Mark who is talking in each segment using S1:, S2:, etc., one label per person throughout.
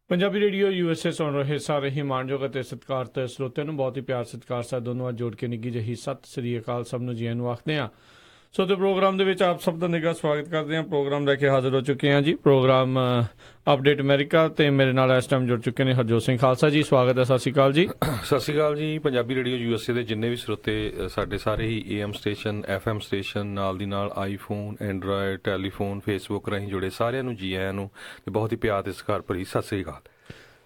S1: Punjabi radio USA ਸੁਣ ਰਹੇ ਸਾਰੇ ਹੀ ਮਾਣਯੋਗ ਅਤੇ ਸਤਿਕਾਰਤ ਸਰੋਤਿਆਂ ਨੂੰ ਬਹੁਤ ਹੀ ਪਿਆਰ ਸਤਿਕਾਰ ਸਾਹਿਬ ਦੋਨੋਂ ਜੋੜ ਕੇ ਨਿੱਘੀ ਜਿਹੀ ਸਤਿ ਸ੍ਰੀ ਅਕਾਲ ਸਭ ਨੂੰ ਜੀ ਆਇਆਂ ਨੂੰ ਆਖਦੇ ਹਾਂ। ਸੋ ਤੇ ਪ੍ਰੋਗਰਾਮ ਦੇ ਵਿੱਚ ਆਪ ਸਭ ਦਾ ਨਿੱਘਾ ਸਵਾਗਤ ਕਰਦੇ ਹਾਂ। ਪ੍ਰੋਗਰਾਮ ਲੈ ਕੇ ਹਾਜ਼ਰ ਹੋ ਚੁੱਕੇ ਹਾਂ ਜੀ। ਪ੍ਰੋਗਰਾਮ ਅਪਡੇਟ ਅਮਰੀਕਾ ਤੇ ਮੇਰੇ ਨਾਲ ਇਸ ਟਾਈਮ ਜੁੜ ਚੁੱਕੇ ਨੇ ਹਰਜੋਤ ਸਿੰਘ ਖਾਲਸਾ ਜੀ। ਸਵਾਗਤ ਹੈ, ਸਤਿ ਸ਼੍ਰੀ ਅਕਾਲ ਜੀ।
S2: ਸਤਿ ਸ਼੍ਰੀ ਅਕਾਲ ਜੀ। ਪੰਜਾਬੀ ਰੇਡੀਓ USA ਦੇ ਜਿੰਨੇ ਵੀ ਸਰੋਤੇ ਸਾਡੇ ਸਾਰੇ ਹੀ AM ਸਟੇਸ਼ਨ, FM ਸਟੇਸ਼ਨ, ਨਾਲ ਦੀ ਨਾਲ ਆਈਫੋਨ, ਐਂਡਰਾਇਡ, ਟੈਲੀਫੋਨ, ਫੇਸਬੁੱਕ ਰਾਹੀਂ ਜੁੜੇ ਸਾਰਿਆਂ ਨੂੰ ਜੀ ਆਇਆਂ ਨੂੰ ਤੇ ਬਹੁਤ ਹੀ ਪਿਆਰ ਤੇ ਸਤਿਕਾਰ ਭਰੀ ਸਤਿ ਸ਼੍ਰੀ ਅਕਾਲ।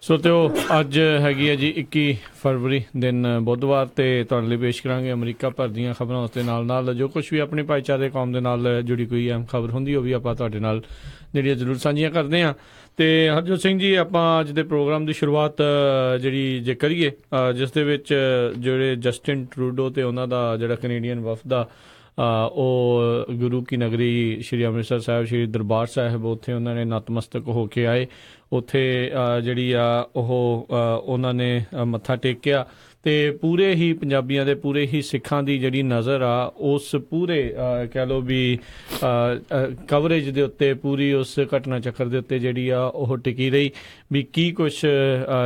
S1: ਸੋ ਤੇ ਉਹ ਅੱਜ ਹੈਗੀ ਹੈ ਜੀ 21 ਫਰਵਰੀ ਦਿਨ ਬੁੱਧਵਾਰ, ਤੇ ਤੁਹਾਡੇ ਲਈ ਪੇਸ਼ ਕਰਾਂਗੇ ਅਮਰੀਕਾ ਭਰ ਦੀਆਂ ਖਬਰਾਂ। ਉਸ ਦੇ ਨਾਲ ਜੋ ਕੁਛ ਵੀ ਆਪਣੀ ਭਾਈਚਾਰੇ ਕੌਮ ਦੇ ਨਾਲ ਜੁੜੀ ਕੋਈ ਅਹਿਮ ਖਬਰ ਹੁੰਦੀ ਉਹ ਵੀ ਆਪਾਂ ਤੁਹਾਡੇ ਨਾਲ ਜਿਹੜੀਆਂ ਜ਼ਰੂਰ ਸਾਂਝੀਆਂ ਕਰਦੇ ਹਾਂ। ਤੇ ਹਰਜੋਤ ਸਿੰਘ ਜੀ, ਆਪਾਂ ਅੱਜ ਦੇ ਪ੍ਰੋਗਰਾਮ ਦੀ ਸ਼ੁਰੂਆਤ ਜਿਹੜੀ ਜੇ ਕਰੀਏ ਜਿਸ ਦੇ ਵਿੱਚ ਜਿਹੜੇ ਜਸਟਿਨ ਟਰੂਡੋ ਤੇ ਉਹਨਾਂ ਦਾ ਜਿਹੜਾ ਕੈਨੇਡੀਅਨ ਵਫਦ ਆ ਉਹ ਗੁਰੂ ਕੀ ਨਗਰੀ ਸ਼੍ਰੀ ਅੰਮ੍ਰਿਤਸਰ ਸਾਹਿਬ, ਸ਼੍ਰੀ ਦਰਬਾਰ ਸਾਹਿਬ, ਉੱਥੇ ਉਹਨਾਂ ਨੇ ਨਤਮਸਤਕ ਹੋ ਕੇ ਆਏ। ਉੱਥੇ ਜਿਹੜੀ ਆ ਉਹ ਉਹਨਾਂ ਨੇ ਮੱਥਾ ਟੇਕਿਆ ਤੇ ਪੂਰੇ ਹੀ ਪੰਜਾਬੀਆਂ ਦੇ, ਪੂਰੇ ਹੀ ਸਿੱਖਾਂ ਦੀ ਜਿਹੜੀ ਨਜ਼ਰ ਆ ਉਸ ਪੂਰੇ ਕਹਿ ਲਓ ਵੀ ਕਵਰੇਜ ਦੇ ਉੱਤੇ, ਪੂਰੀ ਉਸ ਘਟਨਾ ਚੱਕਰ ਦੇ ਉੱਤੇ ਜਿਹੜੀ ਆ ਉਹ ਟਿਕੀ ਰਹੀ ਵੀ ਕੀ ਕੁਛ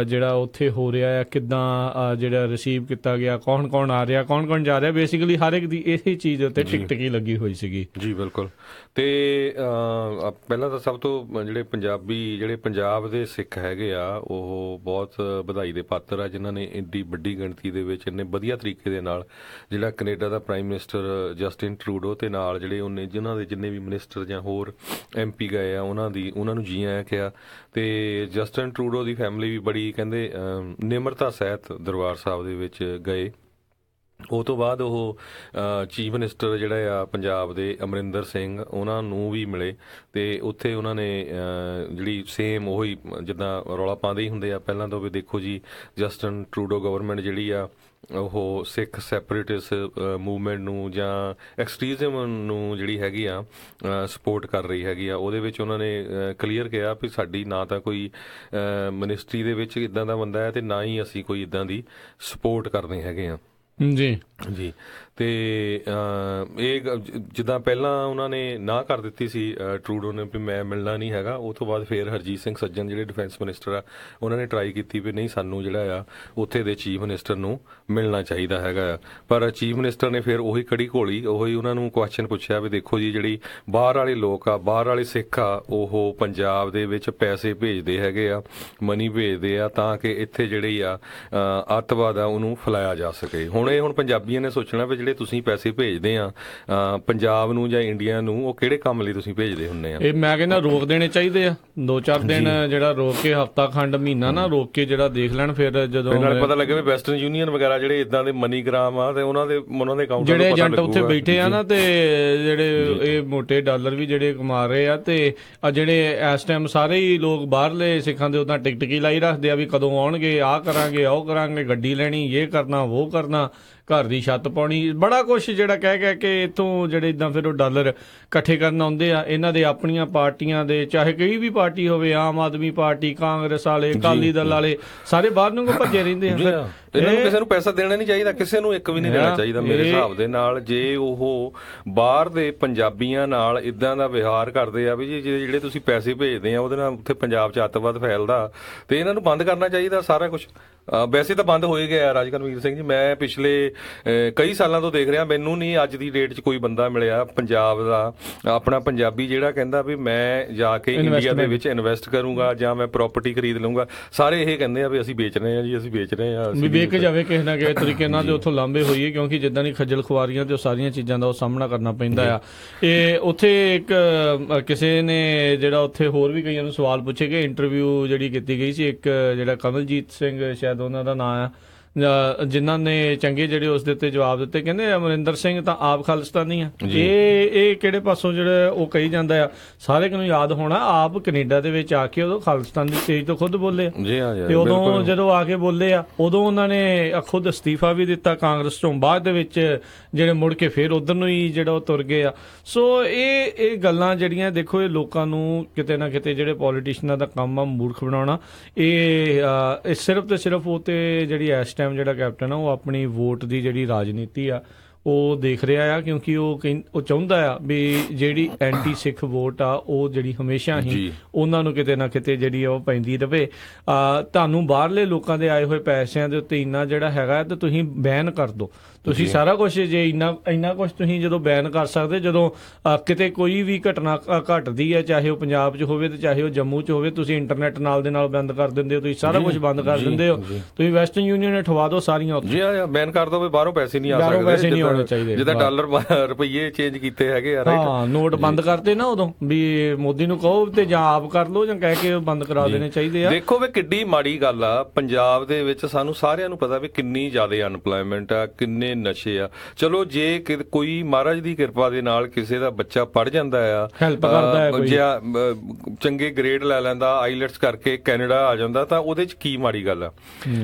S1: ਜਿਹੜਾ ਉੱਥੇ ਹੋ ਰਿਹਾ ਆ, ਕਿੱਦਾਂ ਜਿਹੜਾ ਰਿਸੀਵ ਕੀਤਾ ਗਿਆ, ਕੌਣ ਕੌਣ ਆ ਰਿਹਾ, ਕੌਣ ਕੌਣ ਜਾ ਰਿਹਾ। ਬੇਸਿਕਲੀ ਹਰ ਇੱਕ ਦੀ ਇਸੇ ਚੀਜ਼ ਦੇ ਉੱਤੇ ਟਿਕੀ ਲੱਗੀ ਹੋਈ ਸੀਗੀ
S2: ਜੀ। ਬਿਲਕੁਲ। ਤੇ ਪਹਿਲਾਂ ਤਾਂ ਸਭ ਤੋਂ ਜਿਹੜੇ ਪੰਜਾਬ ਦੇ ਸਿੱਖ ਹੈਗੇ ਆ ਉਹ ਬਹੁਤ ਵਧਾਈ ਦੇ ਪਾਤਰ ਆ, ਜਿਨ੍ਹਾਂ ਨੇ ਇੰਨੀ ਵੱਡੀ ਗਿਣਤੀ ਦੇ ਵਿੱਚ ਇੰਨੇ ਵਧੀਆ ਤਰੀਕੇ ਦੇ ਨਾਲ ਜਿਹੜਾ ਕੈਨੇਡਾ ਦਾ ਪ੍ਰਾਈਮ ਮਿਨਿਸਟਰ ਜਸਟਿਨ ਟਰੂਡੋ ਤੇ ਨਾਲ ਜਿਹੜੇ ਜਿਨ੍ਹਾਂ ਦੇ ਜਿੰਨੇ ਵੀ ਮਿਨਿਸਟਰ ਜਾਂ ਹੋਰ MP ਗਏ ਆ ਉਹਨਾਂ ਨੂੰ ਜੀ ਆਇਆਂ ਕਿਹਾ। ਤੇ ਜਸਟਿਨ ਟਰੂਡੋ ਦੀ ਫੈਮਿਲੀ ਵੀ ਬੜੀ ਕਹਿੰਦੇ ਨਿਮਰਤਾ ਸਹਿਤ ਦਰਬਾਰ ਸਾਹਿਬ ਦੇ ਵਿੱਚ ਗਏ। ਉਹ ਤੋਂ ਬਾਅਦ ਉਹ ਚੀਫ ਮਿਨਿਸਟਰ ਜਿਹੜਾ ਆ ਪੰਜਾਬ ਦੇ ਅਮਰਿੰਦਰ ਸਿੰਘ, ਉਹਨਾਂ ਨੂੰ ਵੀ ਮਿਲੇ ਤੇ ਉੱਥੇ ਉਹਨਾਂ ਨੇ ਜਿਹੜੀ ਸੇਮ ਉਹੀ ਜਿੱਦਾਂ ਰੌਲਾ ਪਾਉਂਦੇ ਹੀ ਹੁੰਦੇ ਆ ਪਹਿਲਾਂ ਤੋਂ ਵੀ, ਦੇਖੋ ਜੀ ਜਸਟਿਨ ਟਰੂਡੋ ਗਵਰਨਮੈਂਟ ਜਿਹੜੀ ਆ ਉਹ ਸਿੱਖ ਸੈਪਰੇਟਿਸਟ ਮੂਵਮੈਂਟ ਨੂੰ ਜਾਂ ਐਕਸਟ੍ਰੀਜ਼ਮ ਨੂੰ ਜਿਹੜੀ ਹੈਗੀ ਆ ਸਪੋਰਟ ਕਰ ਰਹੀ ਹੈਗੀ ਆ। ਉਹਦੇ ਵਿੱਚ ਉਹਨਾਂ ਨੇ ਕਲੀਅਰ ਕਿਹਾ ਵੀ ਸਾਡੀ ਨਾ ਤਾਂ ਕੋਈ ਮਿਨਿਸਟਰੀ ਦੇ ਵਿੱਚ ਇੱਦਾਂ ਦਾ ਬੰਦਾ ਹੈ ਤੇ ਨਾ ਹੀ ਅਸੀਂ ਕੋਈ ਇੱਦਾਂ ਦੀ ਸਪੋਰਟ ਕਰਦੇ ਹੈਗੇ ਆ ਜੀ ਜੀ। ਤੇ ਇਹ ਜਿੱਦਾਂ ਪਹਿਲਾਂ ਉਹਨਾਂ ਨੇ ਨਾ ਕਰ ਦਿੱਤੀ ਸੀ ਟਰੂਡੋ ਨੇ ਵੀ ਮੈਂ ਮਿਲਣਾ ਨਹੀਂ ਹੈਗਾ, ਉਹ ਤੋਂ ਬਾਅਦ ਫਿਰ ਹਰਜੀਤ ਸਿੰਘ ਸੱਜਣ ਜਿਹੜੇ ਡਿਫੈਂਸ ਮਿਨਿਸਟਰ ਆ ਉਹਨਾਂ ਨੇ ਟਰਾਈ ਕੀਤੀ ਵੀ ਨਹੀਂ, ਸਾਨੂੰ ਜਿਹੜਾ ਆ ਉੱਥੇ ਦੇ ਚੀਫ ਮਿਨਿਸਟਰ ਨੂੰ ਮਿਲਣਾ ਚਾਹੀਦਾ ਹੈਗਾ ਆ। ਪਰ ਚੀਫ ਮਿਨਿਸਟਰ ਨੇ ਫਿਰ ਉਹੀ ਕੜੀ ਘੋਲੀ, ਉਹੀ ਉਹਨਾਂ ਨੂੰ ਕੁਐਸਚਨ ਪੁੱਛਿਆ ਵੀ ਦੇਖੋ ਜੀ ਜਿਹੜੀ ਬਾਹਰ ਵਾਲੇ ਲੋਕ ਆ, ਬਾਹਰ ਵਾਲੇ ਸਿੱਖ ਆ, ਉਹ ਪੰਜਾਬ ਦੇ ਵਿੱਚ ਪੈਸੇ ਭੇਜਦੇ ਹੈਗੇ ਆ, ਮਨੀ ਭੇਜਦੇ ਆ ਤਾਂ ਕਿ ਇੱਥੇ ਜਿਹੜੀ ਆ ਅੱਤਵਾਦ ਆ ਉਹਨੂੰ ਫੈਲਾਇਆ ਜਾ ਸਕੇ। ਹੁਣ ਪੰਜਾਬੀਆਂ ਨੇ ਸੋਚਣਾ ਵੀ ਜਿਹੜੇ ਤੁਸੀਂ ਪੈਸੇ ਭੇਜਦੇ ਆ ਪੰਜਾਬ ਨੂੰ ਜਾਂ ਇੰਡੀਆ ਨੂੰ, ਉਹ ਕਿਹੜੇ ਕੰਮ ਲਈ ਤੁਸੀਂ ਭੇਜਦੇ ਹੁੰਦੇ ਆ।
S1: ਇਹ ਮੈਂ ਕਹਿੰਦਾ ਰੋਕ ਦੇਣੇ ਚਾਹੀਦੇ ਆ, 2-4 ਦਿਨ ਜਿਹੜਾ ਰੋਕ ਕੇ, ਹਫ਼ਤਾ ਖੰਡ ਮਹੀਨਾ ਨਾ ਰੋਕ ਕੇ ਜਿਹੜਾ ਦੇਖ ਲੈਣ, ਫਿਰ ਜਦੋਂ
S2: ਨਾਲ ਪਤਾ ਲੱਗੇ ਵੀ ਵੈਸਟਰਨ ਯੂਨੀਅਨ ਵਗੈਰਾ ਜਿਹੜੇ ਇਦਾਂ ਦੇ ਮਨੀਗ੍ਰਾਮ ਆ ਤੇ ਉਹਨਾਂ ਦੇ ਅਕਾਊਂਟ
S1: ਜਿਹੜੇ ਏਜੰਟ ਉੱਥੇ ਬੈਠੇ ਆ ਨਾ, ਤੇ ਜਿਹੜੇ ਇਹ ਮੋਟੇ ਡਾਲਰ ਵੀ ਜਿਹੜੇ ਕਮਾ ਰਹੇ ਆ, ਤੇ ਆ ਜਿਹੜੇ ਇਸ ਟਾਈਮ ਸਾਰੇ ਹੀ ਲੋਕ ਬਾਹਰਲੇ ਸਿੱਖਾਂ ਦੇ ਉਦਾਂ ਟਿਕਟਕੀ ਲਾਈ ਰੱਖਦੇ ਆ ਵੀ ਕਦੋਂ ਆਉਣਗੇ, ਆਹ ਕਰਾਂਗੇ, ਉਹ ਕਰਾਂਗੇ, ਗੱਡੀ ਲੈਣੀ, ਇਹ ਕਰਨਾ, ਉਹ ਕਰਨਾ, ਘਰ ਦੀ ਛੱਤ ਪਾਉਣੀ, ਬੜਾ ਕੁਛ ਜਿਹੜਾ ਕਹਿ ਕੇ ਇੱਥੋਂ ਜਿਹੜੇ ਇੱਦਾਂ ਫਿਰ ਉਹ ਡਾਲਰ ਇਕੱਠੇ ਕਰਨ ਆਉਂਦੇ ਆ। ਇਹਨਾਂ ਦੇ ਆਪਣੀਆਂ ਪਾਰਟੀਆਂ ਦੇ, ਚਾਹੇ ਕੋਈ ਵੀ ਪਾਰਟੀ ਹੋਵੇ, ਆਮ ਆਦਮੀ ਪਾਰਟੀ, ਕਾਂਗਰਸ ਵਾਲੇ, ਅਕਾਲੀ ਦਲ ਵਾਲੇ, ਸਾਰੇ ਬਾਹਰ ਨੂੰ ਭੱਜੇ ਰਹਿੰਦੇ ਆ।
S2: ਇਹਨਾਂ ਨੂੰ ਕਿਸੇ ਨੂੰ ਪੈਸਾ ਦੇਣਾ ਨਹੀਂ ਚਾਹੀਦਾ, ਕਿਸੇ ਨੂੰ ਇੱਕ ਵੀ ਨਹੀਂ ਦੇਣਾ ਚਾਹੀਦਾ ਮੇਰੇ ਹਿਸਾਬ ਦੇ ਨਾਲ। ਜੇ ਉਹ ਬਾਹਰ ਦੇ ਪੰਜਾਬੀਆਂ ਨਾਲ ਇਦਾਂ ਦਾ ਵਿਹਾਰ ਕਰਦੇ ਆ ਵੀ ਜੀ ਜਿਹੜੇ ਤੁਸੀਂ ਪੈਸੇ ਭੇਜਦੇ ਆ ਉਹਦੇ ਨਾਲ ਉੱਥੇ ਪੰਜਾਬ 'ਚ ਅੱਤਵਾਦ ਫੈਲਦਾ, ਤੇ ਇਹਨਾਂ ਨੂੰ ਬੰਦ ਕਰਨਾ ਚਾਹੀਦਾ ਸਾਰਾ ਕੁਛ। ਵੈਸੇ ਤਾਂ ਬੰਦ ਹੋ ਹੀ ਗਿਆ ਰਾਜਕਰਮਵੀਰ ਸਿੰਘ ਜੀ, ਮੈਂ ਪਿਛਲੇ ਕਈ ਸਾਲਾਂ ਤੋਂ ਦੇਖ ਰਿਹਾ, ਮੈਨੂੰ ਨਹੀਂ ਅੱਜ ਦੀ ਡੇਟ 'ਚ ਕੋਈ ਬੰਦਾ ਮਿਲਿਆ ਪੰਜਾਬ ਦਾ ਆਪਣਾ ਪੰਜਾਬੀ ਜਿਹੜਾ ਕਹਿੰਦਾ ਵੀ ਮੈਂ ਜਾ ਕੇ ਇੰਡੀਆ ਦੇ ਵਿੱਚ ਇਨਵੈਸਟ ਕਰੂੰਗਾ ਜਾਂ ਮੈਂ ਪ੍ਰਾਪਰਟੀ ਖਰੀਦ ਲਊਂਗਾ। ਸਾਰੇ ਇਹ ਕਹਿੰਦੇ ਆ ਵੀ ਅਸੀਂ ਵੇਚ ਰਹੇ ਹਾਂ ਜੀ, ਅਸੀਂ ਵੇਚ ਰਹੇ ਹਾਂ,
S1: ਵੇਚ ਜਾਵੇ ਕਿਸੇ ਨਾ ਕਿਸੇ ਤਰੀਕੇ ਨਾਲ ਤੇ ਉੱਥੋਂ ਲਾਂਭੇ ਹੋਈਏ, ਕਿਉਂਕਿ ਜਿੱਦਾਂ ਦੀ ਖੱਜਲ ਖੁਆਰੀਆਂ ਤੇ ਉਹ ਸਾਰੀਆਂ ਚੀਜ਼ਾਂ ਦਾ ਉਹ ਸਾਹਮਣਾ ਕਰਨਾ ਪੈਂਦਾ ਆ। ਇਹ ਉੱਥੇ ਇੱਕ ਕਿਸੇ ਨੇ ਜਿਹੜਾ ਉੱਥੇ ਹੋਰ ਵੀ ਕਈਆਂ ਨੂੰ ਸਵਾਲ ਪੁੱਛੇ ਗਏ, ਇੰਟਰਵਿਊ ਜਿਹੜੀ ਕੀਤੀ ਗਈ ਸੀ, ਇੱਕ ਜਿਹੜਾ ਕਮਲਜੀਤ ਸਿੰਘ ਸ਼ਾਇਦ ਉਹਨਾਂ ਦਾ ਨਾਂ ਆ, ਜਿਨ੍ਹਾਂ ਨੇ ਚੰਗੇ ਜਿਹੜੇ ਉਸ ਦੇ ਉੱਤੇ ਜਵਾਬ ਦਿੱਤੇ। ਕਹਿੰਦੇ ਅਮਰਿੰਦਰ ਸਿੰਘ ਤਾਂ ਆਪ ਖਾਲਿਸਤਾਨੀ ਆ। ਇਹ ਕਿਹੜੇ ਪਾਸੋਂ ਜਿਹੜਾ ਉਹ ਕਹੀ ਜਾਂਦਾ ਆ, ਸਾਰੇ ਨੂੰ ਯਾਦ ਹੋਣਾ, ਆਪ ਕੈਨੇਡਾ ਦੇ ਵਿੱਚ ਆ ਕੇ ਉਦੋਂ ਖਾਲਿਸਤਾਨ ਦੀ ਸਟੇਜ ਤੋਂ ਖੁਦ ਬੋਲੇ, ਤੇ ਉਦੋਂ ਜਦੋਂ ਆ ਕੇ ਬੋਲੇ ਆ ਉਦੋਂ ਉਹਨਾਂ ਨੇ ਖੁਦ ਅਸਤੀਫਾ ਵੀ ਦਿੱਤਾ ਕਾਂਗਰਸ ਤੋਂ, ਬਾਅਦ ਦੇ ਵਿੱਚ ਜਿਹੜੇ ਮੁੜ ਕੇ ਫਿਰ ਉਧਰ ਨੂੰ ਹੀ ਜਿਹੜਾ ਉਹ ਤੁਰ ਗਏ ਆ। ਸੋ ਇਹ ਗੱਲਾਂ ਜਿਹੜੀਆਂ ਦੇਖੋ, ਇਹ ਲੋਕਾਂ ਨੂੰ ਕਿਤੇ ਨਾ ਕਿਤੇ ਜਿਹੜੇ ਪੋਲੀਟੀਸ਼ੀਅਨਾਂ ਦਾ ਕੰਮ ਆ ਮੂਰਖ ਬਣਾਉਣਾ, ਇਹ ਸਿਰਫ ਤੇ ਸਿਰਫ ਉਹ ਤੇ ਜਿਹੜੀ ਇਸ ਟਾਈਮ ਜਿਹੜਾ ਕੈਪਟਨ ਆ ਉਹ ਆਪਣੀ ਵੋਟ ਦੀ ਜਿਹੜੀ ਰਾਜਨੀਤੀ ਆ ਉਹ ਦੇਖ ਰਿਹਾ ਆ, ਕਿਉਂਕਿ ਉਹ ਚਾਹੁੰਦਾ ਆ ਵੀ ਜਿਹੜੀ ਐਂਟੀ ਸਿੱਖ ਵੋਟ ਆ ਉਹ ਜਿਹੜੀ ਹਮੇਸ਼ਾ ਹੀ ਉਹਨਾਂ ਨੂੰ ਕਿਤੇ ਨਾ ਕਿਤੇ ਜਿਹੜੀ ਉਹ ਪੈਂਦੀ ਰਵੇ। ਤੁਹਾਨੂੰ ਬਾਹਰਲੇ ਲੋਕਾਂ ਦੇ ਆਏ ਹੋਏ ਪੈਸਿਆਂ ਦੇ ਉੱਤੇ ਇੰਨਾ ਜਿਹੜਾ ਹੈਗਾ ਤੇ ਤੁਸੀਂ ਬੈਨ ਕਰ ਦਿਓ। ਤੁਸੀਂ ਸਾਰਾ ਕੁਝ ਜੇ ਇੰਨਾ ਕੁਝ ਤੁਸੀਂ ਜਦੋਂ ਬੈਨ ਕਰ ਸਕਦੇ, ਜਦੋਂ ਕਿਤੇ ਕੋਈ ਵੀ ਘਟਨਾ ਘਟਦੀ ਹੈ, ਚਾਹੇ ਉਹ ਪੰਜਾਬ 'ਚ ਹੋਵੇ ਤੇ ਚਾਹੇ ਉਹ ਜੰਮੂ 'ਚ ਹੋਵੇ, ਤੁਸੀਂ ਇੰਟਰਨੈਟ ਨਾਲ ਦੇ ਨਾਲ ਬੰਦ ਕਰ ਦਿੰਦੇ ਹੋ, ਤੁਸੀਂ ਸਾਰਾ ਕੁਝ ਬੰਦ ਕਰ ਦਿੰਦੇ ਹੋ। ਤੁਸੀਂ ਵੈਸਟਰਨ ਯੂਨੀਅਨ ਨੇ ਠਵਾ ਦਿਓ ਸਾਰੀਆਂ,
S2: ਜੀ ਬੈਨ ਕਰ ਦੋ, ਬਾਹਰੋਂ ਪੈਸੇ ਨਹੀਂ ਆ ਸਕਦੇ,
S1: ਪੈਸੇ ਨਹੀਂ ਆਉਣੇ ਚਾਹੀਦੇ।
S2: ਜਿੱਦਾਂ ਡਾਲਰ ਰੁਪਈਏ ਚੇਂਜ ਕੀਤੇ ਹੈਗੇ ਆ,
S1: ਹਾਂ ਨੋਟ ਬੰਦ ਕਰਤੇ ਨਾ ਉਦੋਂ, ਵੀ ਮੋਦੀ ਨੂੰ ਕਹੋ ਤੇ ਜਾਂ ਆਪ ਕਰ ਲਓ ਜਾਂ ਕਹਿ ਕੇ ਬੰਦ ਕਰਾ ਦੇਣੇ ਚਾਹੀਦੇ ਆ।
S2: ਦੇਖੋ ਵੀ ਕਿੱਡੀ ਮਾੜੀ ਗੱਲ ਆ, ਪੰਜਾਬ ਦੇ ਵਿੱਚ ਸਾਨੂੰ ਸਾਰਿਆਂ ਨੂੰ ਪਤਾ ਵੀ ਕਿੰਨੀ ਜ਼ਿਆਦਾ ਅਨਪਲਾਇਮੈਂਟ ਆ, ਕਿੰਨੇ ਨਸ਼ੇ ਆ। ਚਲੋ ਜੇ ਕੋਈ ਮਹਾਰਾਜ ਦੀ ਕਿਰਪਾ ਦੇ ਨਾਲ ਕਿਸੇ ਦਾ ਬੱਚਾ ਪੜ ਜਾਂਦਾ ਆ,
S1: ਹੈਲਪ ਕਰਦਾ ਹੈ ਕੋਈ,
S2: ਚੰਗੇ ਗ੍ਰੇਡ ਲੈ ਲੈਂਦਾ, ਆਈਲੈਟਸ ਕਰਕੇ ਕੈਨੇਡਾ ਆ ਜਾਂਦਾ, ਤਾਂ ਉਹਦੇ 'ਚ ਕੀ ਮਾੜੀ ਗੱਲ ਆ।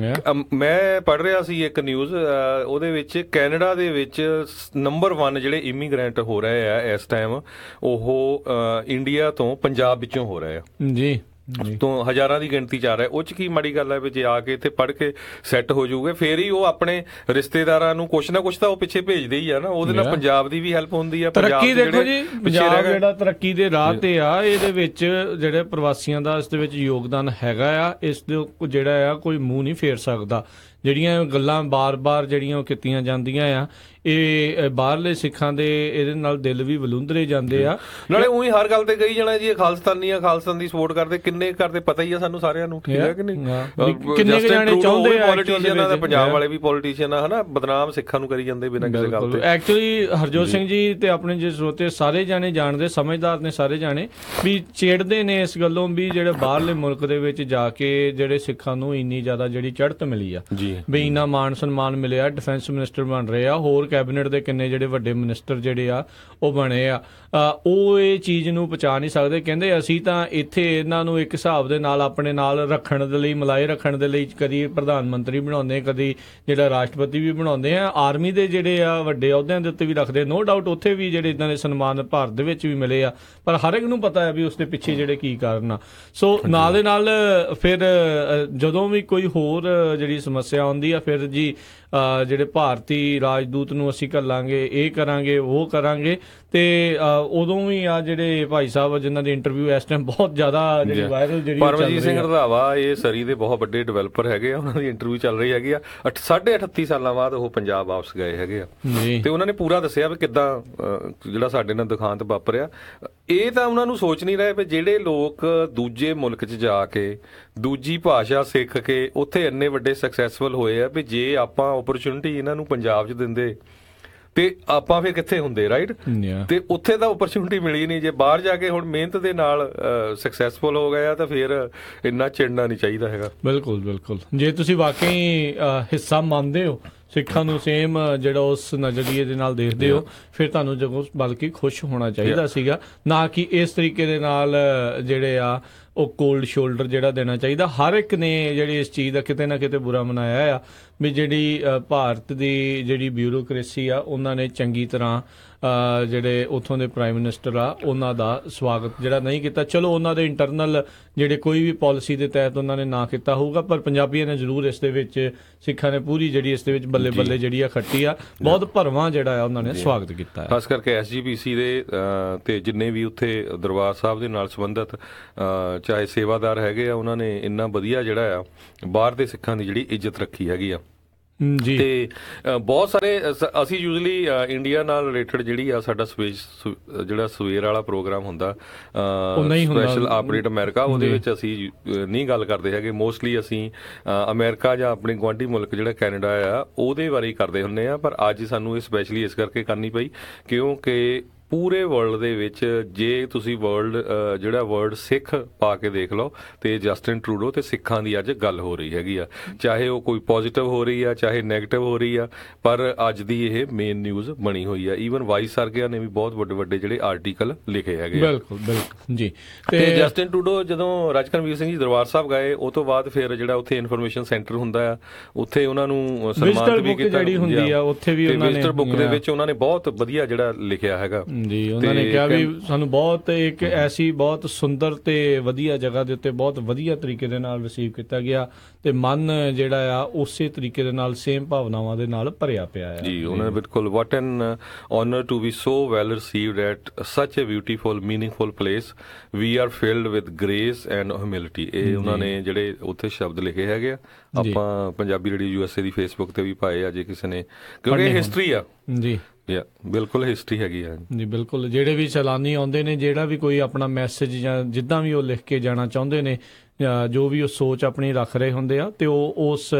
S2: ਮੈਂ ਪੜ੍ਹ ਰਿਹਾ ਸੀ ਇੱਕ ਨਿਊਜ਼, ਉਹਦੇ ਵਿੱਚ ਕੈਨੇਡਾ ਦੇ ਵਿੱਚ ਨੰਬਰ 1 ਜਿਹੜੇ ਇਮੀਗ੍ਰੈਂਟ ਹੋ ਰਹੇ ਆ ਇਸ ਟਾਈਮ, ਉਹ ਇੰਡੀਆ ਤੋਂ ਪੰਜਾਬ ਵਿੱਚੋਂ ਹੋ ਰਹੇ ਆ
S1: ਜੀ,
S2: ਤੋਂ ਹਜ਼ਾਰਾਂ ਦੀ ਗਿਣਤੀ ਚ ਆ ਰਿਹਾ। ਉਹ ਚ ਕੀ ਮਾੜੀ ਗੱਲ ਹੈ ਵੀ ਜੇ ਆ ਕੇ ਇੱਥੇ ਪੜ੍ਹ ਕੇ ਸੈੱਟ ਹੋ ਜਾਊਗੇ, ਫੇਰ ਹੀ ਉਹ ਆਪਣੇ ਰਿਸ਼ਤੇਦਾਰਾਂ ਨੂੰ ਕੁਛ ਨਾ ਕੁਛ ਤਾਂ ਉਹ ਪਿੱਛੇ ਭੇਜਦੇ ਹੀ ਆ ਨਾ, ਉਹਦੇ ਨਾਲ ਪੰਜਾਬ ਦੀ ਵੀ ਹੈਲਪ ਹੁੰਦੀ ਆ।
S1: ਤਰੱਕੀ ਦੇਖੋ ਜੀ, ਪੰਜਾਬ ਜਿਹੜਾ ਤਰੱਕੀ ਦੇ ਰਾਹ ਤੇ ਆ, ਇਹਦੇ ਵਿੱਚ ਜਿਹੜੇ ਪ੍ਰਵਾਸੀਆਂ ਦਾ ਇਸ ਦੇ ਵਿੱਚ ਯੋਗਦਾਨ ਹੈਗਾ ਆ, ਇਸ ਦੇ ਜਿਹੜਾ ਆ ਕੋਈ ਮੂੰਹ ਨਹੀਂ ਫੇਰ ਸਕਦਾ। ਜਿਹੜੀਆਂ ਗੱਲਾਂ ਬਾਰ-ਬਾਰ ਜਿਹੜੀਆਂ ਉਹ ਕੀਤੀਆਂ ਜਾਂਦੀਆਂ ਆ, ਇਹ ਬਾਹਰਲੇ ਸਿੱਖਾਂ ਦੇ ਇਹਦੇ ਨਾਲ ਦਿਲ ਵੀ ਵਲੂੰਦਰੇ ਜਾਂਦੇ ਆ।
S2: ਨਾਲੇ ਉਹੀ ਹਰ ਗੱਲ ਤੇ ਕਹੀ ਜਾਣਾ ਜੀ ਇਹ ਖਾਲਿਸਤਾਨੀ ਆ, ਖਾਲਿਸਤਾਨ ਦੀ ਸਪੋਰਟ ਕਰਦੇ, ਕਿੰਨੇ ਕਰਦੇ ਪਤਾ ਹੀ ਆ ਸਾਨੂੰ ਸਾਰਿਆਂ ਨੂੰ, ਠੀਕ ਹੈ ਕਿ ਨਹੀਂ।
S1: ਕਿੰਨੇ ਜਾਣੇ ਚਾਹੁੰਦੇ ਆ
S2: ਪੋਲੀਟੀਸ਼ੀਅਨ ਆ, ਪੰਜਾਬ ਵਾਲੇ ਵੀ ਪੋਲੀਟੀਸ਼ੀਅਨ ਆ, ਹਨਾ, ਬਦਨਾਮ ਸਿੱਖਾਂ ਨੂੰ ਕਰੀ ਜਾਂਦੇ ਬਿਨਾਂ ਕਿਸੇ ਗੱਲ ਤੇ।
S1: ਐਕਚੁਅਲੀ ਹਰਜੋਤ ਸਿੰਘ ਜੀ ਤੇ ਆਪਣੇ ਜੇ ਸਰੋਤੇ ਸਾਰੇ ਜਾਣੇ ਜਾਣਦੇ, ਸਮਝਦਾਰ ਨੇ ਸਾਰੇ ਜਾਣੇ, ਵੀ ਛੇੜਦੇ ਨੇ ਇਸ ਗੱਲੋਂ ਵੀ ਜਿਹੜੇ ਬਾਹਰਲੇ ਮੁਲਕ ਦੇ ਵਿੱਚ ਜਾ ਕੇ ਜਿਹੜੇ ਸਿੱਖਾਂ ਨੂੰ ਇੰਨੀ ਜ਼ਿਆਦਾ ਜਿਹੜੀ ਚੜ੍ਹਤ ਮਿਲੀ ਆ, ਵੀ ਇੰਨਾ ਮਾਣ ਸਨਮਾਨ ਮਿਲਿਆ, ਡਿਫੈਂਸ ਮਿਨਿਸਟਰ ਬਣ ਰਹੇ ਆ, ਹੋਰ ਕੈਬਨਿਟ ਦੇ ਕਿੰਨੇ ਜਿਹੜੇ ਵੱਡੇ ਮਿਨਿਸਟਰ ਜਿਹੜੇ ਆ ਉਹ ਬਣੇ ਆ, ਉਹ ਇਹ ਚੀਜ਼ ਨੂੰ ਪਛਾਣ ਨਹੀਂ ਸਕਦੇ। ਕਹਿੰਦੇ ਅਸੀਂ ਤਾਂ ਇੱਥੇ ਇਹਨਾਂ ਨੂੰ ਇੱਕ ਹਿਸਾਬ ਦੇ ਨਾਲ ਆਪਣੇ ਨਾਲ ਰੱਖਣ ਦੇ ਲਈ, ਮਲਾਈ ਰੱਖਣ ਦੇ ਲਈ ਕਦੀ ਪ੍ਰਧਾਨ ਮੰਤਰੀ ਬਣਾਉਂਦੇ, ਕਦੀ ਜਿਹੜਾ ਰਾਸ਼ਟਰਪਤੀ ਵੀ ਬਣਾਉਂਦੇ ਆ, ਆਰਮੀ ਦੇ ਜਿਹੜੇ ਆ ਵੱਡੇ ਅਹੁਦਿਆਂ ਦੇ ਉੱਤੇ ਵੀ ਰੱਖਦੇ। ਨੋ ਡਾਊਟ ਉੱਥੇ ਵੀ ਜਿਹੜੇ ਇਦਾਂ ਦੇ ਸਨਮਾਨ ਭਾਰਤ ਦੇ ਵਿੱਚ ਵੀ ਮਿਲੇ ਆ, ਪਰ ਹਰ ਇੱਕ ਨੂੰ ਪਤਾ ਹੈ ਵੀ ਉਸ ਦੇ ਪਿੱਛੇ ਜਿਹੜੇ ਕੀ ਕਾਰਨ ਆ। ਸੋ ਨਾਲ ਦੇ ਨਾਲ ਫਿਰ ਜਦੋਂ ਵੀ ਕੋਈ ਹੋਰ ਜਿਹੜੀ ਸਮੱਸਿਆ ਆਉਂਦੀ ਆ, ਫਿਰ ਜੀ ਜਿਹੜੇ ਭਾਰਤੀ ਰਾਜਦੂਤ ਨੂੰ ਅਸੀਂ ਘੱਲਾਂਗੇ, ਇਹ ਕਰਾਂਗੇ, ਉਹ ਕਰਾਂਗੇ, ਤੇ ਉਦੋਂ ਵੀ ਆ ਜਿਹੜੇ ਭਾਈ ਸਾਹਿਬ ਜਿਨ੍ਹਾਂ ਦੀ ਇੰਟਰਵਿਊ ਇਸ ਟਾਈਮ ਬਹੁਤ ਜ਼ਿਆਦਾ ਜਿਹੜੀ ਵਾਇਰਲ ਜਿਹੜੀ
S2: ਪਰਮਜੀਤ ਸਿੰਘ ਰੰਧਾਵਾ, ਇਹ ਸਰੀ ਦੇ ਬਹੁਤ ਵੱਡੇ ਡਿਵੈਲਪਰ ਹੈਗੇ ਆ, ਉਹਨਾਂ ਦੀ ਇੰਟਰਵਿਊ ਚੱਲ ਰਹੀ ਹੈਗੀ ਆ। 38 ਸਾਲਾਂ ਬਾਅਦ ਉਹ ਪੰਜਾਬ ਵਾਪਸ ਗਏ ਹੈਗੇ ਆ, ਤੇ ਉਹਨਾਂ ਨੇ ਪੂਰਾ ਦੱਸਿਆ ਵੀ ਕਿੱਦਾਂ ਜਿਹੜਾ ਸਾਡੇ ਨਾਲ ਦੁਖਾਂਤ ਵਾਪਰਿਆ। ਇਹ ਤਾਂ ਉਹਨਾਂ ਨੂੰ ਸੋਚ ਨਹੀਂ ਰਹੇ ਵੀ ਜਿਹੜੇ ਲੋਕ ਦੂਜੇ ਮੁਲਕ 'ਚ ਜਾ ਕੇ ਦੂਜੀ ਭਾਸ਼ਾ ਸਿੱਖ ਕੇ ਉੱਥੇ ਇੰਨੇ ਵੱਡੇ ਸਕਸੈਸਫੁਲ ਹੋਏ ਆ, ਵੀ ਜੇ ਆਪਾਂ ਓਪਰਚੁਨਿਟੀ ਇਹਨਾਂ ਨੂੰ ਪੰਜਾਬ 'ਚ ਦਿੰਦੇ ਤੇ ਆਪਾਂ ਫਿਰ ਕਿੱਥੇ ਹੁੰਦੇ, ਰਾਈਟ। ਤੇ ਉੱਥੇ ਤਾਂ ਓਪਰਚੁਨਿਟੀ ਮਿਲੀ ਨਹੀਂ। ਜੇ ਬਾਹਰ ਜਾ ਕੇ ਹੁਣ ਮਿਹਨਤ ਦੇ ਨਾਲ ਸਕਸੈਸਫੁਲ ਹੋ ਗਏ ਆ ਤਾਂ ਫਿਰ ਇੰਨਾ ਚਿੜਨਾ ਨਹੀਂ ਚਾਹੀਦਾ ਹੈਗਾ।
S1: ਬਿਲਕੁਲ ਬਿਲਕੁਲ, ਜੇ ਤੁਸੀਂ ਵਾਕਈ ਹਿੱਸਾ ਮੰਨਦੇ ਹੋ ਸਿੱਖਾਂ ਨੂੰ, ਸੇਮ ਜਿਹੜਾ ਉਸ ਨਜ਼ਰੀਏ ਦੇ ਨਾਲ ਦੇਖਦੇ ਹੋ, ਫਿਰ ਤੁਹਾਨੂੰ ਜਗੋਂ ਬਲਕਿ ਖੁਸ਼ ਹੋਣਾ ਚਾਹੀਦਾ ਸੀਗਾ, ਨਾ ਕਿ ਇਸ ਤਰੀਕੇ ਦੇ ਨਾਲ ਜਿਹੜੇ ਆ ਉਹ ਕੋਲਡ ਸ਼ੋਲਡਰ ਜਿਹੜਾ ਦੇਣਾ ਚਾਹੀਦਾ। ਹਰ ਇੱਕ ਨੇ ਜਿਹੜੀ ਇਸ ਚੀਜ਼ ਦਾ ਕਿਤੇ ਨਾ ਕਿਤੇ ਬੁਰਾ ਮਨਾਇਆ ਆ ਵੀ ਜਿਹੜੀ ਭਾਰਤ ਦੀ ਜਿਹੜੀ ਬਿਊਰੋਕ੍ਰੇਸੀ ਆ, ਉਹਨਾਂ ਨੇ ਚੰਗੀ ਤਰ੍ਹਾਂ ਜਿਹੜੇ ਉੱਥੋਂ ਦੇ ਪ੍ਰਾਈਮ ਮਿਨਿਸਟਰ ਆ ਉਹਨਾਂ ਦਾ ਸਵਾਗਤ ਜਿਹੜਾ ਨਹੀਂ ਕੀਤਾ। ਚਲੋ ਉਹਨਾਂ ਦੇ ਇੰਟਰਨਲ ਜਿਹੜੇ ਕੋਈ ਵੀ ਪਾਲਿਸੀ ਦੇ ਤਹਿਤ ਉਹਨਾਂ ਨੇ ਨਾ ਕੀਤਾ ਹੋਊਗਾ, ਪਰ ਪੰਜਾਬੀਆਂ ਨੇ ਜ਼ਰੂਰ ਇਸ ਦੇ ਵਿੱਚ, ਸਿੱਖਾਂ ਨੇ ਪੂਰੀ ਜਿਹੜੀ ਇਸ ਦੇ ਵਿੱਚ ਬੱਲੇ ਬੱਲੇ ਜਿਹੜੀ ਆ ਖੱਟੀ ਆ, ਬਹੁਤ ਭਰਵਾਂ ਜਿਹੜਾ ਆ ਉਹਨਾਂ ਨੇ ਸਵਾਗਤ ਕੀਤਾ ਹੈ।
S2: ਖਾਸ ਕਰਕੇ SGPC ਦੇ ਤੇ ਜਿੰਨੇ ਵੀ ਉੱਥੇ ਦਰਬਾਰ ਸਾਹਿਬ ਦੇ ਨਾਲ ਸੰਬੰਧਿਤ ਚਾਹੇ ਸੇਵਾਦਾਰ ਹੈਗੇ ਆ, ਉਹਨਾਂ ਨੇ ਇੰਨਾ ਵਧੀਆ ਜਿਹੜਾ ਆ ਬਾਹਰ ਦੇ ਸਿੱਖਾਂ ਦੀ ਜਿਹੜੀ ਇੱਜ਼ਤ ਰੱਖੀ ਹੈਗੀ ਆ।
S1: ਜੀ,
S2: ਤੇ ਬਹੁਤ ਸਾਰੇ ਅਸੀਂ ਯੂਜਲੀ ਇੰਡੀਆ ਨਾਲ ਰਿਲੇਟਡ ਜਿਹੜੀ ਆ ਸਾਡਾ ਜਿਹੜਾ ਸਵੇਰ ਵਾਲਾ ਪ੍ਰੋਗਰਾਮ ਹੁੰਦਾ ਸਪੈਸ਼ਲ ਆਪਰੇਟ ਅਮਰੀਕਾ, ਉਹਦੇ ਵਿੱਚ ਅਸੀਂ ਨਹੀਂ ਗੱਲ ਕਰਦੇ ਹੈਗੇ। ਮੋਸਟਲੀ ਅਸੀਂ ਅਮਰੀਕਾ ਜਾਂ ਆਪਣੇ ਗੁਆਂਢੀ ਮੁਲਕ ਜਿਹੜਾ ਕੈਨੇਡਾ ਆ ਉਹਦੇ ਬਾਰੇ ਹੀ ਕਰਦੇ ਹੁੰਦੇ ਆ, ਪਰ ਅੱਜ ਸਾਨੂੰ ਇਹ ਸਪੈਸ਼ਲੀ ਇਸ ਕਰਕੇ ਕਰਨੀ ਪਈ ਕਿਉਂਕਿ ਪੂਰੇ ਵਰਲਡ ਦੇ ਵਿੱਚ ਜੇ ਤੁਸੀਂ ਜਿਹੜਾ ਵਰਡ ਸਿੱਖ ਪਾ ਕੇ ਦੇਖ ਲਓ ਤੇ ਜਸਟਿਨ ਟਰੂਡੋ ਤੇ ਸਿੱਖਾਂ ਦੀ ਅੱਜ ਗੱਲ ਹੋ ਰਹੀ ਹੈਗੀ ਆ, ਚਾਹੇ ਉਹ ਕੋਈ ਪੋਜ਼ਿਟਿਵ ਹੋ ਰਹੀ ਆ ਚਾਹੇ ਨੈਗੇਟਿਵ ਹੋ ਰਹੀ ਆ, ਪਰ ਅੱਜ ਦੀ ਇਹ ਮੇਨ ਨਿਊਜ਼ ਬਣੀ ਹੋਈ ਆ। ਈਵਨ ਵਾਈਸ ਸਰਗਿਆ ਨੇ ਵੀ ਬਹੁਤ ਵੱਡੇ ਜਿਹੜੇ ਆਰਟੀਕਲ ਲਿਖੇ ਹੈਗੇ।
S1: ਬਿਲਕੁਲ ਬਿਲਕੁਲ ਜੀ।
S2: ਤੇ ਜਸਟਿਨ ਟਰੂਡੋ ਜਦੋਂ ਰਾਜਕਨਵੀਰ ਸਿੰਘ ਜੀ ਦਰਬਾਰ ਸਾਹਿਬ ਗਏ, ਉਹ ਤੋਂ ਬਾਅਦ ਫਿਰ ਜਿਹੜਾ ਉੱਥੇ ਇਨਫੋਰਮੇਸ਼ਨ ਸੈਂਟਰ ਹੁੰਦਾ ਆ, ਉੱਥੇ ਉਹਨਾਂ ਨੂੰ ਸਨਮਾਨਿਤ ਵੀ ਕੀਤਾ,
S1: ਜਿਹੜੀ ਹੁੰਦੀ ਆ ਉੱਥੇ ਵੀ ਉਹਨਾਂ ਨੇ
S2: ਵਿਜ਼ਟਰ ਬੁੱਕ ਦੇ ਵਿੱਚ ਉਹਨਾਂ ਨੇ ਬਹੁਤ ਵਧੀਆ ਜਿਹੜਾ ਲਿਖਿਆ ਹੈਗਾ।
S1: ਜੀ ਉਹਨਾਂ ਨੇ ਕਿਹਾ ਵੀ ਸਾਨੂੰ ਬਹੁਤ ਇੱਕ ਐਸੀ ਬਹੁਤ ਸੁੰਦਰ ਤੇ ਵਧੀਆ ਜਗ੍ਹਾ ਦੇ ਉੱਤੇ ਬਹੁਤ ਵਧੀਆ ਤਰੀਕੇ ਦੇ ਨਾਲ ਰਿਸੀਵ ਕੀਤਾ ਗਿਆ ਤੇ ਮਨ ਜਿਹੜਾ ਆ ਉਸੇ ਤਰੀਕੇ ਦੇ ਨਾਲ ਸੇਮ ਭਾਵਨਾਵਾਂ ਦੇ ਨਾਲ ਭਰਿਆ ਪਿਆ ਆ
S2: ਜੀ। ਉਹਨਾਂ ਨੇ ਬਿਲਕੁਲ ਵਾਟ ਐਨ honor to be so well received at such a beautiful meaningful place, we are filled with grace and humility। ਇਹ ਉਹਨਾਂ ਨੇ ਜਿਹੜੇ ਉੱਥੇ ਸ਼ਬਦ ਲਿਖੇ ਹੈਗੇ ਆ, ਆਪਾਂ ਪੰਜਾਬੀ ਰੇਡੀਓ USA ਦੀ ਫੇਸਬੁੱਕ ਤੇ ਵੀ ਪਾਏ ਆ ਜੇ ਕਿਸੇ ਨੇ, ਕਿਉਂਕਿ ਇਹ ਹਿਸਟਰੀ ਆ
S1: ਜੀ।
S2: ਬਿਲਕੁਲ ਹਿਸਟਰੀ ਹੈਗੀ ਆ
S1: ਜੀ ਬਿਲਕੁਲ। ਜਿਹੜੇ ਵੀ ਸੈਲਾਨੀ ਆਉਂਦੇ ਨੇ, ਜਿਹੜਾ ਵੀ ਕੋਈ ਆਪਣਾ ਮੈਸੇਜ ਜਾਂ ਜਿੱਦਾਂ ਵੀ ਉਹ ਲਿਖ ਕੇ ਜਾਣਾ ਚਾਹੁੰਦੇ ਨੇ, ਜੋ ਵੀ ਉਹ ਸੋਚ ਆਪਣੀ ਰੱਖ ਰਹੇ ਹੁੰਦੇ ਆ ਤੇ ਉਹ ਉਸ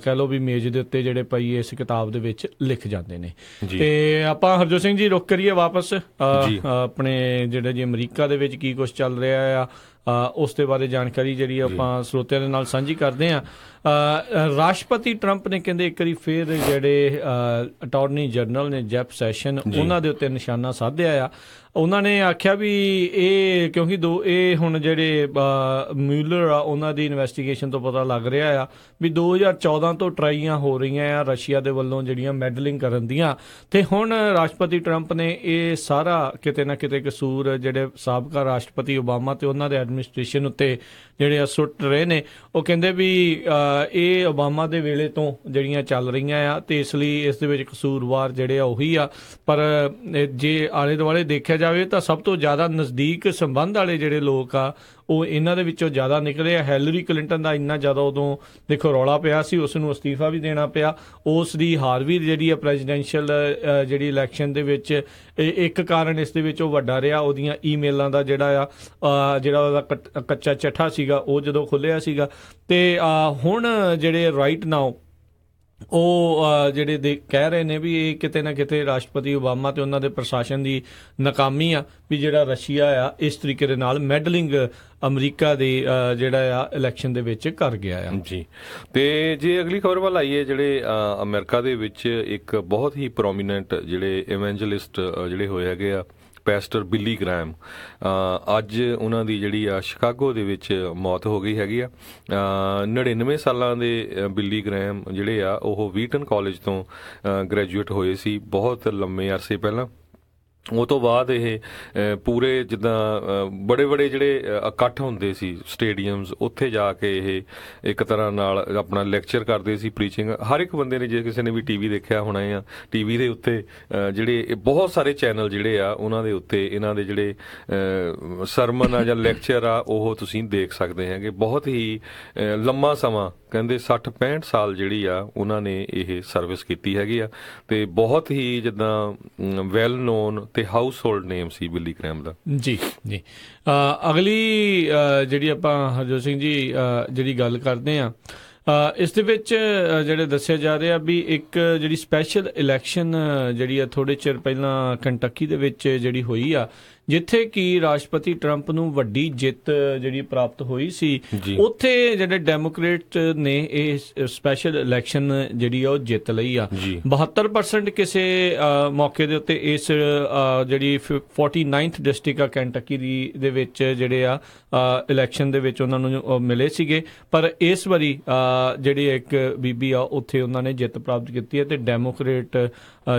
S1: ਕਹਿ ਲਓ ਵੀ ਮੇਜ਼ ਦੇ ਉੱਤੇ ਜਿਹੜੇ ਪਈ ਇਸ ਕਿਤਾਬ ਦੇ ਵਿੱਚ ਲਿਖ ਜਾਂਦੇ ਨੇ। ਤੇ ਆਪਾਂ ਹਰਜੋਤ ਸਿੰਘ ਜੀ ਰੁਕ ਕਰੀਏ ਵਾਪਸ ਆਪਣੇ ਜਿਹੜੇ ਜੀ ਅਮਰੀਕਾ ਦੇ ਵਿੱਚ ਕੀ ਕੁਝ ਚੱਲ ਰਿਹਾ ਆ ਉਸ ਦੇ ਬਾਰੇ ਜਾਣਕਾਰੀ ਜਿਹੜੀ ਆਪਾਂ ਸਰੋਤਿਆਂ ਦੇ ਨਾਲ ਸਾਂਝੀ ਕਰਦੇ ਹਾਂ। ਰਾਸ਼ਟਰਪਤੀ ਟਰੰਪ ਨੇ ਕਹਿੰਦੇ ਇੱਕ ਵਾਰੀ ਫਿਰ ਜਿਹੜੇ ਅਟਾਰਨੀ ਜਨਰਲ ਨੇ ਜੈਫ ਸੈਸ਼ਨ, ਉਹਨਾਂ ਦੇ ਉੱਤੇ ਨਿਸ਼ਾਨਾ ਸਾਧਿਆ ਆ। ਉਹਨਾਂ ਨੇ ਆਖਿਆ ਵੀ ਇਹ ਕਿਉਂਕਿ ਇਹ ਹੁਣ ਜਿਹੜੇ ਮਿਊਲਰ ਆ ਉਹਨਾਂ ਦੀ ਇਨਵੈਸਟੀਗੇਸ਼ਨ ਤੋਂ ਪਤਾ ਲੱਗ ਰਿਹਾ ਆ ਵੀ 2014 ਤੋਂ ਟਰਾਈਆਂ ਹੋ ਰਹੀਆਂ ਆ ਰਸ਼ੀਆ ਦੇ ਵੱਲੋਂ ਜਿਹੜੀਆਂ ਮੈਡਲਿੰਗ ਕਰਨ ਦੀਆਂ, ਤੇ ਹੁਣ ਰਾਸ਼ਟਰਪਤੀ ਟਰੰਪ ਨੇ ਇਹ ਸਾਰਾ ਕਿਤੇ ਨਾ ਕਿਤੇ ਕਸੂਰ ਜਿਹੜੇ ਸਾਬਕਾ ਰਾਸ਼ਟਰਪਤੀ ਓਬਾਮਾ ਤੇ ਉਹਨਾਂ ਦੇ ਐਡਮਿਨਿਸਟ੍ਰੇਸ਼ਨ ਉੱਤੇ ਜਿਹੜੇ ਆ ਸੁੱਟ ਰਹੇ ਨੇ। ਉਹ ਕਹਿੰਦੇ ਵੀ ਇਹ ਓਬਾਮਾ ਦੇ ਵੇਲੇ ਤੋਂ ਜਿਹੜੀਆਂ ਚੱਲ ਰਹੀਆਂ ਆ ਤੇ ਇਸ ਲਈ ਇਸ ਦੇ ਵਿੱਚ ਕਸੂਰਵਾਰ ਜਿਹੜੇ ਆ ਉਹੀ ਆ। ਪਰ ਜੇ ਆਲੇ ਦੁਆਲੇ ਦੇਖਿਆ ਜਾਵੇ ਤਾਂ ਸਭ ਤੋਂ ਜ਼ਿਆਦਾ ਨਜ਼ਦੀਕ ਸੰਬੰਧ ਵਾਲੇ ਜਿਹੜੇ ਲੋਕ ਆ ਉਹ ਇਹਨਾਂ ਦੇ ਵਿੱਚੋਂ ਜ਼ਿਆਦਾ ਨਿਕਲੇ ਆ। ਹੈਲਰੀ ਕਲਿੰਟਨ ਦਾ ਇੰਨਾ ਜ਼ਿਆਦਾ ਉਦੋਂ ਦੇਖੋ ਰੌਲਾ ਪਿਆ ਸੀ, ਉਸ ਨੂੰ ਅਸਤੀਫਾ ਵੀ ਦੇਣਾ ਪਿਆ। ਉਸ ਦੀ ਹਾਰ ਵੀ ਜਿਹੜੀ ਆ ਪ੍ਰੈਜ਼ੀਡੈਂਸ਼ੀਅਲ ਜਿਹੜੀ ਇਲੈਕਸ਼ਨ ਦੇ ਵਿੱਚ ਇੱਕ ਕਾਰਨ ਇਸ ਦੇ ਵਿੱਚ ਉਹ ਵੱਡਾ ਰਿਹਾ ਉਹਦੀਆਂ ਈਮੇਲਾਂ ਦਾ ਜਿਹੜਾ ਉਹਦਾ ਕੱਚਾ ਚੱਠਾ ਸੀਗਾ ਉਹ ਜਦੋਂ ਖੁੱਲ੍ਹਿਆ ਸੀਗਾ। ਤੇ ਹੁਣ ਜਿਹੜੇ ਰਾਈਟ ਨਾਓ ਉਹ ਜਿਹੜੇ ਕਹਿ ਰਹੇ ਨੇ ਵੀ ਇਹ ਕਿਤੇ ਨਾ ਕਿਤੇ ਰਾਸ਼ਟਰਪਤੀ ਓਬਾਮਾ ਤੇ ਉਹਨਾਂ ਦੇ ਪ੍ਰਸ਼ਾਸਨ ਦੀ ਨਾਕਾਮੀ ਆ ਵੀ ਜਿਹੜਾ ਰਸ਼ੀਆ ਆ ਇਸ ਤਰੀਕੇ ਦੇ ਨਾਲ ਮੈਡਲਿੰਗ ਅਮਰੀਕਾ ਦੇ ਜਿਹੜਾ ਆ ਇਲੈਕਸ਼ਨ ਦੇ ਵਿੱਚ ਕਰ ਗਿਆ ਆ
S2: ਜੀ। ਤੇ ਜੇ ਅਗਲੀ ਖਬਰ ਵੱਲ ਆਈਏ, ਜਿਹੜੇ ਅਮਰੀਕਾ ਦੇ ਵਿੱਚ ਇੱਕ ਬਹੁਤ ਹੀ ਪ੍ਰੋਮੀਨੈਂਟ ਜਿਹੜੇ ਇਵੈਂਜਲਿਸਟ ਜਿਹੜੇ ਹੋਏ ਹੈਗੇ ਆ ਪੈਸਟਰ ਬਿਲੀ ਗ੍ਰੈਮ, ਅੱਜ ਉਹਨਾਂ ਦੀ ਜਿਹੜੀ ਆ ਸ਼ਿਕਾਗੋ ਦੇ ਵਿੱਚ ਮੌਤ ਹੋ ਗਈ ਹੈਗੀ ਆ। 99 ਸਾਲਾਂ ਦੇ ਬਿਲੀ ਗ੍ਰੈਮ ਜਿਹੜੇ ਆ ਉਹ ਵੀਟਨ ਕਾਲਜ ਤੋਂ ਗ੍ਰੈਜੂਏਟ ਹੋਏ ਸੀ ਬਹੁਤ ਲੰਮੇ ਅਰਸੇ ਪਹਿਲਾਂ। ਉਹ ਤੋਂ ਬਾਅਦ ਇਹ ਪੂਰੇ ਜਿੱਦਾਂ ਬੜੇ ਬੜੇ ਜਿਹੜੇ ਇਕੱਠ ਹੁੰਦੇ ਸੀ ਸਟੇਡੀਅਮਸ, ਉੱਥੇ ਜਾ ਕੇ ਇਹ ਇੱਕ ਤਰ੍ਹਾਂ ਨਾਲ ਆਪਣਾ ਲੈਕਚਰ ਕਰਦੇ ਸੀ, ਪ੍ਰੀਚਿੰਗ। ਹਰ ਇੱਕ ਬੰਦੇ ਨੇ, ਜੇ ਕਿਸੇ ਨੇ ਵੀ ਟੀਵੀ ਦੇਖਿਆ ਹੋਣਾ ਆ, ਟੀਵੀ ਦੇ ਉੱਤੇ ਜਿਹੜੇ ਬਹੁਤ ਸਾਰੇ ਚੈਨਲ ਜਿਹੜੇ ਆ ਉਹਨਾਂ ਦੇ ਉੱਤੇ ਇਹਨਾਂ ਦੇ ਜਿਹੜੇ ਸਰਮਨ ਆ ਜਾਂ ਲੈਕਚਰ ਆ ਉਹ ਤੁਸੀਂ ਦੇਖ ਸਕਦੇ ਹੈਗੇ। ਬਹੁਤ ਹੀ ਲੰਮਾ ਸਮਾਂ, ਕਹਿੰਦੇ 60-65 ਸਾਲ ਜਿਹੜੀ ਆ ਉਹਨਾਂ ਨੇ ਇਹ ਸਰਵਿਸ ਕੀਤੀ ਹੈਗੀ ਆ ਤੇ ਬਹੁਤ ਹੀ ਜਿੱਦਾਂ ਵੈਲ ਨੋਨ ਤੇ ਹਾਊਸ ਹੋਲਡ ਨੇਮ ਸੀ ਬਿਲੀ ਗ੍ਰੈਮ ਦਾ। ਜੀ
S1: ਜੀ ਅਗਲੀ ਜਿਹੜੀ ਆਪਾਂ ਹਰਜੋਤ ਸਿੰਘ ਜੀ ਜਿਹੜੀ ਗੱਲ ਕਰਦੇ ਆ ਇਸ ਦੇ ਵਿੱਚ ਜਿਹੜੇ ਦੱਸਿਆ ਜਾ ਰਿਹਾ ਵੀ ਇੱਕ ਜਿਹੜੀ ਸਪੈਸ਼ਲ ਇਲੈਕਸ਼ਨ ਜਿਹੜੀ ਆ ਥੋੜ੍ਹੇ ਚਿਰ ਪਹਿਲਾਂ ਕੰਟਕੀ ਦੇ ਵਿੱਚ ਜਿਹੜੀ ਹੋਈ ਆ, ਜਿੱਥੇ ਕਿ ਰਾਸ਼ਟਰਪਤੀ ਟਰੰਪ ਨੂੰ ਵੱਡੀ ਜਿੱਤ ਜਿਹੜੀ ਪ੍ਰਾਪਤ ਹੋਈ ਸੀ, ਉੱਥੇ ਜਿਹੜੇ ਡੈਮੋਕ੍ਰੇਟ ਨੇ ਇਹ ਸਪੈਸ਼ਲ ਇਲੈਕਸ਼ਨ ਜਿਹੜੀ ਆ ਉਹ ਜਿੱਤ ਲਈ ਆ। 72% ਕਿਸੇ ਮੌਕੇ ਦੇ ਉੱਤੇ ਇਸ ਜਿਹੜੀ 49th ਡਿਸਟ੍ਰਿਕਟ ਆ ਕੈਂਟਕੀ ਦੇ ਵਿੱਚ ਜਿਹੜੇ ਆ ਇਲੈਕਸ਼ਨ ਦੇ ਵਿੱਚ ਉਹਨਾਂ ਨੂੰ ਮਿਲੇ ਸੀਗੇ। ਪਰ ਇਸ ਵਾਰੀ ਜਿਹੜੀ ਇੱਕ ਬੀਬੀ ਆ ਉੱਥੇ ਉਹਨਾਂ ਨੇ ਜਿੱਤ ਪ੍ਰਾਪਤ ਕੀਤੀ ਹੈ ਤੇ ਡੈਮੋਕ੍ਰੇਟ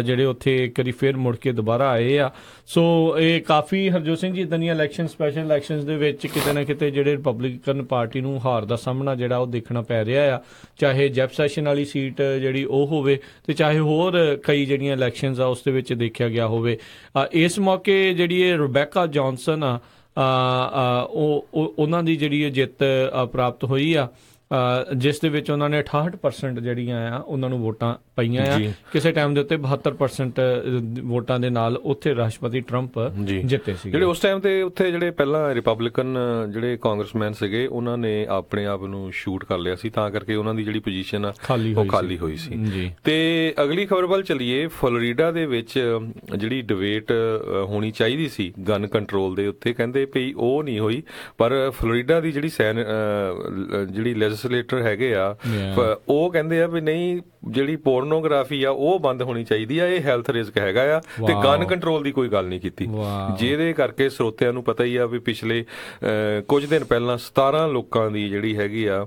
S1: ਜਿਹੜੇ ਉੱਥੇ ਇੱਕ ਵਾਰੀ ਫਿਰ ਮੁੜ ਕੇ ਦੁਬਾਰਾ ਆਏ ਆ। ਸੋ ਇਹ ਕਾਫੀ ਹਰਜੋਤ ਸਿੰਘ ਜੀ ਇੱਦਾਂ ਦੀਆਂ ਇਲੈਕਸ਼ਨ ਸਪੈਸ਼ਲ ਇਲੈਕਸ਼ਨਸ ਦੇ ਵਿੱਚ ਕਿਤੇ ਨਾ ਕਿਤੇ ਜਿਹੜੇ ਰਿਪਬਲਿਕਨ ਪਾਰਟੀ ਨੂੰ ਹਾਰ ਦਾ ਸਾਹਮਣਾ ਜਿਹੜਾ ਉਹ ਦੇਖਣਾ ਪੈ ਰਿਹਾ ਆ, ਚਾਹੇ ਜੈਫ ਸੈਸ਼ਨ ਵਾਲੀ ਸੀਟ ਜਿਹੜੀ ਉਹ ਹੋਵੇ ਤੇ ਚਾਹੇ ਹੋਰ ਕਈ ਜਿਹੜੀਆਂ ਇਲੈਕਸ਼ਨਸ ਆ ਉਸ ਦੇ ਵਿੱਚ ਦੇਖਿਆ ਗਿਆ ਹੋਵੇ। ਇਸ ਮੌਕੇ ਜਿਹੜੀ ਇਹ ਰਿਬੈਕਾ ਜੌਨਸਨ ਆ ਉਹਨਾਂ ਦੀ ਜਿਹੜੀ ਜਿੱਤ ਪ੍ਰਾਪਤ ਹੋਈ ਆ, ਜਿਸ ਦੇ ਵਿੱਚ ਉਹਨਾਂ ਨੇ 68% ਜਿਹੜੀਆਂ ਆ ਉਹਨਾਂ ਨੂੰ ਵੋਟਾਂ ਪਈਆਂ ਆ। ਕਿਸੇ ਟਾਈਮ ਦੇ ਉੱਤੇ 72% ਵੋਟਾਂ ਦੇ ਨਾਲ ਉੱਥੇ ਰਾਸ਼ਟਰਪਤੀ ਟਰੰਪ ਜਿੱਤੇ ਸੀ।
S2: ਜਿਹੜੇ ਉਸ ਟਾਈਮ ਤੇ ਉੱਥੇ ਜਿਹੜੇ ਪਹਿਲਾਂ ਰਿਪਬਲਿਕਨ ਜਿਹੜੇ ਕਾਂਗਰਸਮੈਨ ਸੀਗੇ ਉਹਨਾਂ ਨੇ ਆਪਣੇ ਆਪ ਨੂੰ ਸ਼ੂਟ ਕਰ ਲਿਆ ਸੀ, ਤਾਂ ਕਰਕੇ ਉਹਨਾਂ ਦੀ ਜਿਹੜੀ ਪੋਜੀਸ਼ਨ ਆ ਉਹ ਖਾਲੀ ਹੋਈ ਸੀ। ਤੇ ਅਗਲੀ ਖਬਰ ਵੱਲ ਚਲੀਏ, ਫਲੋਰੀਡਾ ਦੇ ਵਿੱਚ ਜਿਹੜੀ ਡਿਬੇਟ ਹੋਣੀ ਚਾਹੀਦੀ ਸੀ ਗਨ ਕੰਟਰੋਲ ਦੇ ਉੱਤੇ, ਕਹਿੰਦੇ ਵੀ ਉਹ ਨਹੀਂ ਹੋਈ। ਪਰ ਫਲੋਰੀਡਾ ਦੀ ਜਿਹੜੀ ਲੈਜਿਸਲੇਟਰ ਹੈਗੇ ਆ ਉਹ ਕਹਿੰਦੇ ਆ ਵੀ ਨਹੀਂ ਜਿਹੜੀ ਪੋਰਨੋਗ੍ਰਾਫੀ ਆ ਉਹ ਬੰਦ ਹੋਣੀ ਚਾਹੀਦੀ ਆ, ਇਹ ਹੈਲਥ ਰਿਸਕ ਹੈਗਾ ਆ, ਤੇ ਗਨ ਕੰਟਰੋਲ ਦੀ ਕੋਈ ਗੱਲ ਨਹੀਂ ਕੀਤੀ, ਜਿਹਦੇ ਕਰਕੇ ਸਰੋਤਿਆਂ ਨੂੰ ਪਤਾ ਹੀ ਆ ਵੀ ਪਿਛਲੇ ਕੁਝ ਦਿਨ ਪਹਿਲਾਂ 17 ਲੋਕਾਂ ਦੀ ਜਿਹੜੀ ਹੈਗੀ ਆ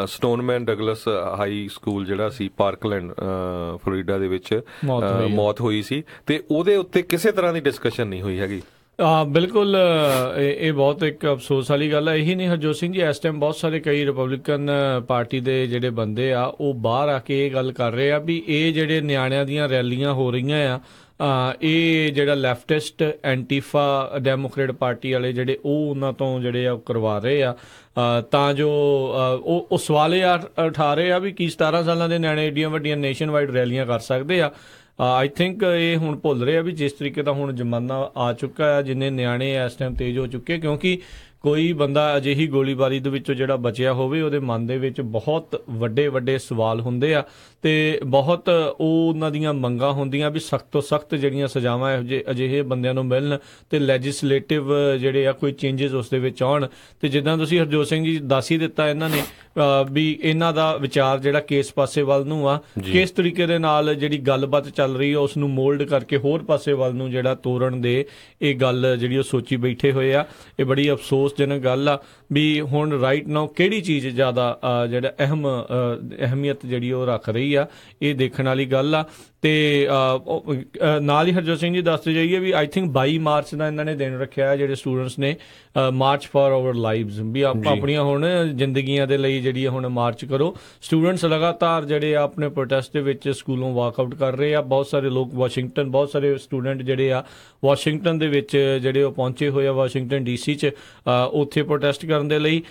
S2: ਸਟੋਨਮੈਨ ਡਗਲਸ ਹਾਈ ਸਕੂਲ ਜਿਹੜਾ ਸੀ ਪਾਰਕਲੈਂਡ ਫਲੋਰੀਡਾ ਦੇ ਵਿੱਚ ਮੌਤ ਹੋਈ ਸੀ, ਤੇ ਉਹਦੇ ਉੱਤੇ ਕਿਸੇ ਤਰ੍ਹਾਂ ਦੀ ਡਿਸਕਸ਼ਨ ਨਹੀਂ ਹੋਈ ਹੈਗੀ।
S1: ਬਿਲਕੁਲ ਇਹ ਬਹੁਤ ਇੱਕ ਅਫਸੋਸ ਵਾਲੀ ਗੱਲ ਹੈ। ਇਹੀ ਨਹੀਂ ਹਰਜੋਤ ਸਿੰਘ ਜੀ, ਇਸ ਟਾਈਮ ਬਹੁਤ ਸਾਰੇ ਕਈ ਰਿਪਬਲਿਕਨ ਪਾਰਟੀ ਦੇ ਜਿਹੜੇ ਬੰਦੇ ਆ ਉਹ ਬਾਹਰ ਆ ਕੇ ਇਹ ਗੱਲ ਕਰ ਰਹੇ ਆ ਵੀ ਇਹ ਜਿਹੜੇ ਨਿਆਣਿਆਂ ਦੀਆਂ ਰੈਲੀਆਂ ਹੋ ਰਹੀਆਂ ਆ, ਇਹ ਜਿਹੜਾ ਲੈਫਟਿਸਟ ਐਂਟੀਫਾ ਡੈਮੋਕ੍ਰੇਟ ਪਾਰਟੀ ਵਾਲੇ ਜਿਹੜੇ ਉਹ ਉਹਨਾਂ ਤੋਂ ਜਿਹੜੇ ਆ ਕਰਵਾ ਰਹੇ ਆ, ਤਾਂ ਜੋ ਉਹ ਸਵਾਲ ਇਹ ਉਠਾ ਰਹੇ ਆ ਵੀ ਕੀ 17 ਸਾਲਾਂ ਦੇ ਨਿਆਣੇ ਏਡੀਆਂ ਵੱਡੀਆਂ ਨੇਸ਼ਨ ਵਾਈਡ ਰੈਲੀਆਂ ਕਰ ਸਕਦੇ ਆ। ਆਈ ਥਿੰਕ ਇਹ ਹੁਣ ਭੁੱਲ ਰਹੇ ਆ ਵੀ ਜਿਸ ਤਰੀਕੇ ਦਾ ਹੁਣ ਜ਼ਮਾਨਾ ਆ ਚੁੱਕਾ ਆ, ਜਿੰਨੇ ਨਿਆਣੇ ਇਸ ਟਾਈਮ ਤੇਜ਼ ਹੋ ਚੁੱਕੇ, ਕਿਉਂਕਿ ਕੋਈ ਬੰਦਾ ਅਜਿਹੀ ਗੋਲੀਬਾਰੀ ਦੇ ਵਿੱਚੋਂ ਜਿਹੜਾ ਬਚਿਆ ਹੋਵੇ ਉਹਦੇ ਮਨ ਦੇ ਵਿੱਚ ਬਹੁਤ ਵੱਡੇ ਵੱਡੇ ਸਵਾਲ ਹੁੰਦੇ ਆ, ਤੇ ਬਹੁਤ ਉਹਨਾਂ ਦੀਆਂ ਮੰਗਾਂ ਹੁੰਦੀਆਂ ਵੀ ਸਖਤ ਤੋਂ ਸਖਤ ਜਿਹੜੀਆਂ ਸਜ਼ਾਵਾਂ ਇਹੋ ਜਿਹੇ ਅਜਿਹੇ ਬੰਦਿਆਂ ਨੂੰ ਮਿਲਣ, ਤੇ ਲੈਜਿਸਲੇਟਿਵ ਜਿਹੜੇ ਆ ਕੋਈ ਚੇਂਜਸ ਉਸ ਦੇ ਵਿੱਚ ਆਉਣ। ਤੇ ਜਿੱਦਾਂ ਤੁਸੀਂ ਹਰਜੋਤ ਸਿੰਘ ਜੀ ਦੱਸ ਹੀ ਦਿੱਤਾ, ਇਹਨਾਂ ਨੇ ਵੀ ਇਹਨਾਂ ਦਾ ਵਿਚਾਰ ਜਿਹੜਾ ਕੇਸ ਪਾਸੇ ਵੱਲ ਨੂੰ ਆ, ਕਿਸ ਤਰੀਕੇ ਦੇ ਨਾਲ ਜਿਹੜੀ ਗੱਲਬਾਤ ਚੱਲ ਰਹੀ ਆ ਉਸ ਨੂੰ ਮੋਲਡ ਕਰਕੇ ਹੋਰ ਪਾਸੇ ਵੱਲ ਨੂੰ ਜਿਹੜਾ ਤੋੜਨ ਦੇ ਇਹ ਗੱਲ ਜਿਹੜੀ ਉਹ ਸੋਚੀ ਬੈਠੇ ਹੋਏ ਆ। ਇਹ ਬੜੀ ਅਫਸੋਸਜਨਕ ਗੱਲ ਆ ਵੀ ਹੁਣ ਰਾਈਟ ਨਾਓ ਕਿਹੜੀ ਚੀਜ਼ ਜ਼ਿਆਦਾ ਜਿਹੜਾ ਅਹਿਮੀਅਤ ਜਿਹੜੀ ਉਹ ਰੱਖ ਰਹੀ ਆ, ਇਹ ਦੇਖਣ ਵਾਲੀ ਗੱਲ ਆ। ਤੇ ਨਾਲ ਹੀ ਹਰਜੋਤ ਸਿੰਘ ਜੀ ਦੱਸਦੇ ਜਾਈਏ ਵੀ ਆਈ ਥਿੰਕ 22 ਮਾਰਚ ਦਾ ਇਹਨਾਂ ਨੇ ਦਿਨ ਰੱਖਿਆ ਜਿਹੜੇ ਸਟੂਡੈਂਟਸ ਨੇ, ਮਾਰਚ ਫਾਰ ਆਵਰ ਲਾਈਵਸ, ਵੀ ਆਪਣੀਆਂ ਹੁਣ ਜ਼ਿੰਦਗੀਆਂ ਦੇ ਲਈ ਜਿਹੜੀ ਹੁਣ ਮਾਰਚ ਕਰੋ। ਸਟੂਡੈਂਟਸ ਲਗਾਤਾਰ ਜਿਹੜੇ ਆ ਆਪਣੇ ਪ੍ਰੋਟੈਸਟ ਦੇ ਵਿੱਚ ਸਕੂਲੋਂ ਵਾਕਆਊਟ ਕਰ ਰਹੇ ਆ। ਬਹੁਤ ਸਾਰੇ ਲੋਕ ਵਾਸ਼ਿੰਗਟਨ, ਬਹੁਤ ਸਾਰੇ ਸਟੂਡੈਂਟ ਜਿਹੜੇ ਆ ਵਾਸ਼ਿੰਗਟਨ ਦੇ ਵਿੱਚ ਜਿਹੜੇ ਉਹ ਪਹੁੰਚੇ ਹੋਏ ਆ, ਵਾਸ਼ਿੰਗਟਨ DC 'ਚ ਉੱਥੇ ਪ੍ਰੋਟੈਸਟ ਕਰਨ ਦੇ ਲਈ।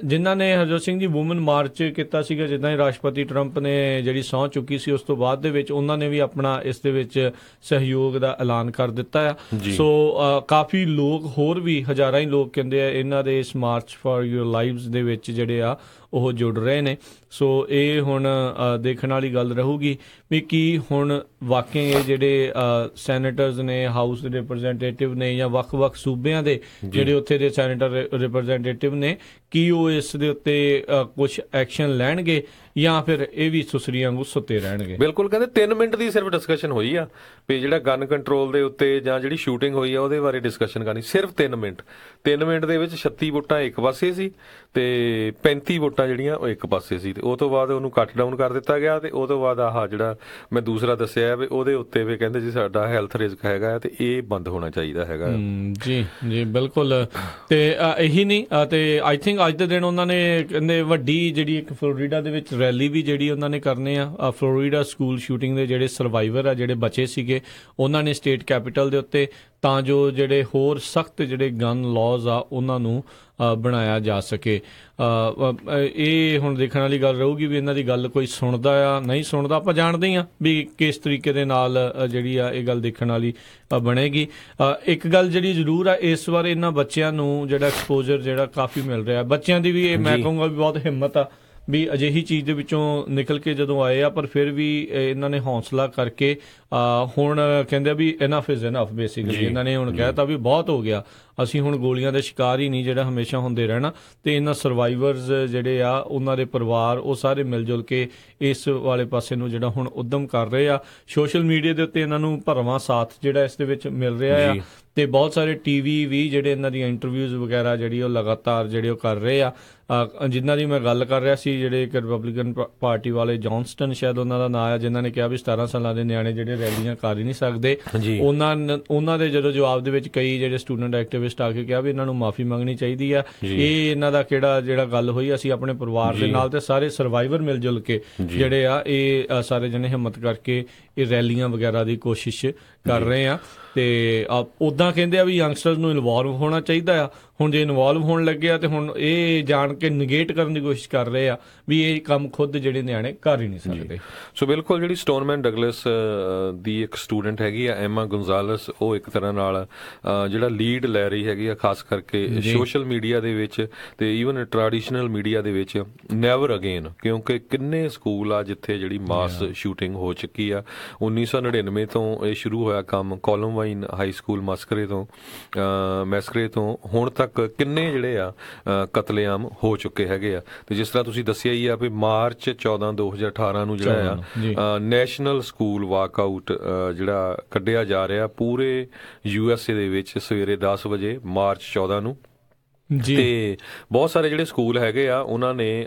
S1: ਜਿਨ੍ਹਾਂ ਨੇ ਹਰਜੋਤ ਸਿੰਘ ਜੀ ਵੂਮਨ ਮਾਰਚ ਕੀਤਾ ਸੀਗਾ, ਜਿੱਦਾਂ ਹੀ ਰਾਸ਼ਟਰਪਤੀ ਟਰੰਪ ਨੇ ਜਿਹੜੀ ਸਹੁੰ ਚੁੱਕੀ ਸੀ ਉਸ ਤੋਂ ਬਾਅਦ ਦੇ ਵਿੱਚ ਉਹਨਾਂ ਨੇ ਵੀ ਆਪਣਾ ਇਸ ਦੇ ਵਿੱਚ ਸਹਿਯੋਗ ਦਾ ਐਲਾਨ ਕਰ ਦਿੱਤਾ ਆ। ਸੋ ਕਾਫੀ ਲੋਕ, ਹੋਰ ਵੀ ਹਜ਼ਾਰਾਂ ਹੀ ਲੋਕ ਕਹਿੰਦੇ ਆ ਇਹਨਾਂ ਦੇ ਇਸ ਮਾਰਚ ਫਾਰ ਯੂਰ ਲਾਈਵਸ ਦੇ ਵਿੱਚ ਜਿਹੜੇ ਆ ਉਹ ਜੁੜ ਰਹੇ ਨੇ। ਸੋ ਇਹ ਹੁਣ ਦੇਖਣ ਵਾਲੀ ਗੱਲ ਰਹੂਗੀ ਵੀ ਕੀ ਹੁਣ ਵਾਕਈ ਇਹ ਜਿਹੜੇ ਸੈਨੇਟਰਸ ਨੇ, ਹਾਊਸ ਦੇ ਰਿਪਰੈਜ਼ੈਂਟੇਟਿਵ ਨੇ, ਜਾਂ ਵੱਖ-ਵੱਖ ਸੂਬਿਆਂ ਦੇ ਜਿਹੜੇ ਉੱਥੇ ਦੇ ਸੈਨੇਟਰ ਰਿਪਰੈਜ਼ੈਂਟੇਟਿਵ ਨੇ, ਕੀ ਉਹ ਇਸ ਦੇ ਉੱਤੇ ਕੁਝ ਐਕਸ਼ਨ ਲੈਣਗੇ ਜਾਂ ਫਿਰ ਇਹ ਵੀ ਸੁਸਰੀਆਂ ਵਾਂਗੂ ਸੁੱਤੇ ਰਹਿਣਗੇ।
S2: ਬਿਲਕੁਲ, ਕਹਿੰਦੇ 3 ਮਿੰਟ ਦੀ ਸਿਰਫ ਡਿਸਕਸ਼ਨ ਹੋਈ ਆ ਵੀ ਜਿਹੜਾ ਗਨ ਕੰਟਰੋਲ ਦੇ ਉੱਤੇ ਜਾਂ ਜਿਹੜੀ ਸ਼ੂਟਿੰਗ ਹੋਈ ਆ ਉਹਦੇ ਬਾਰੇ ਡਿਸਕਸ਼ਨ ਕਰਨੀ, ਸਿਰਫ 3 ਮਿੰਟ। 3 ਮਿੰਟ ਦੇ ਵਿੱਚ 36 ਵੋਟਾਂ ਇੱਕ ਪਾਸੇ ਸੀ ਤੇ 35 ਵੋਟਾਂ ਜਿਹੜੀਆਂ ਉਹ ਇੱਕ ਪਾਸੇ ਸੀ, ਤੇ ਉਹ ਤੋਂ ਬਾਅਦ ਉਹਨੂੰ ਕੱਟ ਡਾਊਨ ਕਰ ਦਿੱਤਾ ਗਿਆ। ਤੇ ਉਹ ਤੋਂ ਬਾਅਦ ਆਹ ਜਿਹੜਾ ਮੈਂ ਦੂਸਰਾ ਦੱਸਿਆ ਵੀ ਉਹਦੇ ਉੱਤੇ ਵੀ ਕਹਿੰਦੇ ਜੀ ਸਾਡਾ ਹੈਲਥ ਰਿਸਕ ਹੈਗਾ ਤੇ ਇਹ ਬੰਦ ਹੋਣਾ ਚਾਹੀਦਾ ਹੈਗਾ।
S1: ਜੀ ਜੀ ਬਿਲਕੁਲ। ਤੇ ਇਹੀ ਨਹੀਂ, ਤੇ ਆਈ ਥਿੰਕ ਅੱਜ ਦੇ ਦਿਨ ਉਹਨਾਂ ਨੇ ਕਹਿੰਦੇ ਵੱਡੀ ਜਿਹੜੀ ਇੱਕ ਫਲੋਰੀਡਾ ਦੇ ਵਿੱਚ ਰੈਲੀ ਵੀ ਜਿਹੜੀ ਉਹਨਾਂ ਨੇ ਕਰਨੀ ਆ। ਫਲੋਰੀਡਾ ਸਕੂਲ ਸ਼ੂਟਿੰਗ ਦੇ ਜਿਹੜੇ ਸਰਵਾਈਵਰ ਆ, ਜਿਹੜੇ ਬਚੇ ਸੀਗੇ, ਉਹਨਾਂ ਨੇ ਸਟੇਟ ਕੈਪੀਟਲ ਦੇ ਉੱਤੇ, ਤਾਂ ਜੋ ਜਿਹੜੇ ਹੋਰ ਸਖਤ ਜਿਹੜੇ ਗਨ ਲਾਜ਼ ਆ ਉਹਨਾਂ ਨੂੰ ਬਣਾਇਆ ਜਾ ਸਕੇ। ਇਹ ਹੁਣ ਦੇਖਣ ਵਾਲੀ ਗੱਲ ਰਹੂਗੀ ਵੀ ਇਹਨਾਂ ਦੀ ਗੱਲ ਕੋਈ ਸੁਣਦਾ ਆ ਨਹੀਂ ਸੁਣਦਾ। ਆਪਾਂ ਜਾਣਦੇ ਹੀ ਆ ਵੀ ਕਿਸ ਤਰੀਕੇ ਦੇ ਨਾਲ ਜਿਹੜੀ ਆ ਇਹ ਗੱਲ ਦੇਖਣ ਵਾਲੀ ਬਣੇਗੀ। ਇੱਕ ਗੱਲ ਜਿਹੜੀ ਜ਼ਰੂਰ ਆ, ਇਸ ਵਾਰ ਇਹਨਾਂ ਬੱਚਿਆਂ ਨੂੰ ਜਿਹੜਾ ਐਕਸਪੋਜ਼ਰ ਜਿਹੜਾ ਕਾਫੀ ਮਿਲ ਰਿਹਾ, ਬੱਚਿਆਂ ਦੀ ਵੀ ਇਹ ਮੈਂ ਕਹੂੰਗਾ ਵੀ ਬਹੁਤ ਹਿੰਮਤ ਆ ਵੀ ਅਜਿਹੀ ਚੀਜ਼ ਦੇ ਵਿੱਚੋਂ ਨਿਕਲ ਕੇ ਜਦੋਂ ਆਏ ਆ, ਪਰ ਫਿਰ ਵੀ ਇਹਨਾਂ ਨੇ ਹੌਸਲਾ ਕਰਕੇ ਹੁਣ ਕਹਿੰਦੇ ਵੀ ਇਨਫ ਇਜ਼ ਇਨਫ। ਬੇਸਿਕਲੀ ਇਹਨਾਂ ਨੇ ਹੁਣ ਕਹਿਤਾ ਵੀ ਬਹੁਤ ਹੋ ਗਿਆ, ਅਸੀਂ ਹੁਣ ਗੋਲੀਆਂ ਦੇ ਸ਼ਿਕਾਰ ਹੀ ਨਹੀਂ ਜਿਹੜਾ ਹਮੇਸ਼ਾ ਹੁੰਦੇ ਰਹਿਣਾ। ਤੇ ਇਹਨਾਂ ਸਰਵਾਈਵਰਸ ਜਿਹੜੇ ਆ, ਉਹਨਾਂ ਦੇ ਪਰਿਵਾਰ, ਉਹ ਸਾਰੇ ਮਿਲ ਜੁਲ ਕੇ ਇਸ ਵਾਲੇ ਪਾਸੇ ਨੂੰ ਜਿਹੜਾ ਹੁਣ ਉਦਮ ਕਰ ਰਹੇ ਆ। ਸੋਸ਼ਲ ਮੀਡੀਆ ਦੇ ਉੱਤੇ ਇਹਨਾਂ ਨੂੰ ਭਰਵਾਂ ਸਾਥ ਜਿਹੜਾ ਇਸ ਦੇ ਵਿੱਚ ਮਿਲ ਰਿਹਾ ਆ, ਤੇ ਬਹੁਤ ਸਾਰੇ ਟੀਵੀ ਵੀ ਜਿਹੜੇ ਇਹਨਾਂ ਦੀਆਂ ਇੰਟਰਵਿਊਜ਼ ਵਗੈਰਾ ਜਿਹੜੀ ਉਹ ਲਗਾਤਾਰ ਜਿਹੜੇ ਉਹ ਕਰ ਰਹੇ ਆ। ਜਿਨ੍ਹਾਂ ਦੀ ਮੈਂ ਗੱਲ ਕਰ ਰਿਹਾ ਸੀ, ਜਿਹੜੇ ਇੱਕ ਰਿਪਬਲਿਕਨ ਪਾਰਟੀ ਵਾਲੇ, ਜੌਨਸਟਨ ਸ਼ਾਇਦ ਉਹਨਾਂ ਦਾ ਨਾਂ ਆ, ਜਿਨ੍ਹਾਂ ਨੇ ਕਿਹਾ ਵੀ 17 ਸਾਲਾਂ ਦੇ ਨਿਆਣੇ ਜਿਹੜੇ ਰੈਲੀਆਂ ਕਰ ਹੀ ਨਹੀਂ ਸਕਦੇ। ਉਹਨਾਂ ਦੇ ਜਦੋਂ ਜਵਾਬ ਦੇ ਵਿੱਚ ਕਈ ਜਿਹੜੇ ਸਟੂਡੈਂਟ ਐਕਟਿਵਿਸਟ ਆ ਕੇ ਕਿਹਾ ਵੀ ਇਹਨਾਂ ਨੂੰ ਮਾਫੀ ਮੰਗਣੀ ਚਾਹੀਦੀ ਆ। ਇਹ ਇਹਨਾਂ ਦਾ ਕਿਹੜਾ ਜਿਹੜਾ ਗੱਲ ਹੋਈ, ਅਸੀਂ ਆਪਣੇ ਪਰਿਵਾਰ ਦੇ ਨਾਲ ਤੇ ਸਾਰੇ ਸਰਵਾਈਵਰ ਮਿਲ ਜੁਲ ਕੇ ਜਿਹੜੇ ਆ ਇਹ ਸਾਰੇ ਜਣੇ ਹਿੰਮਤ ਕਰਕੇ ਇਹ ਰੈਲੀਆਂ ਵਗੈਰਾ ਦੀ ਕੋਸ਼ਿਸ਼ ਕਰ ਰਹੇ ਆ। ਤੇ ਉੱਦਾਂ ਕਹਿੰਦੇ ਆ ਵੀ ਯੰਗਸਟਰਸ ਨੂੰ ਇਨਵੋਲਵ ਹੋਣਾ ਚਾਹੀਦਾ ਆ। ਹੁਣ ਜੇ ਇਨਵੋਲਵ ਹੋਣ ਲੱਗੇ ਆ ਤੇ ਹੁਣ ਇਹ ਜਾਣ ਕੇ ਨਿਗੇਟ ਕਰਨ ਦੀ ਕੋਸ਼ਿਸ਼ ਕਰ ਰਹੇ ਆ ਵੀ ਇਹ ਕੰਮ ਖੁਦ ਜਿਹੜੇ ਨਿਆਣੇ ਕਰ ਹੀ ਨਹੀਂ ਸਕਦੇ।
S2: ਸੋ ਬਿਲਕੁਲ, ਜਿਹੜੀ ਸਟੋਨਮੈਨ ਡਗਲਸ ਦੀ ਇੱਕ ਸਟੂਡੈਂਟ ਹੈਗੀ ਆ ਐਮਾ ਗੋਨਜ਼ਾਲਸ, ਉਹ ਇੱਕ ਤਰ੍ਹਾਂ ਨਾਲ ਜਿਹੜਾ ਲੀਡ ਲੈ ਰਹੀ ਹੈਗੀ ਆ, ਖਾਸ ਕਰਕੇ ਸੋਸ਼ਲ ਮੀਡੀਆ ਦੇ ਵਿੱਚ ਤੇ ਈਵਨ ਟ੍ਰੈਡੀਸ਼ਨਲ ਮੀਡੀਆ ਦੇ ਵਿੱਚ। ਨੈਵਰ ਅਗੇਨ, ਕਿਉਂਕਿ ਕਿੰਨੇ ਸਕੂਲ ਆ ਜਿੱਥੇ ਜਿਹੜੀ ਮਾਸ ਸ਼ੂਟਿੰਗ ਹੋ ਚੁੱਕੀ ਆ। 1999 ਤੋਂ ਇਹ ਸ਼ੁਰੂ ਹੋਇਆ ਕੰਮ, ਕੋਲੰਬਾਈਨ ਹਾਈ ਸਕੂਲ ਮੈਸਕਰੇ ਤੋਂ ਹੁਣ ਤੱਕ ਤੱਕ ਕਿੰਨੇ ਜਿਹੜੇ ਆ ਕਤਲੇਆਮ ਹੋ ਚੁੱਕੇ ਹੈਗੇ ਆ। ਤੇ ਜਿਸ ਤਰ੍ਹਾਂ ਤੁਸੀਂ ਦੱਸਿਆ ਹੀ ਆ ਵੀ ਮਾਰਚ 14 2018 ਨੂੰ ਜਿਹੜਾ ਆ ਨੈਸ਼ਨਲ ਸਕੂਲ ਵਾਕਆਊਟ ਜਿਹੜਾ ਕੱਢਿਆ ਜਾ ਰਿਹਾ ਪੂਰੇ USA ਦੇ ਵਿੱਚ ਸਵੇਰੇ 10 ਵਜੇ ਮਾਰਚ 14 ਨੂੰ। ਤੇ ਬਹੁਤ ਸਾਰੇ ਜਿਹੜੇ ਸਕੂਲ ਹੈਗੇ ਆ ਉਹਨਾਂ ਨੇ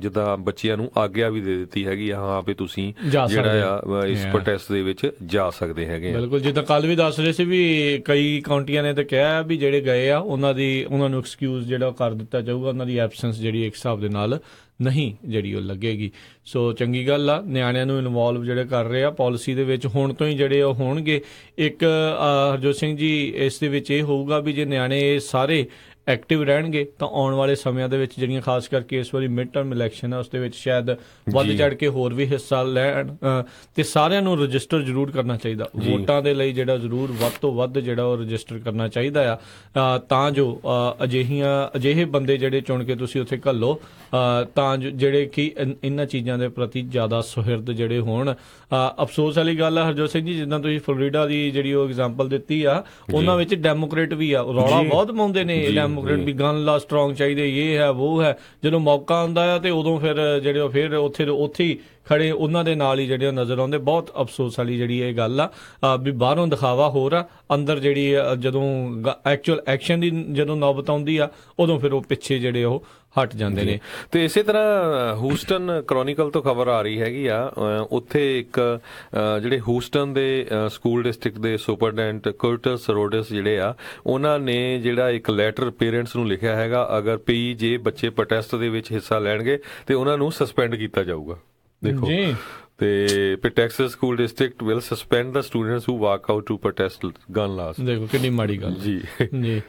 S2: ਜਿੱਦਾਂ ਬੱਚਿਆਂ ਨੂੰ ਆਗਿਆ ਵੀ ਦੇ ਦਿੱਤੀ ਹੈਗੀ ਆ, ਹਾਂ ਵੀ ਤੁਸੀਂ ਜਿਹੜਾ ਆ ਇਸ ਪ੍ਰੋਟੈਸਟ ਦੇ ਵਿੱਚ ਜਾ ਸਕਦੇ ਹੈਗੇ ਆ।
S1: ਬਿਲਕੁਲ, ਜਿੱਦਾਂ ਕੱਲ ਵੀ ਦੱਸ ਰਹੇ ਸੀ ਵੀ ਕਈ ਕਾਉਂਟੀਆਂ ਨੇ ਤਾਂ ਕਿਹਾ ਵੀ ਜਿਹੜੇ ਗਏ ਆ ਉਹਨਾਂ ਨੂੰ ਐਕਸਕਿਊਜ਼ ਜਿਹੜਾ ਕਰ ਦਿੱਤਾ ਜਾਊਗਾ, ਉਹਨਾਂ ਦੀ ਐਬਸੈਂਸ ਜਿਹੜੀ ਇੱਕ ਹਿਸਾਬ ਦੇ ਨਾਲ ਨਹੀਂ ਜਿਹੜੀ ਉਹ ਲੱਗੇਗੀ। ਸੋ ਚੰਗੀ ਗੱਲ ਆ, ਨਿਆਣਿਆਂ ਨੂੰ ਇਨਵੋਲਵ ਜਿਹੜੇ ਕਰ ਰਹੇ ਆ ਪੋਲਿਸੀ ਦੇ ਵਿੱਚ ਹੁਣ ਤੋਂ ਹੀ ਜਿਹੜੇ ਉਹ ਹੋਣਗੇ। ਇੱਕ ਹਰਜੋਤ ਸਿੰਘ ਜੀ ਇਸ ਦੇ ਵਿੱਚ ਇਹ ਹੋਊਗਾ ਵੀ ਜੇ ਨਿਆਣੇ ਸਾਰੇ ਐਕਟਿਵ ਰਹਿਣਗੇ ਤਾਂ ਆਉਣ ਵਾਲੇ ਸਮਿਆਂ ਦੇ ਵਿੱਚ ਜਿਹੜੀਆਂ ਖਾਸ ਕਰਕੇ ਇਸ ਵਾਰੀ ਮਿਡ ਟਰਮ ਇਲੈਕਸ਼ਨ ਹੈ ਉਸ ਦੇ ਵਿੱਚ ਸ਼ਾਇਦ ਵੱਧ ਚੜ ਕੇ ਹੋਰ ਵੀ ਹਿੱਸਾ ਲੈਣ। ਤੇ ਸਾਰਿਆਂ ਨੂੰ ਰਜਿਸਟਰ ਜ਼ਰੂਰ ਕਰਨਾ ਚਾਹੀਦਾ, ਵੋਟਾਂ ਦੇ ਲਈ ਜਿਹੜਾ ਜ਼ਰੂਰ ਵੱਧ ਤੋਂ ਵੱਧ ਜਿਹੜਾ ਉਹ ਰਜਿਸਟਰ ਕਰਨਾ ਚਾਹੀਦਾ ਆ, ਤਾਂ ਜੋ ਅਜਿਹੇ ਬੰਦੇ ਜਿਹੜੇ ਚੁਣ ਕੇ ਤੁਸੀਂ ਉੱਥੇ ਘੱਲੋ ਤਾਂ ਜਿਹੜੇ ਕਿ ਇਹਨਾਂ ਚੀਜ਼ਾਂ ਦੇ ਪ੍ਰਤੀ ਜ਼ਿਆਦਾ ਸੁਹਿਰਦ ਜਿਹੜੇ ਹੋਣ। ਅਫਸੋਸ ਵਾਲੀ ਗੱਲ ਆ ਹਰਜੋਤ ਸਿੰਘ ਜੀ, ਜਿੱਦਾਂ ਤੁਸੀਂ ਫਲੋਰੀਡਾ ਦੀ ਜਿਹੜੀ ਉਹ ਐਗਜ਼ਾਮਪਲ ਦਿੱਤੀ ਆ, ਉਹਨਾਂ ਵਿੱਚ ਡੈਮੋਕ੍ਰੇਟ ਵੀ ਆ, ਰੌਲਾ ਬਹੁਤ ਪਾਉਂਦੇ ਨੇ ਡੈਮੋਕ੍ਰੇਟ ਵੀ ਗਨ ਲਾ ਸਟਰੋਂਗ ਚਾਹੀਦੇ, ਇਹ ਹੈ ਉਹ ਹੈ। ਜਦੋਂ ਮੌਕਾ ਆਉਂਦਾ ਆ ਤੇ ਉਦੋਂ ਫਿਰ ਜਿਹੜੇ ਫਿਰ ਉੱਥੇ ਹੀ ਖੜੇ ਉਹਨਾਂ ਦੇ ਨਾਲ ਹੀ ਜਿਹੜੇ ਨਜ਼ਰ ਆਉਂਦੇ। ਬਹੁਤ ਅਫਸੋਸ ਵਾਲੀ ਜਿਹੜੀ ਇਹ ਗੱਲ ਆ ਵੀ ਬਾਹਰੋਂ ਦਿਖਾਵਾ ਹੋਰ ਆ, ਅੰਦਰ ਜਿਹੜੀ ਜਦੋਂ ਐਕਚੁਅਲ ਐਕਸ਼ਨ ਦੀ ਜਦੋਂ ਨੌਬਤ ਆਉਂਦੀ ਆ ਉਦੋਂ ਫਿਰ ਉਹ ਪਿੱਛੇ ਜਿਹੜੇ ਉਹ ਹਟ ਜਾਂਦੇ ਨੇ।
S2: ਤੇ ਇਸੇ ਤਰ੍ਹਾਂ ਹੂਸਟਨ ਕ੍ਰੋਨਿਕਲ ਤੋਂ ਖਬਰ ਆ ਰਹੀ ਹੈਗੀ ਆ, ਉੱਥੇ ਇੱਕ ਜਿਹੜੇ ਹੂਸਟਨ ਦੇ ਸਕੂਲ ਡਿਸਟ੍ਰਿਕਟ ਦੇ ਸੁਪਰਡੈਂਟ ਕਰਟਸ ਰੋਡਸ ਜਿਹੜੇ ਆ ਉਹਨਾਂ ਨੇ ਜਿਹੜਾ ਇੱਕ ਲੈਟਰ ਪੇਰੈਂਟਸ ਨੂੰ ਲਿਖਿਆ ਹੈਗਾ, ਅਗਰ ਜੇ ਬੱਚੇ ਪ੍ਰੋਟੈਸਟ ਦੇ ਵਿੱਚ ਹਿੱਸਾ ਲੈਣਗੇ ਤੇ ਉਹਨਾਂ ਨੂੰ ਸਸਪੈਂਡ ਕੀਤਾ ਜਾਊਗਾ। ਦੇਖੋ ਤੇ Texas school district will suspend the students who walk out to protest gun laws. ਦੇਖੋ ਕਿੰਨੀ ਮਾੜੀ ਗੱਲ ਜੀ।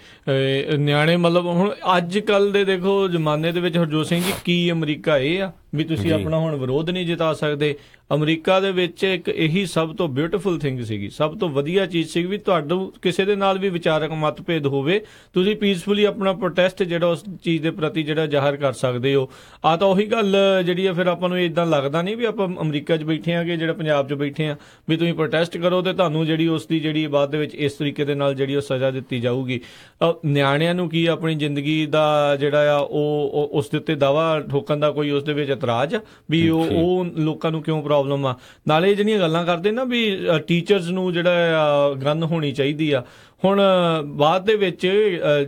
S2: ਨਿਆਣੇ ਮਤਲਬ ਹੁਣ ਅੱਜ ਕੱਲ ਦੇ ਦੇਖੋ ਜ਼ਮਾਨੇ ਦੇ ਵਿੱਚ ਹਰਜੋਤ ਸਿੰਘ ਜੀ ਕੀ ਅਮਰੀਕਾ ਇਹ ਆ ਵੀ ਤੁਸੀਂ ਆਪਣਾ ਹੁਣ ਵਿਰੋਧ ਨਹੀਂ ਜਿਤਾ ਸਕਦੇ। ਅਮਰੀਕਾ ਦੇ ਵਿੱਚ ਇੱਕ ਇਹੀ ਸਭ ਤੋਂ ਬਿਊਟੀਫੁਲ ਥਿੰਗ ਸੀਗੀ, ਸਭ ਤੋਂ ਵਧੀਆ ਚੀਜ਼ ਸੀ ਵੀ ਤੁਹਾਨੂੰ ਕਿਸੇ ਦੇ ਨਾਲ ਵੀ ਵਿਚਾਰਕ ਮਤਭੇਦ ਹੋਵੇ ਤੁਸੀਂ ਪੀਸਫੁਲੀ ਆਪਣਾ ਪ੍ਰੋਟੈਸਟ ਜਿਹੜਾ ਉਸ ਚੀਜ਼ ਦੇ ਪ੍ਰਤੀ ਜਿਹੜਾ ਜ਼ਾਹਰ ਕਰ ਸਕਦੇ ਹੋ। ਆ ਤਾਂ ਉਹੀ ਗੱਲ ਜਿਹੜੀ ਆ ਫਿਰ ਆਪਾਂ ਨੂੰ ਇਦਾਂ ਲੱਗਦਾ ਨਹੀਂ ਵੀ ਆਪਾਂ ਅਮਰੀਕਾ 'ਚ ਬੈਠੇ ਆਂਗੇ ਜਿਹੜਾ ਪੰਜਾਬ 'ਚ ਬੈਠੇ ਆ ਵੀ ਤੁਸੀਂ ਪ੍ਰੋਟੈਸਟ ਕਰੋ ਤੇ ਤੁਹਾਨੂੰ ਜਿਹੜੀ ਉਸ ਦੀ ਜਿਹੜੀ ਬਾਅਦ ਦੇ ਵਿੱਚ ਇਸ ਤਰੀਕੇ ਦੇ ਨਾਲ ਜਿਹੜੀ ਉਹ ਸਜ਼ਾ ਦਿੱਤੀ ਜਾਊਗੀ। ਨਿਆਣਿਆਂ ਨੂੰ ਕੀ ਆਪਣੀ ਜ਼ਿੰਦਗੀ ਦਾ ਜਿਹੜਾ ਆ ਉਹ ਉਸ ਦੇ ਉੱਤੇ ਦਾਵਾ ਠੋਕਣ ਦਾ ਕੋਈ ਉਸ ਦੇ ਵਿੱਚ ਇਤਰਾਜ਼ ਵੀ ਉਹ ਲੋਕਾਂ ਨੂੰ ਕਿਉਂ ਪ੍ਰੋਬਲਮ ਆ। ਨਾਲੇ ਜਿਹੜੀਆਂ ਗੱਲਾਂ ਕਰਦੇ ਨਾ ਵੀ ਟੀਚਰਸ ਨੂੰ ਜਿਹੜਾ ਗਨ ਹੋਣੀ ਚਾਹੀਦੀ ਆ, ਹੁਣ ਬਾਅਦ ਦੇ ਵਿੱਚ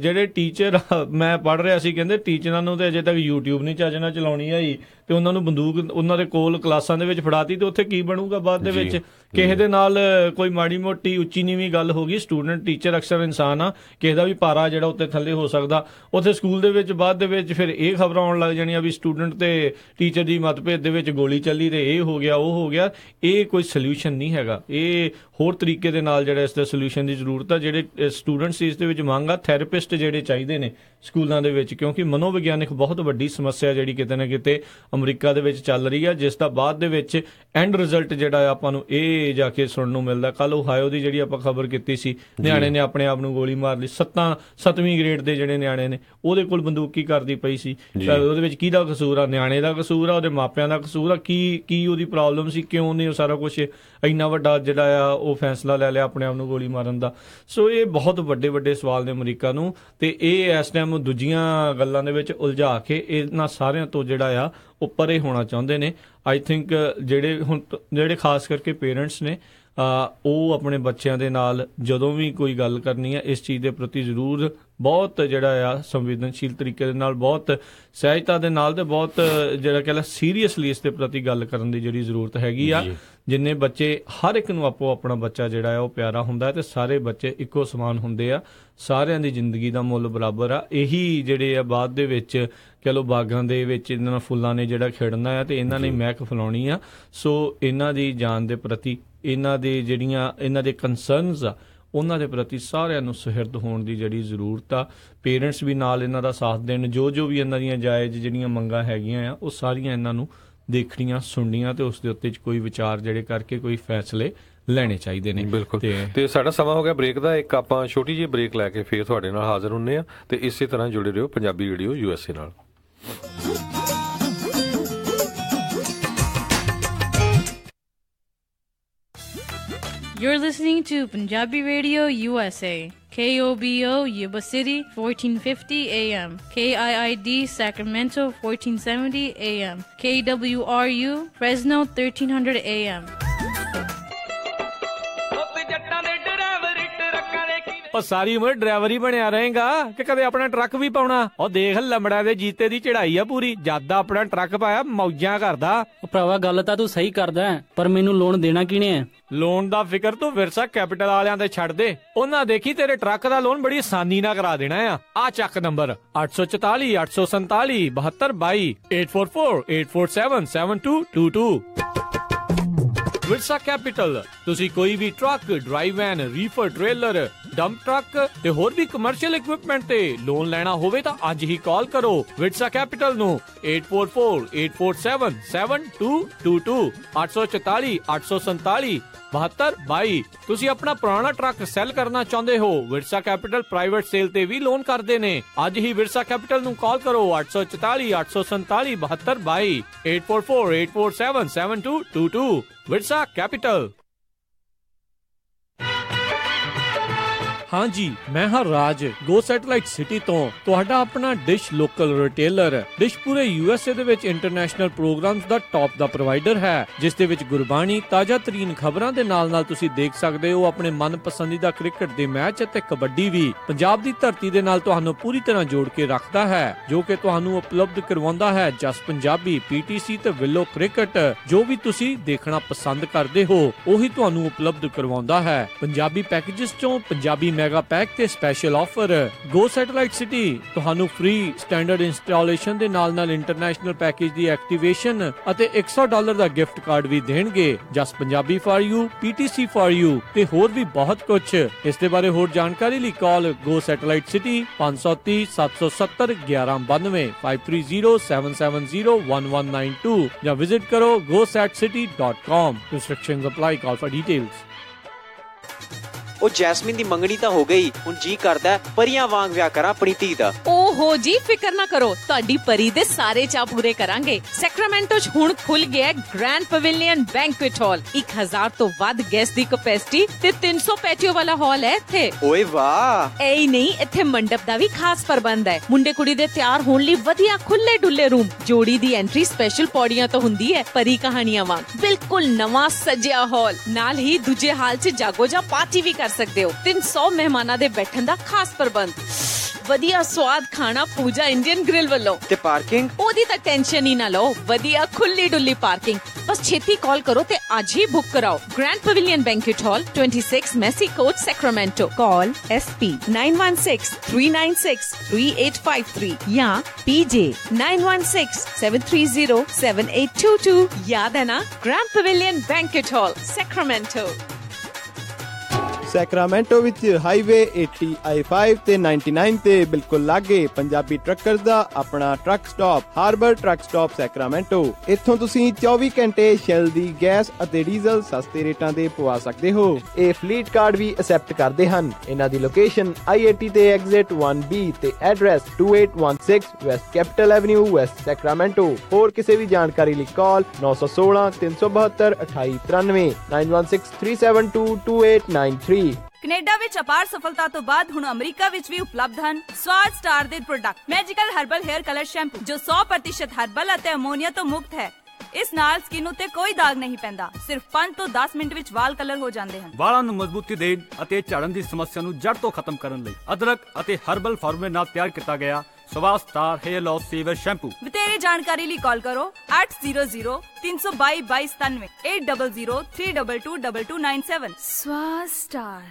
S2: ਜਿਹੜੇ ਟੀਚਰ ਮੈਂ ਪੜ੍ਹ ਰਿਹਾ ਸੀ ਕਹਿੰਦੇ ਟੀਚਰਾਂ ਨੂੰ ਤੇ ਅਜੇ ਤੱਕ YouTube ਨਹੀਂ ਚੱਜ ਨਾਲ ਚਲਾਉਣੀ ਆਈ ਤੇ ਉਹਨਾਂ ਨੂੰ ਬੰਦੂਕ ਉਹਨਾਂ ਦੇ ਕੋਲ ਕਲਾਸਾਂ ਦੇ ਵਿੱਚ ਫੜਾਤੀ ਤੇ ਉੱਥੇ ਕੀ ਬਣੂਗਾ ਬਾਅਦ ਦੇ ਵਿੱਚ। ਕਿਸੇ ਦੇ ਨਾਲ ਕੋਈ ਮਾੜੀ ਮੋਟੀ ਉੱਚੀ ਨੀਵੀਂ ਗੱਲ ਹੋ ਗਈ, ਸਟੂਡੈਂਟ ਟੀਚਰ ਅਕਸਰ ਇਨਸਾਨ ਆ, ਕਿਸੇ ਦਾ ਵੀ ਪਾਰਾ ਜਿਹੜਾ ਉੱਤੇ ਥੱਲੇ ਹੋ ਸਕਦਾ। ਉੱਥੇ ਸਕੂਲ ਦੇ ਵਿੱਚ ਬਾਅਦ ਦੇ ਵਿੱਚ ਫਿਰ ਇਹ ਖਬਰਾਂ ਆਉਣ ਲੱਗ ਜਾਣੀਆਂ ਵੀ ਸਟੂਡੈਂਟ ਤੇ ਟੀਚਰ ਦੀ ਮਤਭੇਦ ਦੇ ਵਿੱਚ ਗੋਲੀ ਚੱਲੀ ਤੇ ਇਹ ਹੋ ਗਿਆ ਉਹ ਹੋ ਗਿਆ। ਇਹ ਕੋਈ ਸੋਲਿਊਸ਼ਨ ਨਹੀਂ ਹੈਗਾ, ਇਹ ਹੋਰ ਤਰੀਕੇ ਦੇ ਨਾਲ ਜਿਹੜਾ ਇਸ ਦਾ ਸੋਲਿਊਸ਼ਨ ਦੀ ਜ਼ਰੂਰਤ ਆ। ਜਿਹੜੇ ਸਟੂਡੈਂਟਸ ਇਸ ਦੇ ਵਿੱਚ ਮੰਗ ਆ ਥੈਰੇਪਿਸਟ ਜਿਹੜੇ ਚਾਹੀਦੇ ਨੇ ਸਕੂਲਾਂ ਦੇ ਵਿੱਚ, ਕਿਉਂਕਿ ਮਨੋਵਿਗਿਆਨਿਕ ਬਹੁਤ ਵੱਡੀ ਸਮੱਸਿਆ ਜਿਹੜੀ ਕਿਤੇ ਨਾ ਕਿਤੇ ਅਮਰੀਕਾ ਦੇ ਵਿੱਚ ਚੱਲ ਰਹੀ ਆ, ਜਿਸ ਦਾ ਬਾਅਦ ਦੇ ਵਿੱਚ ਐਂਡ ਰਿਜ਼ਲਟ ਜਿਹੜਾ ਆਪਾਂ ਨੂੰ ਇਹ ਜਾ ਕੇ ਸੁਣਨ ਨੂੰ ਮਿਲਦਾ। ਕੱਲ ਓਹਾਇਓ ਦੀ ਜਿਹੜੀ ਆਪਾਂ ਖਬਰ ਕੀਤੀ ਸੀ, ਨਿਆਣੇ ਨੇ ਆਪਣੇ ਆਪ ਨੂੰ ਗੋਲੀ ਮਾਰ ਲਈ, 7ਵੀਂ ਗ੍ਰੇਡ ਦੇ ਜਿਹੜੇ ਨਿਆਣੇ ਨੇ ਉਹਦੇ ਕੋਲ ਬੰਦੂਕ ਕੀ ਕਰਦੀ ਪਈ ਸੀ। ਉਹਦੇ ਵਿੱਚ ਕਿਹਦਾ ਕਸੂਰ ਆ? ਨਿਆਣੇ ਦਾ ਕਸੂਰ ਆ, ਉਹਦੇ ਮਾਪਿਆਂ ਦਾ ਕਸੂਰ ਆ? ਕੀ ਉਹਦੀ ਪ੍ਰੋਬਲਮ ਸੀ? ਕਿਉਂ ਨਹੀਂ ਉਹ ਸਾਰਾ ਕੁਛ ਇੰਨਾ ਵੱਡਾ ਜਿਹੜਾ ਆ ਉਹ ਫੈਸਲਾ ਲੈ ਲਿਆ ਆਪਣੇ ਆਪ ਨੂੰ ਗੋਲੀ ਮਾਰਨ ਦਾ? ਸੋ ਇਹ ਬਹੁਤ ਵੱਡੇ ਵੱਡੇ ਸਵਾਲ ਨੇ ਅਮਰੀਕਾ ਨੂੰ, ਤੇ ਇਹ ਇਸ ਟਾਈਮ ਦੂਜੀਆਂ ਗੱਲਾਂ ਦੇ ਵਿੱਚ ਉਲਝਾ ਕੇ ਇਹਨਾਂ ਸਾਰਿਆਂ ਤੋਂ ਜਿਹੜਾ ਆ ਉਹ ਪਰੇ ਹੋਣਾ ਚਾਹੁੰਦੇ ਨੇ। ਆਈ ਥਿੰਕ ਜਿਹੜੇ ਖਾਸ ਕਰਕੇ ਪੇਰੈਂਟਸ ਨੇ ਉਹ ਆਪਣੇ ਬੱਚਿਆਂ ਦੇ ਨਾਲ ਜਦੋਂ ਵੀ ਕੋਈ ਗੱਲ ਕਰਨੀ ਹੈ ਇਸ ਚੀਜ਼ ਦੇ ਪ੍ਰਤੀ ਜ਼ਰੂਰ ਬਹੁਤ ਜਿਹੜਾ ਆ ਸੰਵੇਦਨਸ਼ੀਲ ਤਰੀਕੇ ਦੇ ਨਾਲ, ਬਹੁਤ ਸਹਿਜਤਾ ਦੇ ਨਾਲ ਤੇ ਬਹੁਤ ਜਿਹੜਾ ਕਹਿ ਲਾ ਸੀਰੀਅਸਲੀ ਇਸ ਦੇ ਪ੍ਰਤੀ ਗੱਲ ਕਰਨ ਦੀ ਜਿਹੜੀ ਜ਼ਰੂਰਤ ਹੈਗੀ ਆ। ਜਿੰਨੇ ਬੱਚੇ ਹਰ ਇੱਕ ਨੂੰ ਆਪੋ ਆਪਣਾ ਬੱਚਾ ਜਿਹੜਾ ਆ ਉਹ ਪਿਆਰਾ ਹੁੰਦਾ ਤੇ ਸਾਰੇ ਬੱਚੇ ਇੱਕੋ ਸਮਾਨ ਹੁੰਦੇ ਆ, ਸਾਰਿਆਂ ਦੀ ਜ਼ਿੰਦਗੀ ਦਾ ਮੁੱਲ ਬਰਾਬਰ ਆ। ਇਹੀ ਜਿਹੜੇ ਆ ਬਾਅਦ ਦੇ ਵਿੱਚ ਕਹਿ ਲਓ ਬਾਗਾਂ ਦੇ ਵਿੱਚ ਇਹਨਾਂ ਨਾਲ ਫੁੱਲਾਂ ਨੇ ਜਿਹੜਾ ਖਿੜਨਾ ਆ ਤੇ ਇਹਨਾਂ ਨੇ ਮਹਿਕ ਫੈਲਾਉਣੀ ਆ। ਸੋ ਇਹਨਾਂ ਦੀ ਜਾਨ ਦੇ ਪ੍ਰਤੀ ਇਹਨਾਂ ਦੇ ਕੰਸਰਨਸ ਆ ਉਹਨਾਂ ਦੇ ਪ੍ਰਤੀ ਸਾਰਿਆਂ ਨੂੰ ਸੁਹਿਰਦ ਹੋਣ ਦੀ ਜਿਹੜੀ ਜ਼ਰੂਰਤ ਆ। ਪੇਰੈਂਟਸ ਵੀ ਨਾਲ ਇਹਨਾਂ ਦਾ ਸਾਥ ਦੇਣ, ਜੋ ਵੀ ਇਹਨਾਂ ਦੀਆਂ ਜਾਇਜ਼ ਜਿਹੜੀਆਂ ਮੰਗਾਂ ਹੈਗੀਆਂ ਆ ਉਹ ਸਾਰੀਆਂ ਇਹਨਾਂ ਨੂੰ ਦੇਖਣੀਆਂ ਸੁਣਨੀਆਂ ਤੇ ਉਸ ਦੇ ਉੱਤੇ ਕੋਈ ਵਿਚਾਰ ਜਿਹੜੇ ਕਰਕੇ ਕੋਈ ਫੈਸਲੇ ਲੈਣੇ ਚਾਹੀਦੇ ਨੇ। ਬਿਲਕੁਲ। ਤੇ ਸਾਡਾ ਸਮਾਂ ਹੋ ਗਿਆ ਬ੍ਰੇਕ ਦਾ, ਇੱਕ ਆਪਾਂ ਛੋਟੀ ਜਿਹੀ ਬ੍ਰੇਕ ਲੈ ਕੇ ਫੇਰ ਤੁਹਾਡੇ ਨਾਲ ਹਾਜ਼ਰ ਹੁੰਦੇ ਆ ਤੇ ਇਸੇ ਤਰ੍ਹਾਂ ਜੁੜੇ ਰਹੋ ਪੰਜਾਬੀ ਰੇਡੀਓ USA ਨਾਲ।
S3: You're listening to Punjabi Radio USA. KOBO, Yuba City, 1450 AM. KIID, Sacramento, 1470 AM. KWRU, Fresno, 1300 AM.
S1: ਉਹ ਸਾਰੀ ਉਮਰ ਡਰਾਈਵਰ ਹੀ ਬਣਿਆ ਰਹੇਗਾ ਕਿ ਕਦੇ ਆਪਣਾ ਟਰੱਕ ਵੀ ਪਾਉਣਾ? ਉਹ ਦੇਖ ਲੰਬੜਾ ਦੇ ਜੀਤੇ ਦੀ ਚੜਾਈ ਆ ਪੂਰੀ, ਜਦ ਆਪਣਾ ਟਰੱਕ ਪਾਇਆ ਮੌਜਾਂ ਕਰਦਾ।
S4: ਉਹ ਭਰਾਵਾ ਗੱਲ ਤਾਂ ਤੂੰ ਸਹੀ ਕਰਦਾ, ਪਰ ਮੈਨੂੰ ਲੋਨ ਦੇਣਾ ਕਿਹਨੇ ਹੈ?
S1: ਲੋਨ ਦਾ ਫਿਕਰ ਤੂੰ ਵਿਰਸਾ ਕੈਪੀਟਲ ਵਾਲਿਆਂ ਤੇ ਛੱਡ ਦੇ, ਉਹਨਾਂ ਦੇਖੀ ਤੇਰੇ ਟਰੱਕ ਦਾ ਲੋਨ ਬੜੀ ਆਸਾਨੀ ਨਾਲ ਕਰਾ ਦੇਣਾ ਆ ਚੱਕ ਨੰਬਰ 844 847 7222 844 847 7222। ਵਿਰਸਾ ਕੈਪੀਟਲ। ਤੁਸੀਂ ਕੋਈ ਵੀ truck, drive van, reefer trailer, dump truck ਤੇ ਹੋਰ ਵੀ ਕਮਰਸ਼ੀਅਲ ਇਕਵਿਪਮੈਂਟ ਤੇ ਲੋਨ ਲੈਣਾ ਹੋਵੇ ਤਾਂ ਅੱਜ ਹੀ ਕਾਲ ਕਰੋ ਵਿਰਸਾ ਕੈਪੀਟਲ ਨੂੰ 844 847 7222 844 847 7222। ਤੁਸੀਂ ਆਪਣਾ ਪੁਰਾਣਾ ਟਰੱਕ ਸੈਲ ਕਰਨਾ ਚਾਹੁੰਦੇ ਹੋ? ਵਿਰਸਾ ਕੈਪੀਟਲ ਪ੍ਰਾਈਵੇਟ ਸੇਲ ਤੇ ਵੀ ਲੋਨ ਕਰਦੇ ਨੇ। ਅੱਜ ਹੀ ਵਿਰਸਾ ਕੈਪੀਟਲ ਨੂੰ ਕਾਲ ਕਰੋ 844 847 7222 844 847 7222 ਵਿਰਸਾ ਕੈਪੀਟਲ। ਹਾਂਜੀ, ਮੈਂ ਹਾਂ ਰਾਜ, ਗੋ ਸੈਟੇਲਾਈਟ ਸਿਟੀ ਤੋਂ ਤੁਹਾਡਾ ਆਪਣਾ ਡਿਸ਼ ਲੋਕਲ ਰਿਟੇਲਰ। ਡਿਸ਼ ਪੂਰੇ USA ਦੇ ਵਿੱਚ ਇੰਟਰਨੈਸ਼ਨਲ ਪ੍ਰੋਗਰਾਮਸ ਦਾ ਟੌਪ ਦਾ ਪ੍ਰੋਵਾਈਡਰ ਹੈ, ਜਿਸ ਦੇ ਵਿੱਚ ਗੁਰਬਾਣੀ, ਤਾਜ਼ਾ ਤਰੀਨ ਖਬਰਾਂ ਦੇ ਨਾਲ ਤੁਸੀਂ ਦੇਖ ਸਕਦੇ ਹੋ ਆਪਣੇ ਮਨਪਸੰਦੀਦਾ ਕ੍ਰਿਕਟ ਦੇ ਮੈਚ ਅਤੇ ਕਬੱਡੀ ਵੀ। ਪੰਜਾਬ ਦੀ ਧਰਤੀ ਦੇ ਨਾਲ ਤੁਹਾਨੂੰ ਪੂਰੀ ਤਰ੍ਹਾਂ ਜੋੜ ਕੇ ਰੱਖਦਾ ਹੈ, ਜੋ ਕਿ ਤੁਹਾਨੂੰ ਉਪਲਬਧ ਕਰਵਾਉਂਦਾ ਹੈ ਜਸ ਪੰਜਾਬੀ, PTC ਤੇ ਵਿਲੋ ਕ੍ਰਿਕਟ। ਜੋ ਵੀ ਤੁਸੀਂ ਦੇਖਣਾ ਪਸੰਦ ਕਰਦੇ ਹੋ ਉਹੀ ਤੁਹਾਨੂੰ ਉਪਲਬਧ ਕਰਵਾਉਂਦਾ ਹੈ। ਪੰਜਾਬੀ ਪੈਕੇजेस ਚੋਂ ਪੰਜਾਬੀ ਮੈਗਾ ਪੈਕ ਤੇ ਸਪੈਸ਼ਲ ਆਫਰ। ਗੋ ਸੈਟੇਲਾਈਟ ਸਿਟੀ ਤੁਹਾਨੂੰ ਫ੍ਰੀ ਸਟੈਂਡਰਡ ਇੰਸਟਾਲੇਸ਼ਨ ਦੇ ਨਾਲ ਇੰਟਰਨੈਸ਼ਨਲ ਪੈਕੇਜ ਦੀ ਐਕਟੀਵੇਸ਼ਨ ਅਤੇ $100 ਦਾ ਗਿਫਟ ਕਾਰਡ ਵੀ ਦੇਣਗੇ। Jas Punjabi for you, PTC for you ਤੇ ਹੋਰ ਵੀ ਬਹੁਤ ਕੁਝ। ਇਸ ਦੇ ਬਾਰੇ ਹੋਰ ਜਾਣਕਾਰੀ ਲਈ ਕਾਲ ਗੋ ਸੈਟੇਲਾਈਟ ਸਿਟੀ 530 770 1192 530 770 1192 ਜਾਂ ਵਿਜ਼ਿਟ ਕਰੋ gosatcity.com। Restrictions apply. Call for details.
S5: ਉਹ ਜੈਸਮੀਨ ਦੀ ਮੰਗਣੀ ਤਾਂ ਹੋ ਗਈ, ਹੁਣ ਜੀ ਕਰਦਾ ਪਰੀਆਂ ਵਾਂਗ ਵਿਆਹ ਕਰਾਂ ਆਪਣੀ ਧੀ ਦਾ।
S6: ਓਹੋ ਜੀ, ਫਿਕਰ ਨਾ ਕਰੋ, ਤੁਹਾਡੀ ਪਰੀ ਦੇ ਸਾਰੇ ਚਾਅ ਪੂਰੇ ਕਰਾਂਗੇ। ਸੈਕਰਾਮੈਂਟੋ 'ਚ ਹੁਣ ਖੁੱਲ ਗਿਆ ਗ੍ਰੈਂਡ ਪਵੇਲੀਅਨ ਬੈਂਕੁਏਟ ਹਾਲ। 1000 ਤੋਂ ਵੱਧ ਗੈਸਟ ਦੀ ਕੈਪੈਸਿਟੀ ਤੇ 300 ਪੈਟੀਓ ਵਾਲਾ ਹਾਲ ਹੈ ਇੱਥੇ।
S5: ਓਏ ਵਾਹ!
S6: ਐ ਨਹੀਂ, ਇੱਥੇ ਮੰਡਪ ਦਾ ਵੀ ਖਾਸ ਪ੍ਰਬੰਧ ਹੈ। ਮੁੰਡੇ ਕੁੜੀ ਦੇ ਤਿਆਰ ਹੋਣ ਲਈ ਵਧੀਆ ਖੁੱਲੇ ਡੁੱਲੇ ਰੂਮ। ਜੋੜੀ ਦੀ ਐਂਟਰੀ ਸਪੈਸ਼ਲ ਪੌੜੀਆਂ ਤੋਂ ਹੁੰਦੀ ਹੈ, ਪਰੀ ਕਹਾਣੀਆਂ ਵਾਂਗ। ਬਿਲਕੁਲ ਨਵਾਂ ਸਜਿਆ ਹਾਲ, ਨਾਲ ਹੀ ਦੂਜੇ ਹਾਲ 'ਚ ਜਾਗੋ ਜਾਂ ਪਾਰਟੀ ਵੀ ਸਕਦੇ ਹੋ। 300 ਮਹਿਮਾਨਾਂ ਦੇ ਬੈਠਣ ਦਾ ਖਾਸ ਪ੍ਰਬੰਧ। ਵਧੀਆ ਸਵਾਦ ਖਾਣਾ ਪੂਜਾ ਇੰਡੀਅਨ ਗ੍ਰਿਲ ਵੱਲੋਂ।
S5: ਤੇ ਪਾਰਕਿੰਗ? ਉਹਦੀ
S6: ਤਾਂ ਟੈਨਸ਼ਨ ਹੀ ਨਾ ਲਓ, ਵਧੀਆ ਖੁੱਲੀ ਡੁੱਲੀ ਪਾਰਕਿੰਗ। ਬਸ ਛੇਤੀ ਕਾਲ ਕਰੋ ਤੇ ਅੱਜ ਹੀ ਬੁੱਕ ਕਰਾਓ। ਗ੍ਰੈਂਡ ਪਵੇਲੀਅਨ ਬੈਂਕੁਏਟ ਹਾਲ, 26 ਮੈਸੀ ਕੋਰਟ, ਸੈਕਰਾਮੈਂਟੋ। ਕਾਲ SP 916 396 3853 ਜਾਂ PJ 916 730 7822। याद है ना? Grand pavilion banquet hall, Sacramento.
S7: Sacramento ਵਿੱਚ ਹਾਈਵੇ 80 I-5 ਤੇ 99 ਤੇ ਬਿਲਕੁਲ ਲਾਗੇ ਪੰਜਾਬੀ ਟਰੱਕਰਸ ਦਾ ਆਪਣਾ truck stop harbor truck stop Sacramento. ਇੱਥੋਂ ਤੁਸੀਂ 24 ਘੰਟੇ ਸ਼ੈਲ ਦੀ ਗੈਸ ਅਤੇ ਡੀਜ਼ਲ ਸਸਤੇ ਰੇਟਾਂ ਤੇ ਪਵਾ ਸਕਦੇ ਹੋ। ਇਹ ਫਲੀਟ ਕਾਰਡ ਵੀ ਅਸੈਪਟ ਕਰਦੇ ਹਨ। ਇਹਨਾਂ ਦੀ ਲੋਕੇਸ਼ਨ I-80 ਤੇ ਐਗਜ਼ਿਟ 1B ਤੇ address 2816 West capital avenue, West Sacramento. ਹੋਰ ਕਿਸੇ ਵੀ ਜਾਣਕਾਰੀ ਲਈ ਕਾਲ 916 372 2893 916 372 2893।
S8: ਕੈਨੇਡਾ ਵਿੱਚ ਅਪਾਰ ਸਫਲਤਾ ਤੋਂ ਬਾਅਦ ਹੁਣ ਅਮਰੀਕਾ ਵਿੱਚ ਵੀ ਉਪਲਬਧ ਹਨ ਸਵਾਦ ਸਟਾਰ ਦੇ product magical herbal hair colour shampoo, ਜੋ 100% ਹਰਬਲ ਅਤੇ ਅਮੋਨੀਆ ਤੋਂ ਮੁਕਤ ਹੈ। ਇਸ ਨਾਲ ਸਕਿਨ ਉੱਤੇ ਕੋਈ ਦਾਗ ਨਹੀਂ ਪੈਂਦਾ। ਸਿਰਫ 5 ਤੋਂ 10 ਮਿੰਟ ਵਿੱਚ ਵਾਲ ਕਲਰ ਹੋ ਜਾਂਦੇ ਹਨ।
S9: ਵਾਲਾਂ ਨੂੰ ਮਜ਼ਬੂਤੀ ਦੇਣ ਅਤੇ ਝੜਨ ਦੀ ਸਮੱਸਿਆ ਨੂੰ ਜੜ ਤੋਂ ਖਤਮ ਕਰਨ ਲਈ ਅਦਰਕ ਅਤੇ ਹਰਬਲ ਫਾਰਮੂਲੇ ਨਾਲ ਤਿਆਰ ਕੀਤਾ ਗਿਆ ਸਵਾਦ ਸਟਾਰ ਹੇਅਰ ਲਾਸ ਸੇਵਰ ਸ਼ੈਂਪੂ।
S8: ਵਧੇਰੇ ਜਾਣਕਾਰੀ ਲਈ ਕਾਲ ਕਰੋ 800 322 2297 800 322 2297। ਸਵਾਦ ਸਟਾਰ।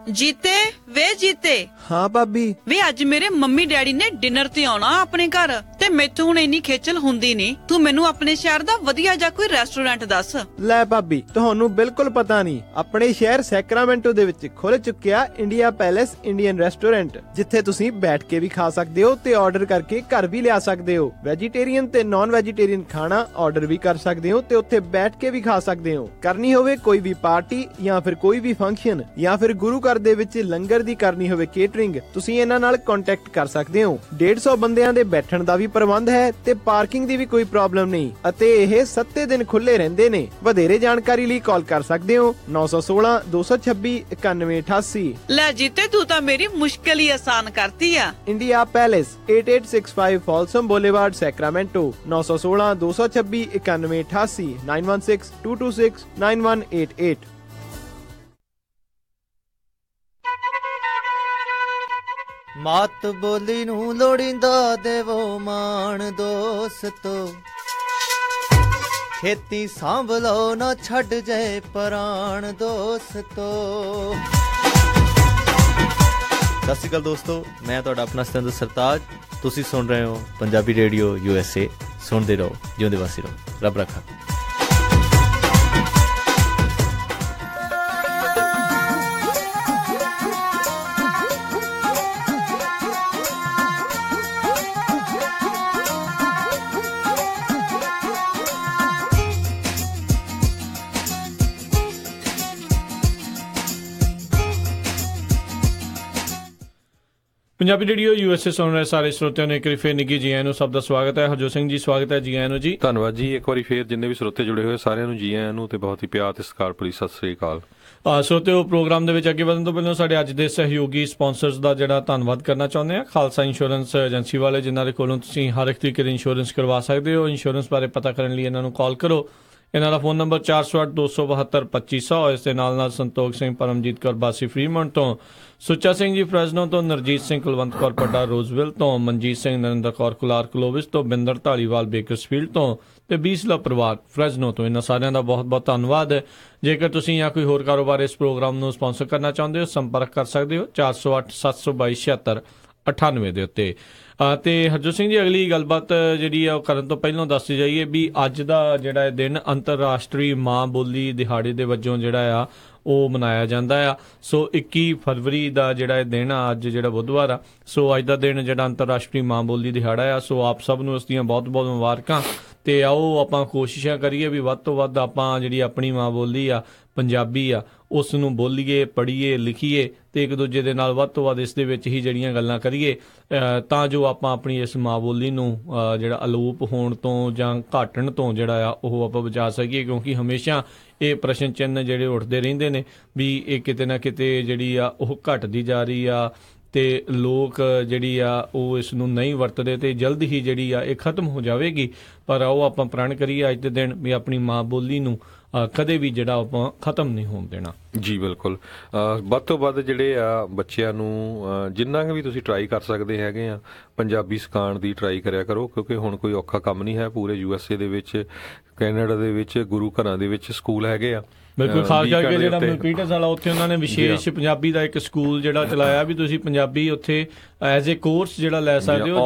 S10: ਜੀਤੇ ਵੇ ਜੀਤੇ।
S7: ਹਾਂ ਭਾਬੀ।
S10: ਵੇ ਅੱਜ ਮੇਰੇ ਮੰਮੀ ਡੈਡੀ ਨੇ ਡਿਨਰ ਤੇ ਆਉਣਾ ਆਪਣੇ ਘਰ, ਤੇ ਮੈਥੋਂ ਹੁਣ ਇੰਨੀ ਖੇਚਲ ਹੁੰਦੀ ਨਹੀਂ। ਤੂੰ ਮੈਨੂੰ ਆਪਣੇ ਸ਼ਹਿਰ ਦਾ ਵਧੀਆ ਜਿਹਾ ਕੋਈ ਰੈਸਟੋਰੈਂਟ ਦੱਸ।
S7: ਲੈ ਭਾਬੀ, ਤੁਹਾਨੂੰ ਬਿਲਕੁਲ ਪਤਾ ਨਹੀਂ, ਆਪਣੇ ਸ਼ਹਿਰ ਸੈਕਰਾਮੈਂਟੋ ਦੇ ਵਿੱਚ ਖੁੱਲ ਚੁੱਕਿਆ ਇੰਡੀਆ ਪੈਲੇਸ ਇੰਡੀਅਨ ਰੈਸਟੋਰੈਂਟ, ਜਿੱਥੇ ਤੁਸੀਂ ਬੈਠ ਕੇ ਵੀ ਖਾ ਸਕਦੇ ਹੋ ਤੇ ਆਰਡਰ ਕਰਕੇ ਘਰ ਵੀ ਲਿਆ ਸਕਦੇ ਹੋ। ਵੈਜੀਟੇਰੀਅਨ ਤੇ ਨਾਨ ਵੈਜੀਟੇਰੀਅਨ ਖਾਣਾ ਆਰਡਰ ਵੀ ਕਰ ਸਕਦੇ ਹੋ ਤੇ ਉੱਥੇ ਬੈਠ ਕੇ ਵੀ ਖਾ ਸਕਦੇ ਹੋ। ਕਰਨੀ ਹੋਵੇ ਕੋਈ ਵੀ ਪਾਰਟੀ ਜਾਂ ਫਿਰ ਕੋਈ ਵੀ ਫੰਕਸ਼ਨ ਜਾਂ ਫਿਰ ਗੁਰੂ ਘਰ ਦੇ ਵਿੱਚ ਲੰਗਰ ਦੀ ਕਰਨੀ ਹੋਵੇ ਕੇਟਰਿੰਗ, ਤੁਸੀਂ ਇਹਨਾਂ ਨਾਲ ਕੰਟੈਕਟ ਕਰ ਸਕਦੇ ਹੋ। 150 ਬੰਦਿਆਂ ਦੇ ਬੈਠਣ ਦਾ ਵੀ ਪ੍ਰਬੰਧ ਹੈ ਤੇ ਪਾਰਕਿੰਗ ਦੀ ਵੀ ਕੋਈ ਪ੍ਰੋਬਲਮ ਨਹੀਂ ਅਤੇ ਇਹ 7 ਦਿਨ ਖੁੱਲੇ ਰਹਿੰਦੇ ਨੇ। ਵਧੇਰੇ ਜਾਣਕਾਰੀ ਲਈ ਕਾਲ ਕਰ ਸਕਦੇ ਹੋ 916 226 9188।
S10: ਲੈ ਜੀਤੇ ਤੂੰ ਤਾਂ ਮੇਰੀ ਮੁਸ਼ਕਿਲ ਹੀ ਆਸਾਨ ਕਰਤੀ ਆ।
S7: India palace 8865 Folsom boulevard Sacramento 916 226 9188 916 226 9188।
S11: ਮਾਤ ਬੋਲੀ ਨੂੰ ਲੋੜੀਂਦਾ ਦੇਵੋ ਮਾਣ ਦੋਸਤੋ, ਖੇਤੀ ਸਾਂਭ ਲਓ ਨਾ ਛੱਡ ਜਾਏ ਪ੍ਰਾਣ ਦੋਸਤੋ। ਸਤਿ ਸ਼੍ਰੀ ਅਕਾਲ ਦੋਸਤੋ, ਮੈਂ ਤੁਹਾਡਾ ਆਪਣਾ ਸਤਿੰਦਰ ਸਰਤਾਜ। ਤੁਸੀਂ ਸੁਣ ਰਹੇ ਹੋ ਪੰਜਾਬੀ ਰੇਡੀਓ USA। ਸੁਣਦੇ ਰਹੋ, ਜਿਉਂਦੇ ਵਾਸੀ ਰਹੋ। ਰੱਬ ਰੱਖਾ।
S1: ਪੰਜਾਬੀ ਰੇਡੀਓ USA ਸੁਣ ਰਹੇ ਸਾਰੇ ਸਰੋਤਿਆਂ ਨੂੰ ਇੱਕ ਵਾਰੀ ਫੇਰ ਨਿੱਘੀ ਜੀ ਆਇਆਂ ਨੂੰ। ਸਭ ਦਾ ਸਵਾਗਤ ਹੈ। ਹਰਜੋਤ ਸਿੰਘ ਜੀ ਸਵਾਗਤ ਹੈ। ਜੀ ਆਇਆਂ ਨੂੰ ਜੀ।
S2: ਧੰਨਵਾਦ ਜੀ। ਇੱਕ ਵਾਰੀ ਫੇਰ ਜਿੰਨੇ ਵੀ ਸਰੋਤੇ ਜੁੜੇ ਹੋਏ ਸਾਰਿਆਂ ਨੂੰ ਜੀ ਆਇਆਂ ਨੂੰ ਤੇ ਬਹੁਤ ਹੀ ਪਿਆਰ ਤੇ ਸਤਿਕਾਰ ਭਰੀ ਸਤਿ ਸ੍ਰੀ ਅਕਾਲ।
S1: ਸਰੋਤਿਓ, ਪ੍ਰੋਗਰਾਮ ਦੇ ਵਿੱਚ ਅੱਗੇ ਵਧਣ ਤੋਂ ਪਹਿਲਾਂ ਸਾਡੇ ਅੱਜ ਦੇ ਸਹਿਯੋਗੀ ਸਪਾਂਸਰਸ ਦਾ ਜਿਹੜਾ ਧੰਨਵਾਦ ਕਰਨਾ ਚਾਹੁੰਦੇ ਹਾਂ। ਖਾਲਸਾ ਇੰਸ਼ੋਰੈਂਸ ਏਜੰਸੀ ਵਾਲੇ, ਜਿਨ੍ਹਾਂ ਦੇ ਕੋਲੋਂ ਤੁਸੀਂ ਹਰ ਇੱਕ ਤਰੀਕੇ ਦੀ ਇੰਸ਼ੋਰੈਂਸ ਕਰਵਾ ਸਕਦੇ ਹੋ। ਇੰਸ਼ੋਰੈਂਸ ਬਾਰੇ ਪਤਾ ਕਰਨ ਲਈ ਇਹਨਾਂ ਨੂੰ ਕਾਲ ਕਰੋ। ਇਹਨਾਂ ਦਾ ਫੋਨ ਨੰਬਰ 408 272 2500। ਇਸ ਦੇ ਨਾਲ ਸੰਤੋਖ ਸਿੰਘ ਪਰਮਜੀਤ ਕੌਰ ਬਾਸੀ ਫਰੀਮੌਂਟ ਤੋਂ, ਸੁੱਚਾ ਸਿੰਘ ਜੀ ਫਰੈਜ਼ਨੋ ਤੋਂ, ਨਰਜੀਤ ਸਿੰਘ ਕੁਲਵੰਤ ਕੌਰ ਪੱਡਾ ਰੋਜ਼ਵਿਲ ਤੋਂ, ਮਨਜੀਤ ਸਿੰਘ ਨਰਿੰਦਰ ਕੌਰ ਕੁਲਾਰ ਕਲੋਵਿਸ ਤੋਂ, ਬਿੰਦਰ ਢਾਲੀਵਾਲ ਬੇਕਰਸਫੀਲਡ ਤੋਂ ਤੇ ਬੀਸਲਾ ਪਰਿਵਾਰ ਫਰੈਜ਼ਨੋ ਤੋਂ। ਇਹਨਾਂ ਸਾਰਿਆਂ ਦਾ ਬਹੁਤ ਬਹੁਤ ਧੰਨਵਾਦ ਹੈ। ਜੇਕਰ ਤੁਸੀਂ ਜਾਂ ਕੋਈ ਹੋਰ ਕਾਰੋਬਾਰ ਇਸ ਪ੍ਰੋਗਰਾਮ ਨੂੰ ਸਪਾਂਸਰ ਕਰਨਾ ਚਾਹੁੰਦੇ ਹੋ, ਸੰਪਰਕ ਕਰ ਸਕਦੇ ਹੋ 408 722 76 98 ਦੇ ਉੱਤੇ। ਤੇ ਹਰਜੋਤ ਸਿੰਘ ਜੀ, ਅਗਲੀ ਗੱਲਬਾਤ ਜਿਹੜੀ ਆ ਉਹ ਕਰਨ ਤੋਂ ਪਹਿਲਾਂ ਦੱਸ ਜਾਈਏ ਵੀ ਅੱਜ ਦਾ ਜਿਹੜਾ ਇਹ ਦਿਨ ਅੰਤਰਰਾਸ਼ਟਰੀ ਮਾਂ ਬੋਲੀ ਦਿਹਾੜੇ ਦੇ ਵਜੋਂ ਜਿਹੜਾ ਆ ਉਹ ਮਨਾਇਆ ਜਾਂਦਾ ਆ। ਸੋ 21 ਫਰਵਰੀ ਦਾ ਜਿਹੜਾ ਇਹ ਦਿਨ ਆ, ਅੱਜ ਜਿਹੜਾ ਬੁੱਧਵਾਰ ਆ, ਸੋ ਅੱਜ ਦਾ ਦਿਨ ਜਿਹੜਾ ਅੰਤਰਰਾਸ਼ਟਰੀ ਮਾਂ ਬੋਲੀ ਦਿਹਾੜਾ ਆ। ਸੋ ਆਪ ਸਭ ਨੂੰ ਉਸ ਦੀਆਂ ਬਹੁਤ ਬਹੁਤ ਮੁਬਾਰਕਾਂ। ਤੇ ਆਓ ਆਪਾਂ ਕੋਸ਼ਿਸ਼ਾਂ ਕਰੀਏ ਵੀ ਵੱਧ ਤੋਂ ਵੱਧ ਆਪਾਂ ਜਿਹੜੀ ਆਪਣੀ ਮਾਂ ਬੋਲੀ ਆ, ਪੰਜਾਬੀ ਆ, ਉਸ ਨੂੰ ਬੋਲੀਏ, ਪੜ੍ਹੀਏ, ਲਿਖੀਏ ਤੇ ਇੱਕ ਦੂਜੇ ਦੇ ਨਾਲ ਵੱਧ ਤੋਂ ਵੱਧ ਇਸ ਦੇ ਵਿੱਚ ਹੀ ਜਿਹੜੀਆਂ ਗੱਲਾਂ ਕਰੀਏ ਤਾਂ ਜੋ ਆਪਾਂ ਆਪਣੀ ਇਸ ਮਾਂ ਬੋਲੀ ਨੂੰ ਜਿਹੜਾ ਅਲੋਪ ਹੋਣ ਤੋਂ ਜਾਂ ਘਾਟਣ ਤੋਂ ਜਿਹੜਾ ਆ ਉਹ ਆਪਾਂ ਬਚਾ ਸਕੀਏ। ਕਿਉਂਕਿ ਹਮੇਸ਼ਾ ਇਹ ਪ੍ਰਸ਼ਨ ਚਿੰਨ੍ਹ ਜਿਹੜੇ ਉੱਠਦੇ ਰਹਿੰਦੇ ਨੇ ਵੀ ਇਹ ਕਿਤੇ ਨਾ ਕਿਤੇ ਜਿਹੜੀ ਆ ਉਹ ਘਟਦੀ ਜਾ ਰਹੀ ਆ ਤੇ ਲੋਕ ਜਿਹੜੀ ਆ ਉਹ ਇਸ ਨੂੰ ਨਹੀਂ ਵਰਤਦੇ ਤੇ ਜਲਦ ਹੀ ਜਿਹੜੀ ਆ ਇਹ ਖਤਮ ਹੋ ਜਾਵੇਗੀ। ਪਰ ਆਓ ਆਪਾਂ ਪ੍ਰਣ ਕਰੀਏ ਅੱਜ ਦੇ ਦਿਨ ਵੀ ਆਪਣੀ ਮਾਂ ਬੋਲੀ ਨੂੰ ਕਦੇ ਵੀ ਜਿਹੜਾ ਆਪਾਂ ਖਤਮ ਨਹੀਂ ਹੋਣ ਦੇਣਾ।
S2: ਜੀ ਬਿਲਕੁਲ। ਵੱਧ ਤੋਂ ਵੱਧ ਜਿਹੜੇ ਆ ਬੱਚਿਆਂ ਨੂੰ ਜਿੰਨਾ ਵੀ ਤੁਸੀਂ ਟਰਾਈ ਕਰ ਸਕਦੇ ਹੈਗੇ ਆ ਪੰਜਾਬੀ ਸਿਖਾਉਣ ਦੀ ਟਰਾਈ ਕਰਿਆ ਕਰੋ, ਕਿਉਂਕਿ ਹੁਣ ਕੋਈ ਔਖਾ ਕੰਮ ਨਹੀਂ ਹੈ। ਪੂਰੇ USA ਦੇ ਵਿੱਚ, ਕੈਨੇਡਾ ਦੇ ਵਿੱਚ ਗੁਰੂ ਘਰਾਂ ਦੇ ਵਿੱਚ ਸਕੂਲ ਹੈਗੇ ਆ।
S1: ਬਿਲਕੁਲ। ਖਾਸ ਕਰਕੇ ਜਿਹੜਾ ਮਲਪੀਟਸ ਵਾਲਾ, ਉੱਥੇ ਉਹਨਾਂ ਨੇ ਵਿਸ਼ੇਸ਼ ਪੰਜਾਬੀ ਦਾ ਇੱਕ ਸਕੂਲ ਜਿਹੜਾ ਚਲਾਇਆ ਵੀ ਤੁਸੀਂ ਪੰਜਾਬੀ ਉੱਥੇ ਐਜ਼ ਏ ਕੋਰਸ ਜਿਹੜਾ ਲੈ ਸਕਦੇ ਹੋ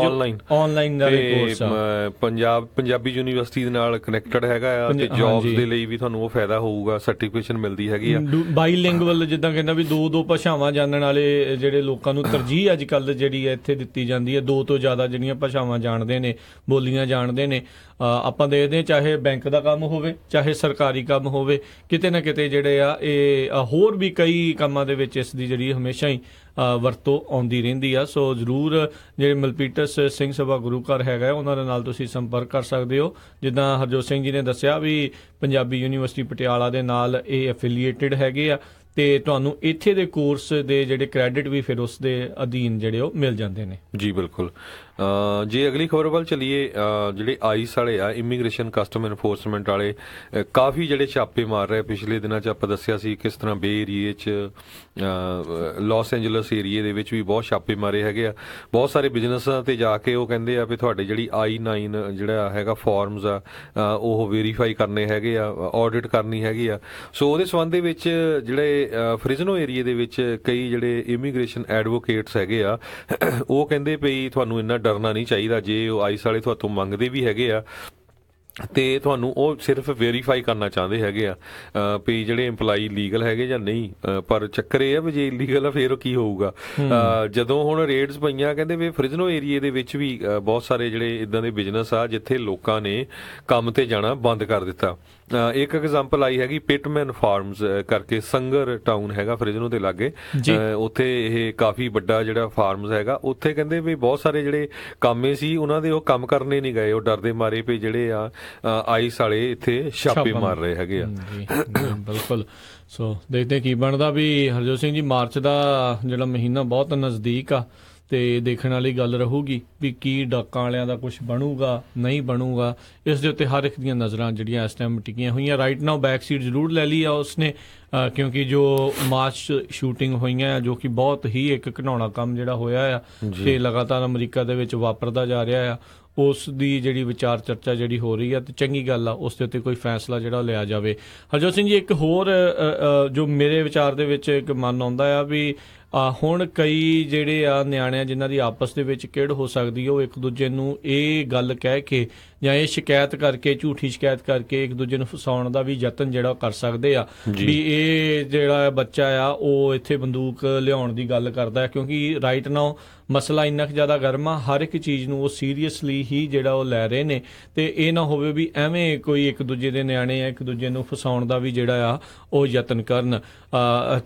S1: ਆਨਲਾਈਨ ਦਾ ਕੋਰਸ ਆ। ਪੰਜਾਬੀ ਯੂਨੀਵਰਸਿਟੀ ਦੇ ਨਾਲ ਕਨੈਕਟਡ ਹੈਗਾ ਆ ਤੇ ਜੌਬਸ ਦੇ ਲਈ ਵੀ ਤੁਹਾਨੂੰ ਉਹ ਫਾਇਦਾ ਹੋਊਗਾ, ਸਰਟੀਫਿਕੇਸ਼ਨ ਮਿਲਦੀ ਹੈਗੀ ਆ। ਬਾਈਲਿੰਗੁਅਲ, ਜਿੱਦਾਂ ਕਹਿੰਦਾ ਵੀ ਦੋ ਭਾਸ਼ਾਵਾਂ ਜਾਣਨ ਵਾਲੇ ਜਿਹੜੇ ਲੋਕਾਂ ਨੂੰ ਤਰਜੀਹ ਅੱਜ ਕੱਲ੍ਹ ਜਿਹੜੀ ਹੈ ਇੱਥੇ ਦਿੱਤੀ ਜਾਂਦੀ ਹੈ। 2 ਤੋਂ ਜ਼ਿਆਦਾ ਜਿਹੜੀਆਂ ਭਾਸ਼ਾਵਾਂ ਜਾਣਦੇ ਨੇ, ਬੋਲੀਆਂ ਜਾਣਦੇ ਨੇ। ਆਪਾਂ ਦੇਖਦੇ ਹਾਂ ਚਾਹੇ ਬੈਂਕ ਦਾ ਕੰਮ ਹੋਵੇ, ਚਾਹੇ ਸਰਕਾਰੀ ਕੰਮ ਹੋਵੇ, ਕਿਤੇ ਨਾ ਕਿਤੇ ਜਿਹੜੇ ਆ ਇਹ ਹੋਰ ਵੀ ਕਈ ਕੰਮਾਂ ਦੇ ਵਿੱਚ ਇਸ ਦੀ ਜਿਹੜੀ ਹਮੇਸ਼ਾ ਹੀ ਵਰਤੋਂ ਆਉਂਦੀ ਰਹਿੰਦੀ ਆ। ਸੋ ਜ਼ਰੂਰ ਜਿਹੜੇ ਮਲਪੀਟਸ ਸਿੰਘ ਸਭਾ ਗੁਰੂ ਘਰ ਹੈਗਾ ਉਹਨਾਂ ਦੇ ਨਾਲ ਤੁਸੀਂ ਸੰਪਰਕ ਕਰ ਸਕਦੇ ਹੋ। ਜਿੱਦਾਂ ਹਰਜੋਤ ਸਿੰਘ ਜੀ ਨੇ ਦੱਸਿਆ ਵੀ ਪੰਜਾਬੀ ਯੂਨੀਵਰਸਿਟੀ ਪਟਿਆਲਾ ਦੇ ਨਾਲ ਇਹ ਐਫੀਲੀਏਟਿਡ ਹੈਗੇ ਆ ਤੇ ਤੁਹਾਨੂੰ ਇੱਥੇ ਦੇ ਕੋਰਸ ਦੇ ਜਿਹੜੇ ਕ੍ਰੈਡਿਟ ਵੀ ਫਿਰ ਉਸ ਦੇ ਅਧੀਨ ਜਿਹੜੇ ਉਹ ਮਿਲ ਜਾਂਦੇ ਨੇ।
S2: ਜੀ ਬਿਲਕੁਲ। ਜੇ ਅਗਲੀ ਖਬਰ ਵੱਲ ਚਲੀਏ, ਜਿਹੜੇ ਆਈਸ ਵਾਲੇ ਆ, ਇਮੀਗ੍ਰੇਸ਼ਨ ਕਸਟਮ ਐਨਫੋਰਸਮੈਂਟ ਵਾਲੇ ਕਾਫੀ ਜਿਹੜੇ ਛਾਪੇ ਮਾਰ ਰਹੇ। ਪਿਛਲੇ ਦਿਨਾਂ 'ਚ ਆਪਾਂ ਦੱਸਿਆ ਸੀ ਕਿਸ ਤਰ੍ਹਾਂ ਬੇ ਏਰੀਏ 'ਚ, ਲਾਸ ਐਂਜਲਸ ਏਰੀਏ ਦੇ ਵਿੱਚ ਵੀ ਬਹੁਤ ਛਾਪੇ ਮਾਰੇ ਹੈਗੇ ਆ। ਬਹੁਤ ਸਾਰੇ ਬਿਜ਼ਨਸਾਂ ਤੇ ਜਾ ਕੇ ਉਹ ਕਹਿੰਦੇ ਆ ਵੀ ਤੁਹਾਡੇ ਜਿਹੜੀ I-9 ਜਿਹੜਾ ਹੈਗਾ ਫਾਰਮਸ ਆ ਉਹ ਵੈਰੀਫਾਈ ਕਰਨੇ ਹੈਗੇ ਆ, ਆਡਿਟ ਕਰਨੀ ਹੈਗੀ ਆ। ਸੋ ਉਹਦੇ ਸੰਬੰਧ ਦੇ ਵਿੱਚ ਜਿਹੜੇ ਫ੍ਰਿਜ਼ਨੋ ਏਰੀਏ ਦੇ ਵਿੱਚ ਕਈ ਜਿਹੜੇ ਇਮੀਗ੍ਰੇਸ਼ਨ ਐਡਵੋਕੇਟਸ ਹੈਗੇ ਆ ਉਹ ਕਹਿੰਦੇ ਪਈ ਤੁਹਾਨੂੰ ਇੰਨਾ ਡਰਨਾ ਨਹੀਂ ਚਾਹੀਦਾ। ਜੇ ਉਹ ਆਈਸ ਵਾਲੇ ਤੁਹਾਤੋਂ ਮੰਗਦੇ ਵੀ ਹੈਗੇ ਆ ਤੇ ਤੁਹਾਨੂੰ ਉਹ ਸਿਰਫ ਵੈਰੀਫਾਈ ਕਰਨਾ ਚਾਹੁੰਦੇ ਹੈਗੇ ਆ ਵੀ ਜਿਹੜੇ EMPLOYEE ਲੀਗਲ ਹੈਗੇ ਜਾਂ ਨਹੀਂ। ਪਰ ਚੱਕਰ ਇਹ ਆ ਵੀ ਜੇ ਇਲੀਗਲ ਆ ਫਿਰ ਕੀ ਹੋਊਗਾ। ਜਦੋਂ ਹੁਣ ਰੇਡਸ ਪਈਆਂ ਕਹਿੰਦੇ ਵੀ ਫ੍ਰਿਜ਼ਨੋ ਏਰੀਏ ਦੇ ਵਿੱਚ ਵੀ ਬਹੁਤ ਸਾਰੇ ਜਿਹੜੇ ਇਦਾਂ ਦੇ ਬਿਜ਼ਨਸ ਆ ਜਿੱਥੇ ਲੋਕਾਂ ਨੇ ਕੰਮ ਤੇ ਜਾਣਾ ਬੰਦ ਕਰ ਦਿੱਤਾ। ਇੱਕ ਐਗਜ਼ਾਮਪਲ ਆਈ ਹੈਗੀ ਪਿਟਮੈਨ ਫਾਰਮਸ ਕਰਕੇ, ਸੰਗਰ ਟਾਊਨ ਹੈਗਾ ਫ੍ਰਿਜ਼ਨੋ ਦੇ ਲਾਗੇ, ਉੱਥੇ ਇਹ ਕਾਫੀ ਵੱਡਾ ਜਿਹੜਾ ਫਾਰਮਸ ਹੈਗਾ। ਉੱਥੇ ਕਹਿੰਦੇ ਵੀ ਬਹੁਤ ਸਾਰੇ ਜਿਹੜੇ ਕਾਮੇ ਸੀ ਉਹਨਾਂ ਦੇ ਉਹ ਕੰਮ ਕਰਨੇ ਨਹੀਂ ਗਏ, ਉਹ ਡਰਦੇ ਮਾਰੇ ਵੀ ਜਿਹੜੇ ਆ ਆਈਸ ਵਾਲੇ ਇੱਥੇ ਛਾਪੇ ਮਾਰ ਰਹੇ ਹੈਗੇ ਆ।
S1: ਬਿਲਕੁਲ। ਸੋ ਦੇਖਦੇ ਕੀ ਬਣਦਾ। ਵੀ ਹਰਜੋਤ ਸਿੰਘ ਜੀ, ਮਾਰਚ ਦਾ ਜਿਹੜਾ ਮਹੀਨਾ ਬਹੁਤ ਨਜ਼ਦੀਕ ਆ ਤੇ ਦੇਖਣ ਵਾਲੀ ਗੱਲ ਰਹੂਗੀ ਵੀ ਕੀ ਡਾਕਾਂ ਵਾਲਿਆਂ ਦਾ ਕੁਝ ਬਣੂਗਾ ਨਹੀਂ ਬਣੂਗਾ। ਇਸ ਦੇ ਉੱਤੇ ਹਰ ਇੱਕ ਦੀਆਂ ਨਜ਼ਰਾਂ ਜਿਹੜੀਆਂ ਇਸ ਟਾਈਮ ਟਿਕੀਆਂ ਹੋਈਆਂ। ਰਾਈਟ ਨਾਓ ਬੈਕ ਸੀਟ ਜ਼ਰੂਰ ਲੈ ਲਈ ਆ ਉਸਨੇ, ਕਿਉਂਕਿ ਜੋ ਮਾਰਚ ਸ਼ੂਟਿੰਗ ਹੋਈਆਂ ਜੋ ਕਿ ਬਹੁਤ ਹੀ ਇੱਕ ਘਿਨਾਉਣਾ ਕੰਮ ਜਿਹੜਾ ਹੋਇਆ ਆ ਤੇ ਲਗਾਤਾਰ ਅਮਰੀਕਾ ਦੇ ਵਿੱਚ ਵਾਪਰਦਾ ਜਾ ਰਿਹਾ ਆ, ਉਸ ਦੀ ਜਿਹੜੀ ਵਿਚਾਰ ਚਰਚਾ ਜਿਹੜੀ ਹੋ ਰਹੀ ਆ ਤੇ ਚੰਗੀ ਗੱਲ ਆ ਉਸ ਦੇ ਉੱਤੇ ਕੋਈ ਫੈਸਲਾ ਜਿਹੜਾ ਲਿਆ ਜਾਵੇ। ਹਰਜੋਤ ਸਿੰਘ ਜੀ, ਇੱਕ ਹੋਰ ਜੋ ਮੇਰੇ ਵਿਚਾਰ ਦੇ ਵਿੱਚ ਇੱਕ ਮਨ ਆਉਂਦਾ ਆ ਵੀ ਹੁਣ ਕਈ ਜਿਹੜੇ ਆ ਨਿਆਣਿਆਂ ਜਿਨ੍ਹਾਂ ਦੀ ਆਪਸ ਦੇ ਵਿੱਚ ਕਿਹੜ ਹੋ ਸਕਦੀ ਉਹ ਇੱਕ ਦੂਜੇ ਨੂੰ ਇਹ ਗੱਲ ਕਹਿ ਕੇ ਜਾਂ ਇਹ ਸ਼ਿਕਾਇਤ ਕਰਕੇ, ਝੂਠੀ ਸ਼ਿਕਾਇਤ ਕਰਕੇ ਇੱਕ ਦੂਜੇ ਨੂੰ ਫਸਾਉਣ ਦਾ ਵੀ ਯਤਨ ਜਿਹੜਾ ਕਰ ਸਕਦੇ ਆ ਵੀ ਇਹ ਜਿਹੜਾ ਬੱਚਾ ਆ ਉਹ ਇੱਥੇ ਬੰਦੂਕ ਲਿਆਉਣ ਦੀ ਗੱਲ ਕਰਦਾ। ਕਿਉਂਕਿ ਰਾਈਟ ਨਾਓ ਮਸਲਾ ਇੰਨਾ ਕੁ ਜ਼ਿਆਦਾ ਗਰਮ ਆ, ਹਰ ਇੱਕ ਚੀਜ਼ ਨੂੰ ਉਹ ਸੀਰੀਅਸਲੀ ਹੀ ਜਿਹੜਾ ਉਹ ਲੈ ਰਹੇ ਨੇ ਤੇ ਇਹ ਨਾ ਹੋਵੇ ਵੀ ਐਵੇਂ ਕੋਈ ਇੱਕ ਦੂਜੇ ਦੇ ਨਿਆਣੇ ਆ ਇੱਕ ਦੂਜੇ ਨੂੰ ਫਸਾਉਣ ਦਾ ਵੀ ਜਿਹੜਾ ਆ ਉਹ ਯਤਨ ਕਰਨ।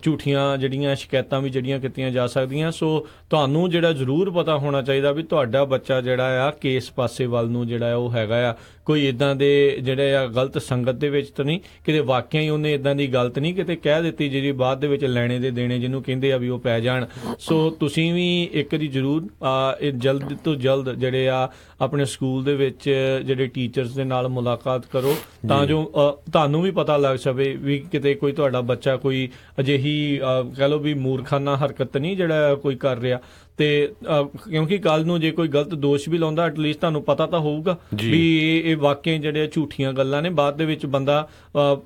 S1: ਝੂਠੀਆਂ ਜਿਹੜੀਆਂ ਸ਼ਿਕਾਇਤਾਂ ਵੀ ਜਿਹੜੀਆਂ ਕੀਤੀਆਂ ਜਾ ਸਕਦੀਆਂ। ਸੋ ਤੁਹਾਨੂੰ ਜਿਹੜਾ ਜ਼ਰੂਰ ਪਤਾ ਹੋਣਾ ਚਾਹੀਦਾ ਵੀ ਤੁਹਾਡਾ ਬੱਚਾ ਜਿਹੜਾ ਆ ਕਿਸ ਪਾਸੇ ਵੱਲ ਨੂੰ ਜਿਹੜਾ ਉਹ ਹੈਗਾ ਆ, ਕੋਈ ਇਦਾਂ ਦੇ ਜਿਹੜੇ ਆ ਗਲਤ ਸੰਗਤ ਦੇ ਵਿੱਚ ਤਾਂ ਨਹੀਂ, ਕਿਤੇ ਵਾਕਿਆ ਹੀ ਉਹਨੇ ਇਦਾਂ ਦੀ ਗਲਤ ਨਹੀਂ ਕਿਤੇ ਕਹਿ ਦਿੱਤੀ ਜਿਹੜੀ ਬਾਅਦ ਦੇ ਵਿੱਚ ਲੈਣੇ ਦੇ ਦੇਣੇ ਜਿਹਨੂੰ ਕਹਿੰਦੇ ਆ ਵੀ ਉਹ ਪੈ ਜਾਣ। ਸੋ ਤੁਸੀਂ ਵੀ ਇੱਕ ਦੀ ਜ਼ਰੂਰ ਜਲਦ ਤੋਂ ਜਲਦ ਜਿਹੜੇ ਆ ਆਪਣੇ ਸਕੂਲ ਦੇ ਵਿੱਚ ਜਿਹੜੇ ਟੀਚਰਸ ਦੇ ਨਾਲ ਮੁਲਾਕਾਤ ਕਰੋ ਤਾਂ ਜੋ ਤੁਹਾਨੂੰ ਵੀ ਪਤਾ ਲੱਗ ਸਕੇ ਵੀ ਕਿਤੇ ਕੋਈ ਤੁਹਾਡਾ ਬੱਚਾ ਕੋਈ ਅਜਿਹੀ ਕਹਿ ਲਓ ਵੀ ਮੂਰਖਾਨਾ ਹਰਕਤ ਨਹੀਂ ਜਿਹੜਾ ਕੋਈ ਕਰ ਰਿਹਾ। ਤੇ ਕਿਉਂਕਿ ਕੱਲ ਨੂੰ ਜੇ ਕੋਈ ਗਲਤ ਦੋਸ਼ ਵੀ ਲਾਉਂਦਾ ਐਟਲੀਸਟ ਤੁਹਾਨੂੰ ਪਤਾ ਤਾਂ ਹੋਊਗਾ ਵੀ ਇਹ ਵਾਕਿਆ ਜਿਹੜੇ ਝੂਠੀਆਂ ਗੱਲਾਂ ਨੇ। ਬਾਅਦ ਦੇ ਵਿੱਚ ਬੰਦਾ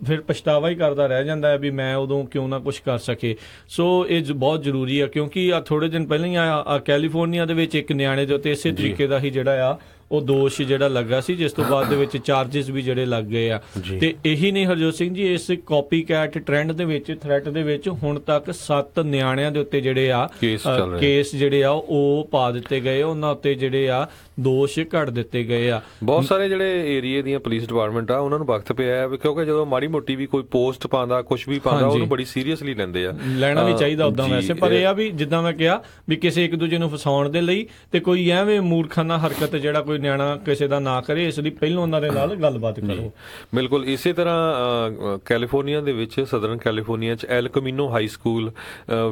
S1: ਫਿਰ ਪਛਤਾਵਾ ਹੀ ਕਰਦਾ ਰਹਿ ਜਾਂਦਾ ਹੈ ਵੀ ਮੈਂ ਉਦੋਂ ਕਿਉਂ ਨਾ ਕੁਝ ਕਰ ਸਕੇ। ਸੋ ਇਹ ਬਹੁਤ ਜ਼ਰੂਰੀ ਆ ਕਿਉਂਕਿ ਥੋੜੇ ਦਿਨ ਪਹਿਲਾਂ ਹੀ ਕੈਲੀਫੋਰਨੀਆ ਦੇ ਵਿੱਚ ਇੱਕ ਨਿਆਣੇ ਦੇ ਉੱਤੇ ਇਸੇ ਤਰੀਕੇ ਦਾ ਹੀ ਜਿਹੜਾ ਆ ਉਹ ਦੋਸ਼ ਜਿਹੜਾ ਲੱਗਾ ਸੀ, ਜਿਸ ਤੋਂ ਬਾਅਦ ਦੇ ਵਿੱਚ ਚਾਰਜਿਸ ਵੀ ਜਿਹੜੇ ਲੱਗ ਗਏ ਆ। ਤੇ ਇਹੀ ਨਹੀਂ ਹਰਜੋਤ ਸਿੰਘ ਜੀ, ਇਸ ਕਾਪੀ ਕੈਟ ਟ੍ਰੈਂਡ ਦੇ ਵਿੱਚ ਥ੍ਰੈਟ ਦੇ ਵਿੱਚ ਹੁਣ ਤੱਕ 7 ਨਿਆਣਿਆਂ ਦੇ ਉੱਤੇ ਜਿਹੜੇ ਆ ਕੇਸ ਜਿਹੜੇ ਆ ਉਹ ਪਾ ਦਿੱਤੇ ਗਏ, ਉਹਨਾਂ ਉੱਤੇ ਜਿਹੜੇ ਆ ਦੋਸ਼ ਘੜ ਦਿੱਤੇ ਗਏ ਆ।
S2: ਬਹੁਤ ਸਾਰੇ ਜਿਹੜੇ ਏਰੀਏ ਦੀਆਂ ਪੁਲਿਸ ਡਿਪਾਰਟਮੈਂਟ ਆ ਉਹਨਾਂ ਨੂੰ ਵਕਤ ਪਿਆ ਹੈ ਕਿਉਂਕਿ ਜਦੋਂ ਮਾੜੀ ਮੋਟੀ ਵੀ ਕੋਈ ਪੋਸਟ ਪਾਉਂਦਾ ਕੁਝ ਵੀ ਪਾਉਂਦਾ ਉਹਨੂੰ ਬੜੀ ਸੀਰੀਅਸਲੀ ਲੈਂਦੇ ਆ।
S1: ਲੈਣਾ ਵੀ ਚਾਹੀਦਾ ਉਦਾਂ ਵੈਸੇ, ਪਰ ਇਹ ਆ ਵੀ ਜਿੱਦਾਂ ਮੈਂ ਕਿਹਾ ਵੀ ਕਿਸੇ ਇੱਕ ਦੂਜੇ ਨੂੰ ਫਸਾਉਣ ਦੇ ਲਈ ਤੇ ਕੋਈ ਐਵੇਂ ਮੂਰਖਾਨਾ ਹਰਕਤ ਜਿਹੜਾ ਕੋਈ ਨਿਆਣਾ ਕਿਸੇ ਦਾ ਨਾ ਕਰੇ, ਇਸ ਲਈ ਪਹਿਲਾਂ ਉਹਨਾਂ ਦੇ ਨਾਲ ਗੱਲਬਾਤ ਕਰੋ।
S2: ਬਿਲਕੁਲ ਇਸੇ ਤਰ੍ਹਾਂ ਕੈਲੀਫੋਰਨੀਆ ਦੇ ਵਿੱਚ ਸਦਰਨ ਕੈਲੀਫੋਰਨੀਆ 'ਚ ਐਲ ਕਮੀਨੋ ਹਾਈ ਸਕੂਲ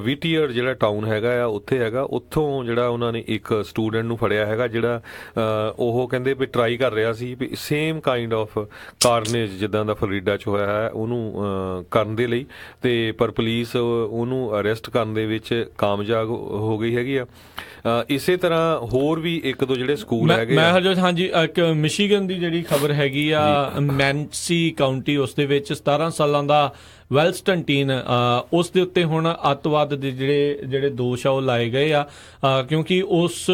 S2: ਵੀਟੀਅਰ ਜਿਹੜਾ ਟਾਊਨ ਹੈਗਾ ਆ ਉੱਥੇ ਹੈਗਾ, ਉੱਥੋਂ ਜਿਹੜਾ ਉਹਨਾਂ ਨੇ ਇੱਕ ਸਟੂਡੈਂਟ ਨੂੰ ਫੜਿਆ ਹੈਗਾ ਜਿਹੜਾ ਉਹ ਕਹਿੰਦੇ ਵੀ ਟਰਾਈ ਕਰ ਰਿਹਾ ਸੀ ਵੀ ਸੇਮ ਕਾਈਂਡ ਆਫ ਕਾਰਨੇਜ ਜਿੱਦਾਂ ਦਾ ਫਲੋਰੀਡਾ 'ਚ ਹੋਇਆ ਹੈ ਉਹਨੂੰ ਕਰਨ ਦੇ ਲਈ, ਤੇ ਪਰ ਪੁਲਿਸ ਉਹਨੂੰ ਅਰੈਸਟ ਕਰਨ ਦੇ ਵਿੱਚ ਕਾਮਯਾਬ ਹੋ ਗਈ ਹੈਗੀ ਆ। ਇਸੇ ਤਰ੍ਹਾਂ ਹੋਰ ਵੀ ਇੱਕ ਦੋ ਜਿਹੜੇ ਸਕੂਲ ਹੈਗੇ
S1: ਮੈਂ ਹਰਜੋਤ ਹਾਂਜੀ ਇੱਕ ਮਿਸ਼ੀਗਨ ਦੀ ਜਿਹੜੀ ਖਬਰ ਹੈਗੀ ਆ ਮੈਂਸੀ ਕਾਉਂਟੀ ਉਸ ਦੇ ਵਿੱਚ 17 ਸਾਲਾਂ ਦਾ ਵੈਲਸਟਨ ਟੀਨ ਉਸ ਦੇ ਉੱਤੇ ਹੁਣ ਅੱਤਵਾਦ ਦੇ ਜਿਹੜੇ ਦੋਸ਼ ਆ ਉਹ ਲਾਏ ਗਏ ਆ ਕਿਉਂਕਿ ਉਸ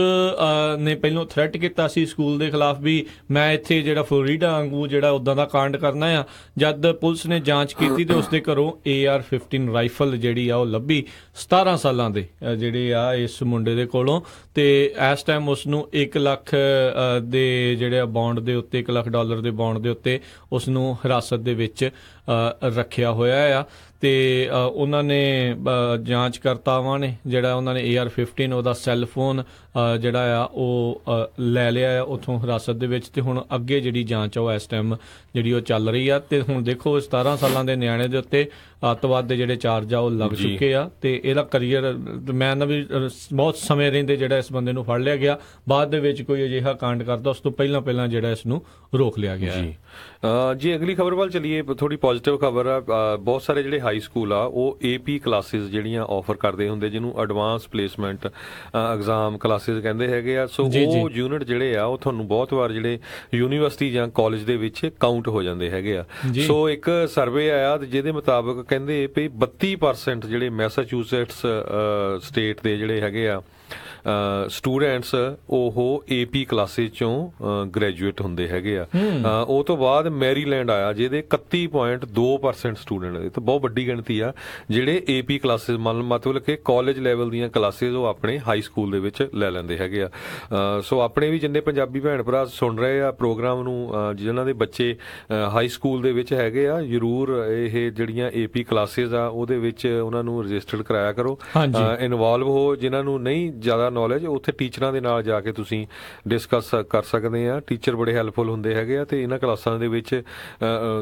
S1: ਨੇ ਪਹਿਲਾਂ ਥ੍ਰੈਟ ਕੀਤਾ ਸੀ ਸਕੂਲ ਦੇ ਖਿਲਾਫ ਵੀ ਮੈਂ ਇੱਥੇ ਜਿਹੜਾ ਫਲੋਰੀਡਾ ਵਾਂਗੂ ਜਿਹੜਾ ਉਦਾਂ ਦਾ ਕਾਂਡ ਕਰਨਾ ਆ। ਜਦ ਪੁਲਿਸ ਨੇ ਜਾਂਚ ਕੀਤੀ ਤੇ ਉਸ ਦੇ ਘਰੋਂ AR-15 ਰਾਈਫਲ ਜਿਹੜੀ ਆ ਉਹ ਲੱਭੀ 17 ਸਾਲਾਂ ਦੇ ਜਿਹੜੇ ਆ ਇਸ ਮੁੰਡੇ ਦੇ ਕੋਲੋਂ, ਤੇ ਇਸ ਟਾਈਮ ਉਸ ਨੂੰ 1 ਲੱਖ ਦੇ ਜਿਹੜੇ ਬੌਂਡ ਦੇ ਉੱਤੇ $1 ਲੱਖ ਦੇ ਬੌਂਡ ਦੇ ਉੱਤੇ ਉਸ ਨੂੰ ਹਿਰਾਸਤ ਦੇ ਵਿੱਚ ਰੱਖਿਆ ਹੋਇਆ ਆ। ਤੇ ਉਹਨਾਂ ਨੇ ਜਾਂਚ ਕਰਤਾਵਾਂ ਨੇ ਜਿਹੜਾ ਉਹਨਾਂ ਨੇ AR-15 ਉਹਦਾ ਸੈੱਲ ਫੋਨ ਜਿਹੜਾ ਆ ਉਹ ਲੈ ਲਿਆ ਆ ਉੱਥੋਂ ਹਿਰਾਸਤ ਦੇ ਵਿੱਚ, ਤੇ ਹੁਣ ਅੱਗੇ ਜਿਹੜੀ ਜਾਂਚ ਆ ਉਹ ਇਸ ਟਾਈਮ ਜਿਹੜੀ ਉਹ ਚੱਲ ਰਹੀ ਆ। ਤੇ ਹੁਣ ਦੇਖੋ 17 ਸਾਲਾਂ ਦੇ ਨਿਆਣੇ ਦੇ ਉੱਤੇ ਅੱਤਵਾਦ ਦੇ ਜਿਹੜੇ ਚਾਰਜ ਆ ਉਹ ਲੱਗ ਚੁੱਕੇ ਆ ਤੇ ਇਹਦਾ ਕਰੀਅਰ ਮੈਂ ਨਾ ਵੀ ਬਹੁਤ ਸਮੇਂ ਰਹਿੰਦੇ ਜਿਹੜਾ ਇਸ ਬੰਦੇ ਨੂੰ ਫੜ ਲਿਆ ਗਿਆ, ਬਾਅਦ ਦੇ ਵਿੱਚ ਕੋਈ ਅਜਿਹਾ ਕਾਂਡ ਕਰਦਾ ਉਸ ਤੋਂ ਪਹਿਲਾਂ ਜਿਹੜਾ ਇਸ ਨੂੰ ਰੋਕ ਲਿਆ ਗਿਆ
S2: ਜੀ। ਅਗਲੀ ਖਬਰ ਵੱਲ ਚਲੀਏ, ਥੋੜੀ ਪੋਜ਼ਿਟਿਵ ਖਬਰ ਆ। ਬਹੁਤ ਸਾਰੇ ਜਿਹੜੇ ਹਾਈ ਸਕੂਲ ਆ ਉਹ AP ਕਲਾਸਿਸ ਜਿਹੜੀਆਂ ਆਫਰ ਕਰਦੇ ਹੁੰਦੇ ਜਿਹਨੂੰ ਐਡਵਾਂਸ ਪਲੇਸਮੈਂਟ ਐਗਜ਼ਾਮ ਕਲਾਸਿਸ ਕਹਿੰਦੇ ਹੈਗੇ ਆ। ਸੋ ਉਹ ਯੂਨਿਟ ਜਿਹੜੇ ਆ ਉਹ ਤੁਹਾਨੂੰ ਬਹੁਤ ਵਾਰ ਜਿਹੜੇ ਯੂਨੀਵਰਸਿਟੀ ਜਾਂ ਕਾਲਜ ਦੇ ਵਿੱਚ ਕਾਊਂਟ ਹੋ ਜਾਂਦੇ ਹੈਗੇ ਆ। ਸੋ ਇੱਕ ਸਰਵੇ ਆਇਆ ਜਿਹਦੇ ਮੁਤਾਬਕ ਕਹਿੰਦੇ ਵੀ 32% ਜਿਹੜੇ ਮੈਸਾਚੂਸੇਟਸ ਸਟੇਟ ਦੇ ਜਿਹੜੇ ਹੈਗੇ ਆ ਸਟੂਡੈਂਟਸ ਉਹ AP ਕਲਾਸਿਸ ਚੋਂ ਗ੍ਰੈਜੂਏਟ ਹੁੰਦੇ ਹੈਗੇ ਆ। ਉਹ ਤੋਂ ਬਾਅਦ ਮੈਰੀਲੈਂਡ ਆਇਆ ਜਿਹਦੇ 31.2% ਸਟੂਡੈਂਟ, ਇਹ ਤਾਂ ਬਹੁਤ ਵੱਡੀ ਗਿਣਤੀ ਆ ਜਿਹੜੇ AP ਕਲਾਸਿਸ ਮਤਲਬ ਕਿ ਕਾਲਜ ਲੈਵਲ ਦੀਆਂ ਕਲਾਸਿਸ ਉਹ ਆਪਣੇ ਹਾਈ ਸਕੂਲ ਦੇ ਵਿੱਚ ਲੈ ਲੈਂਦੇ ਹੈਗੇ ਆ। ਸੋ ਆਪਣੇ ਵੀ ਜਿੰਨੇ ਪੰਜਾਬੀ ਭੈਣ ਭਰਾ ਸੁਣ ਰਹੇ ਆ ਪ੍ਰੋਗਰਾਮ ਨੂੰ, ਜਿਨ੍ਹਾਂ ਦੇ ਬੱਚੇ ਹਾਈ ਸਕੂਲ ਦੇ ਵਿੱਚ ਹੈਗੇ ਆ, ਜ਼ਰੂਰ ਇਹ ਜਿਹੜੀਆਂ AP ਕਲਾਸਿਸ ਆ ਉਹਦੇ ਵਿੱਚ ਉਹਨਾਂ ਨੂੰ ਰਜਿਸਟਰਡ ਕਰਾਇਆ ਕਰੋ, ਇਨਵੋਲਵ ਹੋ। ਜਿਨ੍ਹਾਂ ਨੂੰ ਨਹੀਂ ਜ਼ਿਆਦਾ ਨੌਲੇਜ, ਉੱਥੇ ਟੀਚਰਾਂ ਦੇ ਨਾਲ ਜਾ ਕੇ ਤੁਸੀਂ ਡਿਸਕਸ ਕਰ ਸਕਦੇ ਆ। ਟੀਚਰ ਬੜੇ ਹੈਲਪਫੁਲ ਹੁੰਦੇ ਹੈਗੇ ਆ ਤੇ ਇਹਨਾਂ ਕਲਾਸਾਂ ਦੇ ਵਿੱਚ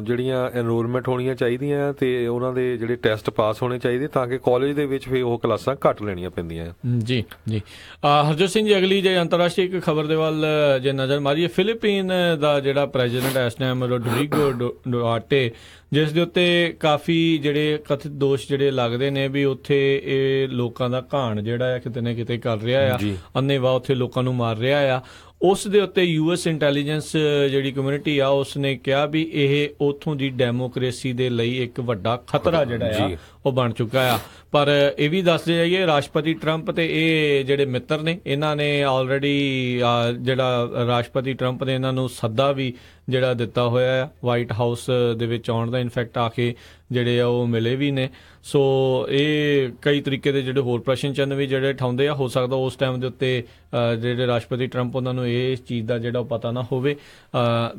S2: ਜਿਹੜੀਆਂ ਐਨਰੋਲਮੈਂਟ ਹੋਣੀਆਂ ਚਾਹੀਦੀਆਂ ਤੇ ਉਹਨਾਂ ਦੇ ਜਿਹੜੇ ਟੈਸਟ ਪਾਸ ਹੋਣੇ ਚਾਹੀਦੇ ਤਾਂ ਕਿ ਕਾਲਜ ਦੇ ਵਿੱਚ ਫਿਰ ਉਹ ਕਲਾਸਾਂ ਘੱਟ ਲੈਣੀਆਂ ਪੈਂਦੀਆਂ।
S1: ਜੀ ਜੀ ਹਰਜੋਤ ਸਿੰਘ ਜੀ, ਅਗਲੀ ਜੇ ਅੰਤਰਰਾਸ਼ਟਰੀ ਇੱਕ ਖਬਰ ਦੇ ਵੱਲ ਜੇ ਨਜ਼ਰ ਮਾਰੀਏ, ਫਿਲੀਪੀਨ ਦਾ ਜਿਹੜਾ ਪ੍ਰੈਜ਼ੀਡੈਂਟ ਇਸ ਟਾਈਮ ਰੋਡਰੀਗੋ ਡੁਟਰਟੇ, ਜਿਸ ਦੇ ਉੱਤੇ ਕਾਫੀ ਜਿਹੜੇ ਕਥਿਤ ਦੋਸ਼ ਜਿਹੜੇ ਲੱਗਦੇ ਨੇ ਵੀ ਉੱਥੇ ਇਹ ਲੋਕਾਂ ਦਾ ਘਾਣ ਜਿਹੜਾ ਆ ਕਿਤੇ ਨਾ ਕਿਤੇ ਕਰ ਰਿਹਾ ਆ, ਅੰਨ੍ਹੇਵਾਹ ਉੱਥੇ ਲੋਕਾਂ ਨੂੰ ਮਾਰ ਰਿਹਾ ਆ, ਉਸ ਦੇ ਉੱਤੇ US ਇੰਟੈਲੀਜੈਂਸ ਜਿਹੜੀ ਕਮਿਊਨਿਟੀ ਆ ਉਸਨੇ ਕਿਹਾ ਵੀ ਇਹ ਉੱਥੋਂ ਦੀ ਡੈਮੋਕ੍ਰੇਸੀ ਦੇ ਲਈ ਇੱਕ ਵੱਡਾ ਖਤਰਾ ਜਿਹੜਾ ਆ ਉਹ ਬਣ ਚੁੱਕਾ ਆ। ਪਰ ਇਹ ਵੀ ਦੱਸਦੇ ਜਾਈਏ, ਰਾਸ਼ਟਰਪਤੀ ਟਰੰਪ ਤੇ ਇਹ ਜਿਹੜੇ ਮਿੱਤਰ ਨੇ, ਇਹਨਾਂ ਨੇ ਆਲਰੇਡੀ ਜਿਹੜਾ ਰਾਸ਼ਟਰਪਤੀ ਟਰੰਪ ਨੇ ਇਹਨਾਂ ਨੂੰ ਸੱਦਾ ਵੀ ਜਿਹੜਾ ਦਿੱਤਾ ਹੋਇਆ ਆ ਵਾਈਟ ਹਾਊਸ ਦੇ ਵਿੱਚ ਆਉਣ ਦਾ। ਇਨਫੈਕਟ ਆ ਕੇ ਜਿਹੜੇ ਆ ਉਹ ਮਿਲੇ ਵੀ ਨੇ। ਸੋ ਇਹ ਕਈ ਤਰੀਕੇ ਦੇ ਜਿਹੜੇ ਹੋਰ ਪ੍ਰਸ਼ਨ ਚਿੰਨ੍ਹ ਵੀ ਜਿਹੜੇ ਉਠਾਉਂਦੇ ਆ। ਹੋ ਸਕਦਾ ਉਸ ਟਾਈਮ ਦੇ ਉੱਤੇ ਜਿਹੜੇ ਰਾਸ਼ਟਰਪਤੀ ਟਰੰਪ ਉਹਨਾਂ ਨੂੰ ਇਸ ਚੀਜ਼ ਦਾ ਜਿਹੜਾ ਉਹ ਪਤਾ ਨਾ ਹੋਵੇ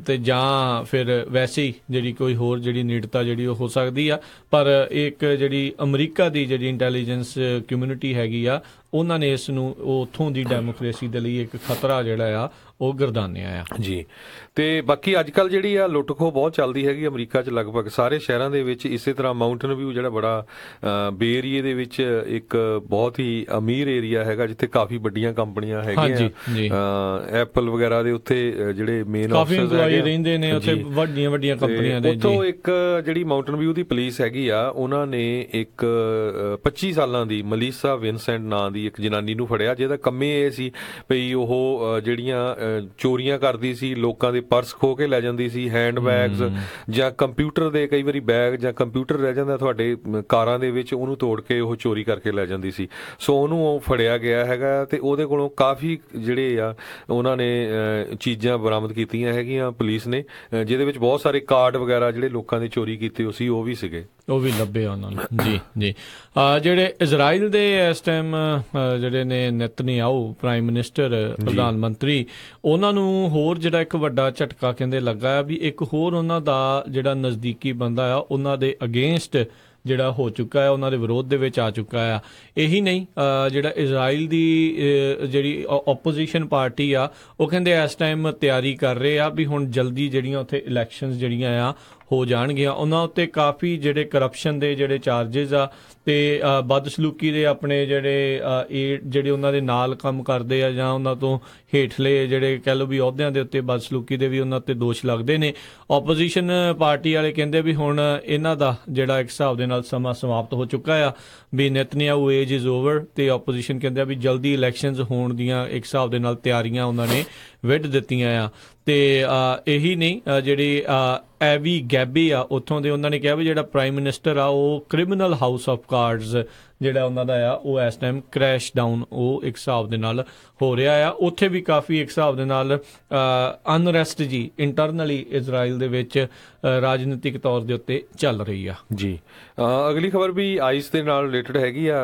S1: ਤੇ ਜਾਂ ਫਿਰ ਵੈਸੇ ਹੀ ਜਿਹੜੀ ਕੋਈ ਹੋਰ ਜਿਹੜੀ ਨੇੜਤਾ ਜਿਹੜੀ ਉਹ ਹੋ ਸਕਦੀ ਆ। ਪਰ ਇੱਕ ਜਿਹੜੀ ਅਮਰੀਕਾ ਦੀ ਜਿਹੜੀ ਇੰਟੈਲੀਜੈਂਸ ਕਮਿਊਨਿਟੀ ਹੈਗੀ ਆ, ਉਹਨਾਂ ਨੇ ਇਸ ਨੂੰ ਉੱਥੋਂ ਦੀ ਡੈਮੋਕ੍ਰੇਸੀ ਦੇ ਲਈ ਇੱਕ ਖਤਰਾ ਜਿਹੜਾ ਆ ਉਹ ਗਰਦਾਨਿਆ ਆ।
S2: ਜੀ, ਤੇ ਬਾਕੀ ਅੱਜ ਕੱਲ੍ਹ ਜਿਹੜੀ ਆ ਲੁੱਟ ਖੋਹ ਬਹੁਤ ਚੱਲਦੀ ਹੈਗੀ ਅਮਰੀਕਾ 'ਚ, ਲਗਭਗ ਸਾਰੇ ਸ਼ਹਿਰਾਂ ਦੇ ਵਿੱਚ। ਇਸੇ ਤਰ੍ਹਾਂ ਮਾਊਂਟਨ ਵਿਊ ਜਿਹੜਾ ਬੜਾ ਬੇ ਏਰੀਏ ਦੇ ਵਿੱਚ ਇੱਕ ਬਹੁਤ ਹੀ ਅਮੀਰ ਏਰੀਆ ਹੈਗਾ ਜਿੱਥੇ ਕਾਫੀ ਵੱਡੀਆਂ ਕੰਪਨੀਆਂ ਹੈਗੀਆਂ, ਐਪਲ ਵਗੈਰਾ ਦੇ ਉੱਥੇ ਜਿਹੜੇ ਮੇਨ ਆਫਿਸਰਸ
S1: ਰਹਿੰਦੇ ਨੇ ਉੱਥੇ, ਵੱਡੀਆਂ ਵੱਡੀਆਂ ਕੰਪਨੀਆਂ ਦੇ।
S2: ਉੱਥੋਂ ਇੱਕ ਜਿਹੜੀ ਮਾਊਂਟਨ ਵਿਊ ਦੀ ਪੁਲਿਸ ਹੈਗੀ ਆ, ਉਹਨਾਂ ਨੇ ਇੱਕ 25 ਸਾਲਾਂ ਦੀ ਮਲੀਸਾ ਵਿਨਸੈਂਟ ਨਾਂ ਦੀ ਇੱਕ ਜਨਾਨੀ ਨੂੰ ਫੜਿਆ, ਜਿਹਦਾ ਕੰਮੇ ਇਹ ਸੀ ਵੀ ਉਹ ਜਿਹੜੀਆਂ ਚੋਰੀਆਂ ਕਰਦੀ ਸੀ, ਲੋਕਾਂ ਦੇ ਪਰਸ ਖੋਹ ਕੇ ਲੈ ਜਾਂਦੀ ਸੀ, ਹੈਂਡ ਬੈਗਸ ਜਾਂ ਕੰਪਿਊਟਰ ਦੇ ਕਈ ਵਾਰੀ ਬੈਗ ਜਾਂ ਕੰਪਿਊਟਰ ਰਹਿ ਜਾਂਦਾ ਤੁਹਾਡੇ ਕਾਰਾਂ ਦੇ ਵਿੱਚ, ਉਹਨੂੰ ਤੋੜ ਕੇ ਉਹ ਚੋਰੀ ਕਰਕੇ ਲੈ ਜਾਂਦੀ ਸੀ। ਸੋ ਉਹਨੂੰ ਉਹ ਫੜਿਆ ਗਿਆ ਹੈਗਾ ਤੇ ਉਹਦੇ ਕੋਲੋਂ ਕਾਫੀ ਜਿਹੜੇ ਆ ਉਹਨਾਂ ਨੇ ਚੀਜ਼ਾਂ ਬਰਾਮਦ ਕੀਤੀਆਂ ਹੈਗੀਆਂ ਪੁਲਿਸ ਨੇ, ਜਿਹਦੇ ਵਿੱਚ ਬਹੁਤ ਸਾਰੇ ਕਾਰਡ ਵਗੈਰਾ ਜਿਹੜੇ ਲੋਕਾਂ ਦੇ ਚੋਰੀ ਕੀਤੇ ਸੀ ਉਹ ਵੀ ਸੀਗੇ,
S1: ਉਹ ਵੀ ਲੱਭੇ ਉਹਨਾਂ ਨੂੰ। ਜੀ ਜੀ, ਜਿਹੜੇ ਇਜ਼ਰਾਈਲ ਦੇ ਇਸ ਟਾਈਮ ਜਿਹੜੇ ਨੇ ਨੇਤਨਯਾਹੂ ਪ੍ਰਾਈਮ ਮਿਨਿਸਟਰ, ਪ੍ਰਧਾਨ ਮੰਤਰੀ, ਉਹਨਾਂ ਨੂੰ ਹੋਰ ਜਿਹੜਾ ਇੱਕ ਵੱਡਾ ਝਟਕਾ ਕਹਿੰਦੇ ਲੱਗਾ ਵੀ ਇੱਕ ਹੋਰ ਉਹਨਾਂ ਦਾ ਜਿਹੜਾ ਨਜ਼ਦੀਕੀ ਬੰਦਾ ਆ ਉਹਨਾਂ ਦੇ ਅਗੇਂਸਟ ਜਿਹੜਾ ਹੋ ਚੁੱਕਾ ਹੈ, ਉਹਨਾਂ ਦੇ ਵਿਰੋਧ ਦੇ ਵਿੱਚ ਆ ਚੁੱਕਾ ਆ। ਇਹੀ ਨਹੀਂ, ਜਿਹੜਾ ਇਜ਼ਰਾਈਲ ਦੀ ਜਿਹੜੀ ਓਪੋਜੀਸ਼ਨ ਪਾਰਟੀ ਆ ਉਹ ਕਹਿੰਦੇ ਇਸ ਟਾਈਮ ਤਿਆਰੀ ਕਰ ਰਹੇ ਆ ਵੀ ਹੁਣ ਜਲਦੀ ਜਿਹੜੀਆਂ ਉੱਥੇ ਇਲੈਕਸ਼ਨਸ ਜਿਹੜੀਆਂ ਆ ਹੋ ਜਾਣਗੀਆਂ। ਉਹਨਾਂ ਉੱਤੇ ਕਾਫੀ ਜਿਹੜੇ ਕਰਪਸ਼ਨ ਦੇ ਜਿਹੜੇ ਚਾਰਜਿਸ ਆ ਤੇ ਬਦਸਲੂਕੀ ਦੇ ਆਪਣੇ ਜਿਹੜੇ ਉਹਨਾਂ ਦੇ ਨਾਲ ਕੰਮ ਕਰਦੇ ਆ ਜਾਂ ਉਹਨਾਂ ਤੋਂ ਹੇਠਲੇ ਜਿਹੜੇ ਕਹਿ ਲਓ ਵੀ ਅਹੁਦਿਆਂ ਦੇ ਉੱਤੇ ਬਦਸਲੂਕੀ ਦੇ ਵੀ ਉਹਨਾਂ ਉੱਤੇ ਦੋਸ਼ ਲੱਗਦੇ ਨੇ। ਓਪੋਜੀਸ਼ਨ ਪਾਰਟੀ ਵਾਲੇ ਕਹਿੰਦੇ ਵੀ ਹੁਣ ਇਹਨਾਂ ਦਾ ਜਿਹੜਾ ਇੱਕ ਹਿਸਾਬ ਦੇ ਨਾਲ ਸਮਾਂ ਸਮਾਪਤ ਹੋ ਚੁੱਕਾ ਆ, ਵੀ ਨੇਤਨਯਾਹੂ ਏਜ ਇਜ਼ ਓਵਰ, ਤੇ ਓਪੋਜੀਸ਼ਨ ਕਹਿੰਦੇ ਆ ਵੀ ਜਲਦੀ ਇਲੈਕਸ਼ਨਸ ਹੋਣ ਦੀਆਂ ਇੱਕ ਹਿਸਾਬ ਦੇ ਨਾਲ ਤਿਆਰੀਆਂ ਉਹਨਾਂ ਨੇ ਵਿੱਢ ਦਿੱਤੀਆਂ ਆ। ਤੇ ਇਹੀ ਨਹੀਂ, ਜਿਹੜੀ ਐਵੀ ਗੈਬੀ ਆ ਉੱਥੋਂ ਦੇ, ਉਹਨਾਂ ਨੇ ਕਿਹਾ ਵੀ ਜਿਹੜਾ ਪ੍ਰਾਈਮ ਮਿਨਿਸਟਰ ਆ ਉਹ ਕ੍ਰਿਮੀਨਲ ਹਾਊਸ ਆਫ ਕਾਰਡਸ ਜਿਹੜਾ ਉਹਨਾਂ ਦਾ ਆ ਉਹ ਇਸ ਟਾਈਮ ਕ੍ਰੈਸ਼ ਡਾਊਨ ਉਹ ਇੱਕ ਹਿਸਾਬ ਦੇ ਨਾਲ ਹੋ ਰਿਹਾ ਆ। ਉੱਥੇ ਵੀ ਕਾਫੀ ਇੱਕ ਹਿਸਾਬ ਦੇ ਨਾਲ ਅਨਰੈਸਟ ਜੀ ਇੰਟਰਨਲੀ ਇਜ਼ਰਾਈਲ ਦੇ ਵਿੱਚ ਰਾਜਨੀਤਿਕ ਤੌਰ ਦੇ ਉੱਤੇ ਚੱਲ ਰਹੀ ਆ।
S2: ਜੀ, ਅਗਲੀ ਖਬਰ ਵੀ ਆਈਸ ਦੇ ਨਾਲ ਰਿਲੇਟਡ ਹੈਗੀ ਆ।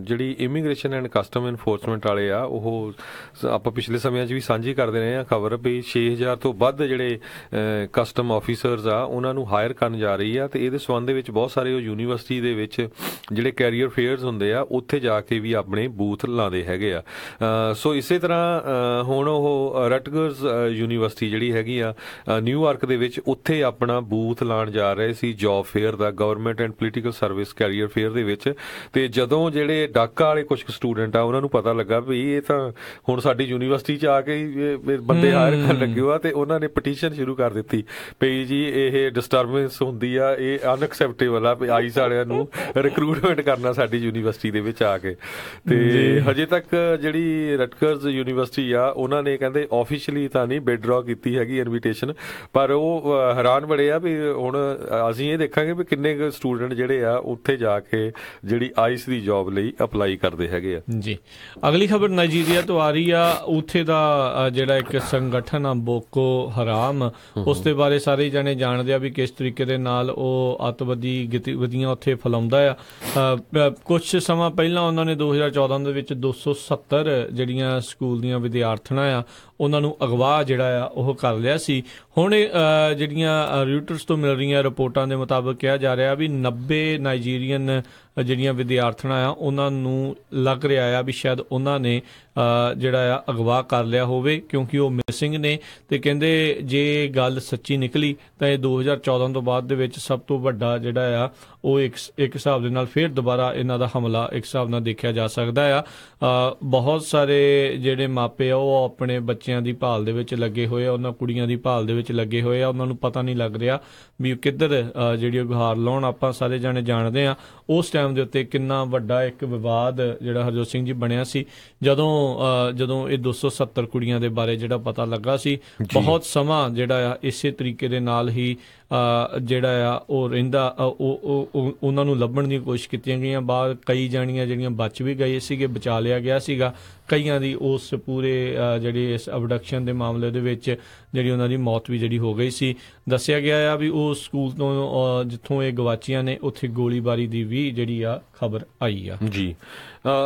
S2: ਜਿਹੜੀ ਇਮੀਗ੍ਰੇਸ਼ਨ ਐਂਡ ਕਸਟਮ ਇਨਫੋਰਸਮੈਂਟ ਵਾਲੇ ਆ, ਉਹ ਆਪਾਂ ਪਿਛਲੇ ਸਮਿਆਂ 'ਚ ਵੀ ਸਾਂਝੀ ਕਰਦੇ ਰਹੇ ਆ ਖਬਰ ਵੀ 6000 ਤੋਂ ਵੱਧ ਜਿਹੜੇ ਕਸਟਮ ਆਫਿਸਰਸ ਆ ਉਹਨਾਂ ਨੂੰ ਹਾਇਰ ਕਰਨ ਜਾ ਰਹੀ ਆ। ਤੇ ਇਹਦੇ ਸੰਬੰਧ ਦੇ ਵਿੱਚ ਬਹੁਤ ਸਾਰੇ ਉਹ ਯੂਨੀਵਰਸਿਟੀ ਦੇ ਵਿੱਚ ਜਿਹੜੇ ਕੈਰੀਅਰ ਫੇਅਰਸ ਹੁੰਦੇ ਆ ਉੱਥੇ ਜਾ ਕੇ ਵੀ ਆਪਣੇ ਬੂਥ ਲਾਉਂਦੇ ਹੈਗੇ ਆ। ਸੋ ਇਸੇ ਤਰ੍ਹਾਂ ਹੁਣ ਉਹ ਰਟਗਰਸ ਯੂਨੀਵਰਸਿਟੀ ਜਿਹੜੀ ਹੈਗੀ ਆ ਨਿਊਯਾਰਕ ਦੇ ਵਿੱਚ, ਉੱਥੇ ਆਪਣਾ ਬੂਥ ਲਾਉਣ ਜਾ ਰਹੇ ਸੀ ਜੌਬ ਫੇਅਰ ਦਾ, government and political service career fair ਦੇ ਵਿੱਚ। ਤੇ ਜਦੋਂ ਜਿਹੜੇ ਡਾਕਾ ਵਾਲੇ ਕੁਝ ਸਟੂਡੈਂਟ ਆ ਉਹਨਾਂ ਨੂੰ ਪਤਾ ਲੱਗਾ ਵੀ ਇਹ ਤਾਂ ਹੁਣ ਸਾਡੀ ਯੂਨੀਵਰਸਿਟੀ 'ਚ ਆ ਕੇ ਬੰਦੇ ਹਾਇਰ ਕਰਨ ਲੱਗੇ ਵੀਡੀਓ ਆ, ਤੇ ਉਹਨਾਂ ਨੇ ਪਟੀਸ਼ਨ ਸ਼ੁਰੂ ਕਰ ਦਿੱਤੀ ਵੀ ਜੀ ਇਹ ਡਿਸਟਰਬੈਂਸ ਹੁੰਦੀ ਆ, ਇਹ ਅਨਐਕਸੈਪਟੇਬਲ ਆ ਵੀ ਆਈਸ ਵਾਲਿਆਂ ਨੂੰ ਰਿਕਰੂਟਮੈਂਟ ਕਰਨਾ ਸਾਡੀ ਯੂਨੀਵਰਸਿਟੀ ਦੇ ਵਿੱਚ ਆ ਕੇ। ਤੇ ਹਜੇ ਤੱਕ ਜਿਹੜੀ ਰਟਕਰਜ਼ ਯੂਨੀਵਰਸਿਟੀ ਆ ਉਹਨਾਂ ਨੇ ਕਹਿੰਦੇ ਆਫੀਸ਼ੀਅਲੀ ਤਾਂ ਨਹੀਂ ਵਿਦਡਰਾ ਕੀਤੀ ਹੈਗੀ ਇਨਵੀਟੇਸ਼ਨ, ਪਰ ਉਹ ਹੈਰਾਨ ਬੜੇ ਆ ਵੀ ਹੁਣ ਅਸੀਂ ਇਹ ਦੇਖਾਂਗੇ ਵੀ ਕਿੰਨੇ ਕੁ ਸਟੂਡੈਂਟ ਜਿਹੜੇ ਆ ਉੱਥੇ ਜਾ ਕੇ ਜਿਹੜੀ ਆਈਸ ਦੀ ਜੌਬ ਲਈ ਅਪਲਾਈ ਕਰਦੇ ਹੈਗੇ ਆ
S1: ਜੀ। ਅਗਲੀ ਖਬਰ ਨਾਈਜੀਰੀਆ ਤੋਂ ਆ ਰਹੀ ਆ। ਉੱਥੇ ਦਾ ਜਿਹੜਾ ਇੱਕ ਸੰਗਠਨ ਆ ਬੋਕੋ ਹਰਾਮ, ਉਸ ਦੇ ਬਾਰੇ ਸਾਰੇ ਜਣੇ ਜਾਣਦੇ ਆ ਵੀ ਕਿਸ ਤਰੀਕੇ ਦੇ ਨਾਲ ਉਹ ਅੱਤਵਾਦੀ ਗਤੀਵਿਧੀਆਂ ਉੱਥੇ ਫੈਲਾਉਂਦਾ ਆ। ਕੁਝ ਸਮਾਂ ਪਹਿਲਾਂ ਉਹਨਾਂ ਨੇ 2014 ਦੇ ਵਿੱਚ 270 ਜਿਹੜੀਆਂ ਸਕੂਲ ਦੀਆਂ ਵਿਦਿਆਰਥਣਾਂ ਆ ਉਹਨਾਂ ਨੂੰ ਅਗਵਾ ਜਿਹੜਾ ਆ ਉਹ ਕਰ ਲਿਆ ਸੀ। ਹੁਣ ਜਿਹੜੀਆਂ ਰਿਊਟਰਸ ਤੋਂ ਮਿਲ ਰਹੀਆਂ ਰਿਪੋਰਟਾਂ ਦੇ ਮੁਤਾਬਕ ਕਿਹਾ ਜਾ ਰਿਹਾ ਵੀ 90 ਨਾਈਜੀਰੀਅਨ ਜਿਹੜੀਆਂ ਵਿਦਿਆਰਥਣਾਂ ਆ ਉਹਨਾਂ ਨੂੰ ਲੱਗ ਰਿਹਾ ਆ ਵੀ ਸ਼ਾਇਦ ਉਹਨਾਂ ਨੇ ਜਿਹੜਾ ਆ ਅਗਵਾ ਕਰ ਲਿਆ ਹੋਵੇ, ਕਿਉਂਕਿ ਉਹ ਮਿਸਿੰਗ ਨੇ। ਤੇ ਕਹਿੰਦੇ ਜੇ ਗੱਲ ਸੱਚੀ ਨਿਕਲੀ ਤਾਂ ਇਹ 2014 ਤੋਂ ਬਾਅਦ ਦੇ ਵਿੱਚ ਸਭ ਤੋਂ ਵੱਡਾ ਜਿਹੜਾ ਆ ਉਹ ਇੱਕ ਹਿਸਾਬ ਦੇ ਨਾਲ ਫਿਰ ਦੁਬਾਰਾ ਇਹਨਾਂ ਦਾ ਹਮਲਾ ਇੱਕ ਹਿਸਾਬ ਨਾਲ ਦੇਖਿਆ ਜਾ ਸਕਦਾ ਆ। ਬਹੁਤ ਸਾਰੇ ਜਿਹੜੇ ਮਾਪੇ ਆ ਉਹ ਆਪਣੇ ਬੱਚਿਆਂ ਦੀ ਭਾਲ ਦੇ ਵਿੱਚ ਲੱਗੇ ਹੋਏ ਆ, ਉਹਨਾਂ ਕੁੜੀਆਂ ਦੀ ਭਾਲ ਦੇ ਵਿੱਚ ਲੱਗੇ ਹੋਏ ਆ। ਉਹਨਾਂ ਨੂੰ ਪਤਾ ਨਹੀਂ ਲੱਗ ਰਿਹਾ ਵੀ ਕਿੱਧਰ ਜਿਹੜੀ ਉਹ ਗੁਹਾਰ ਲਾਉਣ। ਆਪਾਂ ਸਾਰੇ ਜਾਣੇ ਜਾਣਦੇ ਆ ਉਸ ਟਾਈਮ ਦੇ ਉੱਤੇ ਕਿੰਨਾ ਵੱਡਾ ਇੱਕ ਵਿਵਾਦ ਜਿਹੜਾ ਹਰਜੋਤ ਸਿੰਘ ਜੀ ਬਣਿਆ ਸੀ ਜਦੋਂ ਇਹ 270 ਕੁੜੀਆਂ ਦੇ ਬਾਰੇ ਜਿਹੜਾ ਪਤਾ ਲੱਗਾ ਸੀ। ਬਹੁਤ ਸਮਾਂ ਜਿਹੜਾ ਆ ਇਸੇ ਤਰੀਕੇ ਦੇ ਨਾਲ ਹੀ ਜਿਹੜਾ ਆ ਉਹ ਰਹਿੰਦਾ, ਉਹਨਾਂ ਨੂੰ ਲੱਭਣ ਦੀਆਂ ਕੋਸ਼ਿਸ਼ ਕੀਤੀਆਂ ਗਈਆਂ। ਬਾਅਦ ਕਈ ਜਾਣੀਆਂ ਜਿਹੜੀਆਂ ਬਚ ਵੀ ਗਏ ਸੀਗੇ, ਬਚਾ ਲਿਆ ਗਿਆ ਸੀਗਾ। ਕਈਆਂ ਦੀ ਉਸ ਪੂਰੇ ਜਿਹੜੇ ਇਸ ਅਬਡਕਸ਼ਨ ਦੇ ਮਾਮਲੇ ਦੇ ਵਿੱਚ ਜਿਹੜੀ ਉਹਨਾਂ ਦੀ ਮੌਤ ਵੀ ਜਿਹੜੀ ਹੋ ਗਈ ਸੀ। ਦੱਸਿਆ ਗਿਆ ਆ ਵੀ ਉਹ ਸਕੂਲ ਤੋਂ ਜਿੱਥੋਂ ਇਹ ਗਵਾਚੀਆਂ ਨੇ ਉੱਥੇ ਗੋਲੀਬਾਰੀ ਦੀ ਵੀ ਜਿਹੜੀ ਆ ਖਬਰ ਆਈ ਆ
S2: ਜੀ।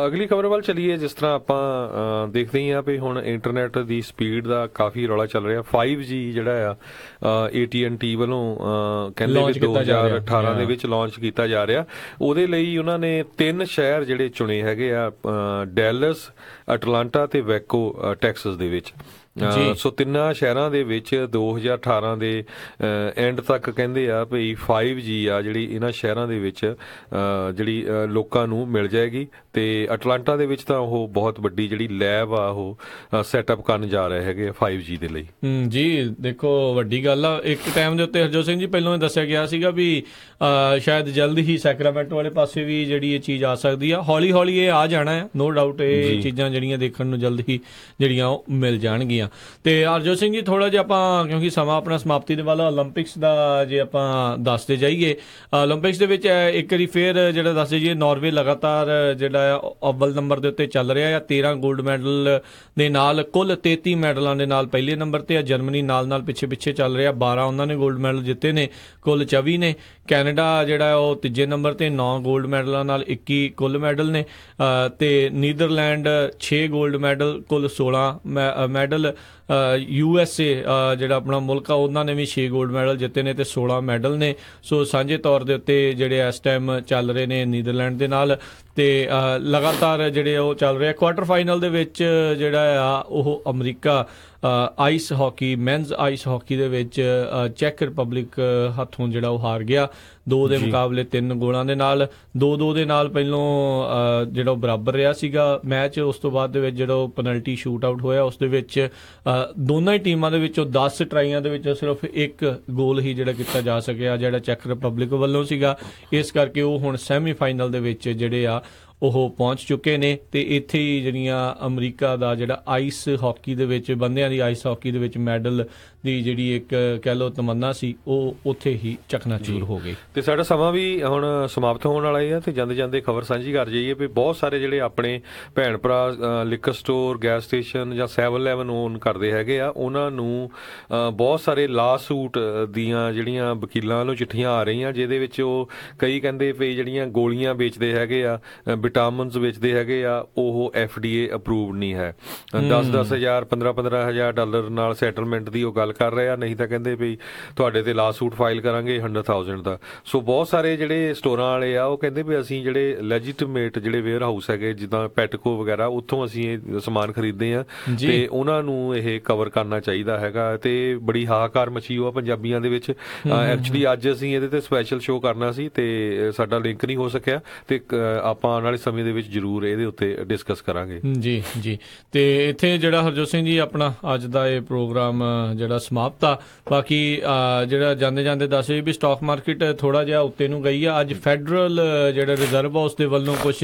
S2: ਅਗਲੀ ਖਬਰ ਵੱਲ ਚਲੀਏ। ਜਿਸ ਤਰ੍ਹਾਂ ਆਪਾਂ ਦੇਖਦੇ ਹੀ ਆ ਵੀ ਹੁਣ ਇੰਟਰਨੈਟ ਦੀ ਸਪੀਡ ਦਾ ਕਾਫੀ ਰੌਲਾ ਚੱਲ ਰਿਹਾ। 5G ਜਿਹੜਾ ਆ AT&T ਵੱਲੋਂ ਕਹਿੰਦੇ ਵੀ 2018 ਦੇ ਵਿੱਚ ਲਾਂਚ ਕੀਤਾ ਜਾ ਰਿਹਾ। ਉਹਦੇ ਲਈ ਉਹਨਾਂ ਨੇ 3 ਸ਼ਹਿਰ ਜਿਹੜੇ ਚੁਣੇ ਹੈਗੇ ਆ, ਡੈਲਸ, ਅਟਲਾਂਟਾ ਤੇ ਵੈਕੋ ਟੈਕਸਸ ਦੇ ਵਿੱਚ। ਸੋ ਤਿੰਨਾਂ ਸ਼ਹਿਰਾਂ ਦੇ ਵਿੱਚ 2018 ਦੇ ਐਂਡ ਤੱਕ ਕਹਿੰਦੇ ਆ ਵੀ 5G ਆ ਜਿਹੜੀ ਇਹਨਾਂ ਸ਼ਹਿਰਾਂ ਦੇ ਵਿੱਚ ਜਿਹੜੀ ਲੋਕਾਂ ਨੂੰ ਮਿਲ ਜਾਏਗੀ। ਤੇ ਅਟਲਾਂਟਾ ਦੇ ਵਿੱਚ ਤਾਂ ਉਹ ਬਹੁਤ ਵੱਡੀ ਜਿਹੜੀ ਲੈਬ ਆ ਉਹ ਸੈਟਅਪ ਕਰਨ ਜਾ ਰਹੇ ਹੈਗੇ 5G ਦੇ ਲਈ।
S1: ਜੀ ਦੇਖੋ ਵੱਡੀ ਗੱਲ ਆ। ਇੱਕ ਟਾਈਮ ਦੇ ਉੱਤੇ ਹਰਜੋਤ ਸਿੰਘ ਜੀ ਪਹਿਲਾਂ ਦੱਸਿਆ ਗਿਆ ਸੀਗਾ ਵੀ ਸ਼ਾਇਦ ਜਲਦ ਹੀ ਸੈਕਰਾਮੈਂਟੋ ਵਾਲੇ ਪਾਸੇ ਵੀ ਜਿਹੜੀ ਇਹ ਚੀਜ਼ ਆ ਸਕਦੀ ਆ। ਹੌਲੀ ਹੌਲੀ ਇਹ ਆ ਜਾਣਾ ਹੈ, ਨੋ ਡਾਊਟ। ਇਹ ਚੀਜ਼ਾਂ ਜਿਹੜੀਆਂ ਦੇਖਣ ਨੂੰ ਜਲਦ ਹੀ ਜਿਹੜੀਆਂ ਉਹ ਮਿਲ ਜਾਣਗੀਆਂ। ਤੇ ਹਰਜੋਤ ਸਿੰਘ ਜੀ ਥੋੜਾ ਜਿਹਾ ਆਪਾਂ, ਕਿਉਂਕਿ ਸਮਾਂ ਆਪਣਾ ਸਮਾਪਤੀ ਦੇ ਵੱਲ, ਓਲੰਪਿਕਸ ਦਾ ਜੇ ਆਪਾਂ ਦੱਸਦੇ ਜਾਈਏ, ਓਲੰਪਿਕਸ ਦੇ ਵਿੱਚ ਇੱਕ ਵਾਰੀ ਫੇਰ ਜਿਹੜਾ ਦੱਸਦੇ ਜਾਈਏ ਨਾਰਵੇ ਲਗਾਤਾਰ ਜਿਹੜਾ ਅਵਲ ਨੰਬਰ ਦੇ ਉੱਤੇ ਚੱਲ ਰਿਹਾ ਆ। 13 골ਡ ਮੈਡਲ ਦੇ ਨਾਲ ਕੁੱਲ 33 ਮੈਡਲਾਂ ਦੇ ਨਾਲ ਪਹਿਲੇ ਨੰਬਰ ਤੇ ਆ। ਜਰਮਨੀ ਨਾਲ ਪਿੱਛੇ ਚੱਲ ਰਿਹਾ, 12 ਉਹਨਾਂ ਨੇ 골ਡ ਮੈਡਲ ਜਿੱਤੇ ਨੇ, ਕੁੱਲ 24 ਨੇ। ਕੈਨੇਡਾ ਜਿਹੜਾ ਉਹ ਤੀਜੇ ਨੰਬਰ ਤੇ 9 골ਡ ਮੈਡਲਾਂ ਨਾਲ 21 ਕੁੱਲ ਮੈਡਲ ਨੇ। ਤੇ ਨੀਦਰਲੈਂਡ 6 골ਡ ਮੈਡਲ, ਕੁੱਲ 16 ਮੈਡਲ। USA ਜਿਹੜਾ ਆਪਣਾ ਮੁਲਕ ਆ ਉਹਨਾਂ ਨੇ ਵੀ 6 골ਡ ਮੈਡਲ ਜਿੱਤੇ ਨੇ ਤੇ 16 ਮੈਡਲ ਨੇ। ਸੋ ਸਾਂਝੇ ਤੌਰ ਦੇ ਉੱਤੇ ਜਿਹੜੇ ਇਸ ਟਾਈਮ ਚੱਲ ਰਹੇ ਨੇ ਨੀਦਰਲੈਂਡ ਦੇ ਨਾਲ। ਤੇ ਲਗਾਤਾਰ ਜਿਹੜੇ ਉਹ ਚੱਲ ਰਿਹਾ। ਕੁਆਟਰ ਫਾਈਨਲ ਦੇ ਵਿੱਚ ਜਿਹੜਾ ਆ ਉਹ America ice hockey, men's ice hockey ਦੇ ਵਿੱਚ ਚੈਕ ਰਿਪਬਲਿਕ ਹੱਥੋਂ ਜਿਹੜਾ ਉਹ ਹਾਰ ਗਿਆ 2 ਦੇ ਮੁਕਾਬਲੇ 3 ਗੋਲਾਂ ਦੇ ਨਾਲ। 2-2 ਦੇ ਨਾਲ ਪਹਿਲੋਂ ਜਿਹੜਾ ਉਹ ਬਰਾਬਰ ਰਿਹਾ ਸੀਗਾ ਮੈਚ। ਉਸ ਤੋਂ ਬਾਅਦ ਦੇ ਵਿੱਚ ਜਿਹੜਾ ਉਹ ਪੈਨਲਟੀ ਸ਼ੂਟ ਆਊਟ ਹੋਇਆ, ਉਸ ਦੇ ਵਿੱਚ ਦੋਨਾਂ ਹੀ ਟੀਮਾਂ ਦੇ ਵਿੱਚੋਂ 10 ਟਰਾਈਆਂ ਦੇ ਵਿੱਚੋਂ ਸਿਰਫ 1 ਗੋਲ ਹੀ ਜਿਹੜਾ ਕੀਤਾ ਜਾ ਸਕਿਆ ਜਿਹੜਾ ਚੈਕ ਰਿਪਬਲਿਕ ਵੱਲੋਂ ਸੀਗਾ। ਇਸ ਕਰਕੇ ਉਹ ਹੁਣ ਸੈਮੀਫਾਈਨਲ ਦੇ ਵਿੱਚ ਜਿਹੜੇ ਆ ਉਹ ਪਹੁੰਚ ਚੁੱਕੇ ਨੇ। ਤੇ ਇੱਥੇ ਹੀ ਜਿਹੜੀਆਂ ਅਮਰੀਕਾ ਦਾ ਜਿਹੜਾ ਆਈਸ ਹਾਕੀ ਦੇ ਵਿੱਚ, ਬੰਦਿਆਂ ਦੀ ਆਈਸ ਹਾਕੀ ਦੇ ਵਿੱਚ ਮੈਡਲ ਦੀ ਜਿਹੜੀ ਇੱਕ ਕਹਿ ਲਓ ਤਮੰਨਾ ਸੀ, ਉਹ ਉੱਥੇ ਹੀ ਚਕਨਾਚੂਰ ਹੋ ਗਈ।
S2: ਤੇ ਸਾਡਾ ਸਮਾਂ ਵੀ ਹੁਣ ਸਮਾਪਤ ਹੋਣ ਵਾਲਾ ਹੈ। ਤੇ ਜਾਂਦੇ ਖਬਰ ਸਾਂਝੀ ਕਰ ਜਾਈਏ ਵੀ ਬਹੁਤ ਸਾਰੇ ਜਿਹੜੇ ਆਪਣੇ ਭੈਣ ਭਰਾ ਲਿਕਰ ਸਟੋਰ, ਗੈਸ ਸਟੇਸ਼ਨ ਜਾਂ 7-Eleven ਓਨ ਕਰਦੇ ਹੈਗੇ ਆ, ਉਹਨਾਂ ਨੂੰ ਬਹੁਤ ਸਾਰੇ ਲਾ ਸੂਟ ਦੀਆਂ ਜਿਹੜੀਆਂ ਵਕੀਲਾਂ ਵੱਲੋਂ ਚਿੱਠੀਆਂ ਆ ਰਹੀਆਂ, ਜਿਹਦੇ ਵਿੱਚ ਉਹ ਕਈ ਕਹਿੰਦੇ ਵੀ ਜਿਹੜੀਆਂ ਗੋਲੀਆਂ ਵੇਚਦੇ ਹੈਗੇ ਆ, ਵਿਟਾਮਿਨਸ ਵੇਚਦੇ ਹੈਗੇ ਆ, ਉਹ FDA ਅਪਰੂਵਡ ਨਹੀਂ ਹੈ। 10,000 15,000 ਡਾਲਰ ਨਾਲ ਸੈਟਲਮੈਂਟ ਦੀ ਉਹ ਗੱਲ ਕਰ ਰਹੇ ਆ, ਨਹੀਂ ਤਾਂ ਕਹਿੰਦੇ ਵੀ ਤੁਹਾਡੇ ਤੇ ਲਾ ਸੂਟ ਫਾਈਲ ਕਰਾਂਗੇ 100,000 ਦਾ। ਸੋ ਬਹੁਤ ਸਾਰੇ ਜਿਹੜੇ ਸਟੋਰਾਂ ਵਾਲੇ ਆ ਉਹ ਕਹਿੰਦੇ ਵੀ ਅਸੀਂ ਜਿਹੜੇ ਲੈਜੀਟੀਮੇਟ ਜਿਹੜੇ ਵੇਅਰ ਹਾਊਸ ਹੈਗੇ ਜਿੱਦਾਂ ਪੈਟਕੋ ਵਗੈਰਾ, ਉੱਥੋਂ ਅਸੀਂ ਇਹ ਸਮਾਨ ਖਰੀਦਦੇ ਆ ਤੇ ਉਹਨਾਂ ਨੂੰ ਇਹ ਕਵਰ ਕਰਨਾ ਚਾਹੀਦਾ ਹੈਗਾ। ਤੇ ਬੜੀ ਹਾਹਾਕਾਰ ਮਚੀ ਹੋਆ ਪੰਜਾਬੀਆਂ ਦੇ ਵਿੱਚ। ਐਕਚੁਅਲੀ ਅੱਜ ਅਸੀਂ ਇਹਦੇ ਤੇ ਸਪੈਸ਼ਲ ਸ਼ੋਅ ਕਰਨਾ ਸੀ ਤੇ ਸਾਡਾ ਲਿੰਕ ਨਹੀਂ ਹੋ ਸਕਿਆ, ਤੇ ਆਪਾਂ ਨਾਲੇ ਵਾਲੇ ਸਮੇਂ ਦੇ ਵਿੱਚ ਜ਼ਰੂਰ ਇਹਦੇ ਉੱਤੇ ਡਿਸਕਸ ਕਰਾਂਗੇ।
S1: ਜੀ ਜੀ। ਤੇ ਇੱਥੇ ਜਿਹੜਾ ਹਰਜੋਤ ਸਿੰਘ ਜੀ ਆਪਣਾ ਅੱਜ ਦਾ ਇਹ ਪ੍ਰੋਗਰਾਮ ਜਿਹੜਾ ਸਮਾਪਤ ਆ। ਬਾਕੀ ਜਿਹੜਾ ਜਾਂਦੇ ਜਾਂਦੇ ਦੱਸ ਵੀ ਸਟਾਕ ਮਾਰਕੀਟ ਥੋੜਾ ਜਿਹਾ ਉੱਤੇ ਨੂੰ ਗਈ ਆ। ਅੱਜ ਫੈਡਰਲ ਜਿਹੜਾ ਰਿਜ਼ਰਵ ਹਾਊਸ ਦੇ ਵੱਲੋਂ ਕੁਝ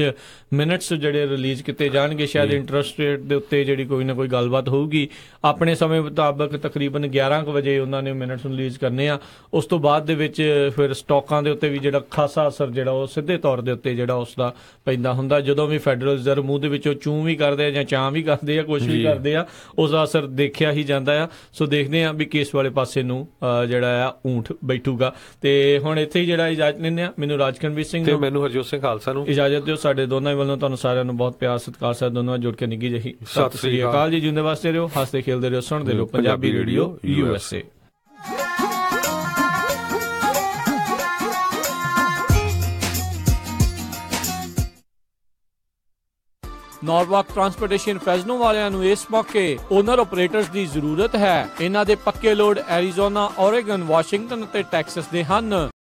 S1: ਮਿੰਟਸ ਜਿਹੜੇ ਰਿਲੀਜ਼ ਕੀਤੇ ਜਾਣਗੇ, ਸ਼ਾਇਦ ਇੰਟਰਸਟ ਰੇਟ ਦੇ ਉੱਤੇ ਜਿਹੜੀ ਕੋਈ ਨਾ ਕੋਈ ਗੱਲਬਾਤ ਹੋਊਗੀ। ਆਪਣੇ ਸਮੇਂ ਮੁਤਾਬਕ ਤਕਰੀਬਨ 11 ਵਜੇ ਉਹਨਾਂ ਨੇ ਮਿੰਟਸ ਰਿਲੀਜ਼ ਕਰਨੇ ਆ। ਉਸ ਤੋਂ ਬਾਅਦ ਦੇ ਵਿੱਚ ਫਿਰ ਸਟਾਕਾਂ ਦੇ ਉੱਤੇ ਵੀ ਜਿਹੜਾ ਖਾਸਾ ਅਸਰ ਜਿਹੜਾ ਉਹ ਸਿੱਧੇ ਤੌਰ ਦੇ ਉੱਤੇ ਜਿਹੜਾ ਉਸ ਦਾ ਪੈਂਦਾ ਹੁੰਦਾ। ਜਦੋਂ ਵੀ ਫੈਡਰਲ ਰਿਜ਼ਰਵ ਮੂੰਹ ਦੇ ਵਿੱਚੋਂ ਚੂੰ ਵੀ ਕਰਦੇ ਆ ਜਾਂ ਚਾਂ ਵੀ ਕਰਦੇ ਆ, ਕੁਛ ਵੀ ਕਰਦੇ ਆ, ਉਸ ਦਾ ਅਸਰ ਦੇਖਿਆ ਹੀ ਜਾਂਦਾ ਆ। ਸੋ ਦੇਖਦੇ ਆ ਵੀ ਕਿਸ ਵਾਲੇ ਪਾਸੇ ਨੂੰ ਜਿਹੜਾ ਆ ਊਂਠ ਬੈਠੂਗਾ। ਤੇ ਹੁਣ ਇੱਥੇ ਹੀ ਜਿਹੜਾ ਇਜਾਜ਼ਤ ਲੈਂਦੇ ਆ। ਮੈਨੂੰ ਰਾਜਕਰਨਵੀਰ ਸਿੰਘ
S2: ਤੇ ਮੈਨੂੰ ਹਰਜੋਤ ਸਿੰਘ ਖਾਲਸਾ ਨੂੰ ਇਜਾਜ਼ਤ
S1: ਦਿਓ। ਸਾਡੇ ਦੋਨਾਂ ਵੱਲੋਂ ਤੁਹਾਨੂੰ ਸਾਰਿਆਂ ਨੂੰ ਬਹੁਤ ਪਿਆਰ ਸਤਿਕਾਰ ਸਾਹਿਬ ਦੋਨੋਂ ਜੁੜ ਕੇ ਨਿੱਘੀ ਜਿਹੀ ਸਤਿ ਸ੍ਰੀ ਅਕਾਲ ਜੀ। ਜਿਉਂਦੇ ਵਾਸਤੇ ਰਹੋ, ਹੱਸਦੇ ਖੇਲਦੇ ਰਹੋ, ਸੁਣਦੇ ਰਹੋ ਪੰਜਾਬੀ ਰੇਡੀਓ USA। ਨੌਰਵਾਕ ਟਰਾਂਸਪੋਰਟੇਸ਼ਨ ਫੈਜ਼ਨੋ ਵਾਲਿਆਂ ਨੂੰ ਇਸ ਮੌਕੇ ਓਨਰ ਆਪਰੇਟਰਸ ਦੀ ਜ਼ਰੂਰਤ ਹੈ। ਇਹਨਾਂ ਦੇ ਪੱਕੇ ਲੋਡ ਐਰੀਜ਼ੋਨਾ, ਓਰੇਗਨ, ਵਾਸ਼ਿੰਗਟਨ ਅਤੇ ਟੈਕਸਸ ਦੇ ਹਨ।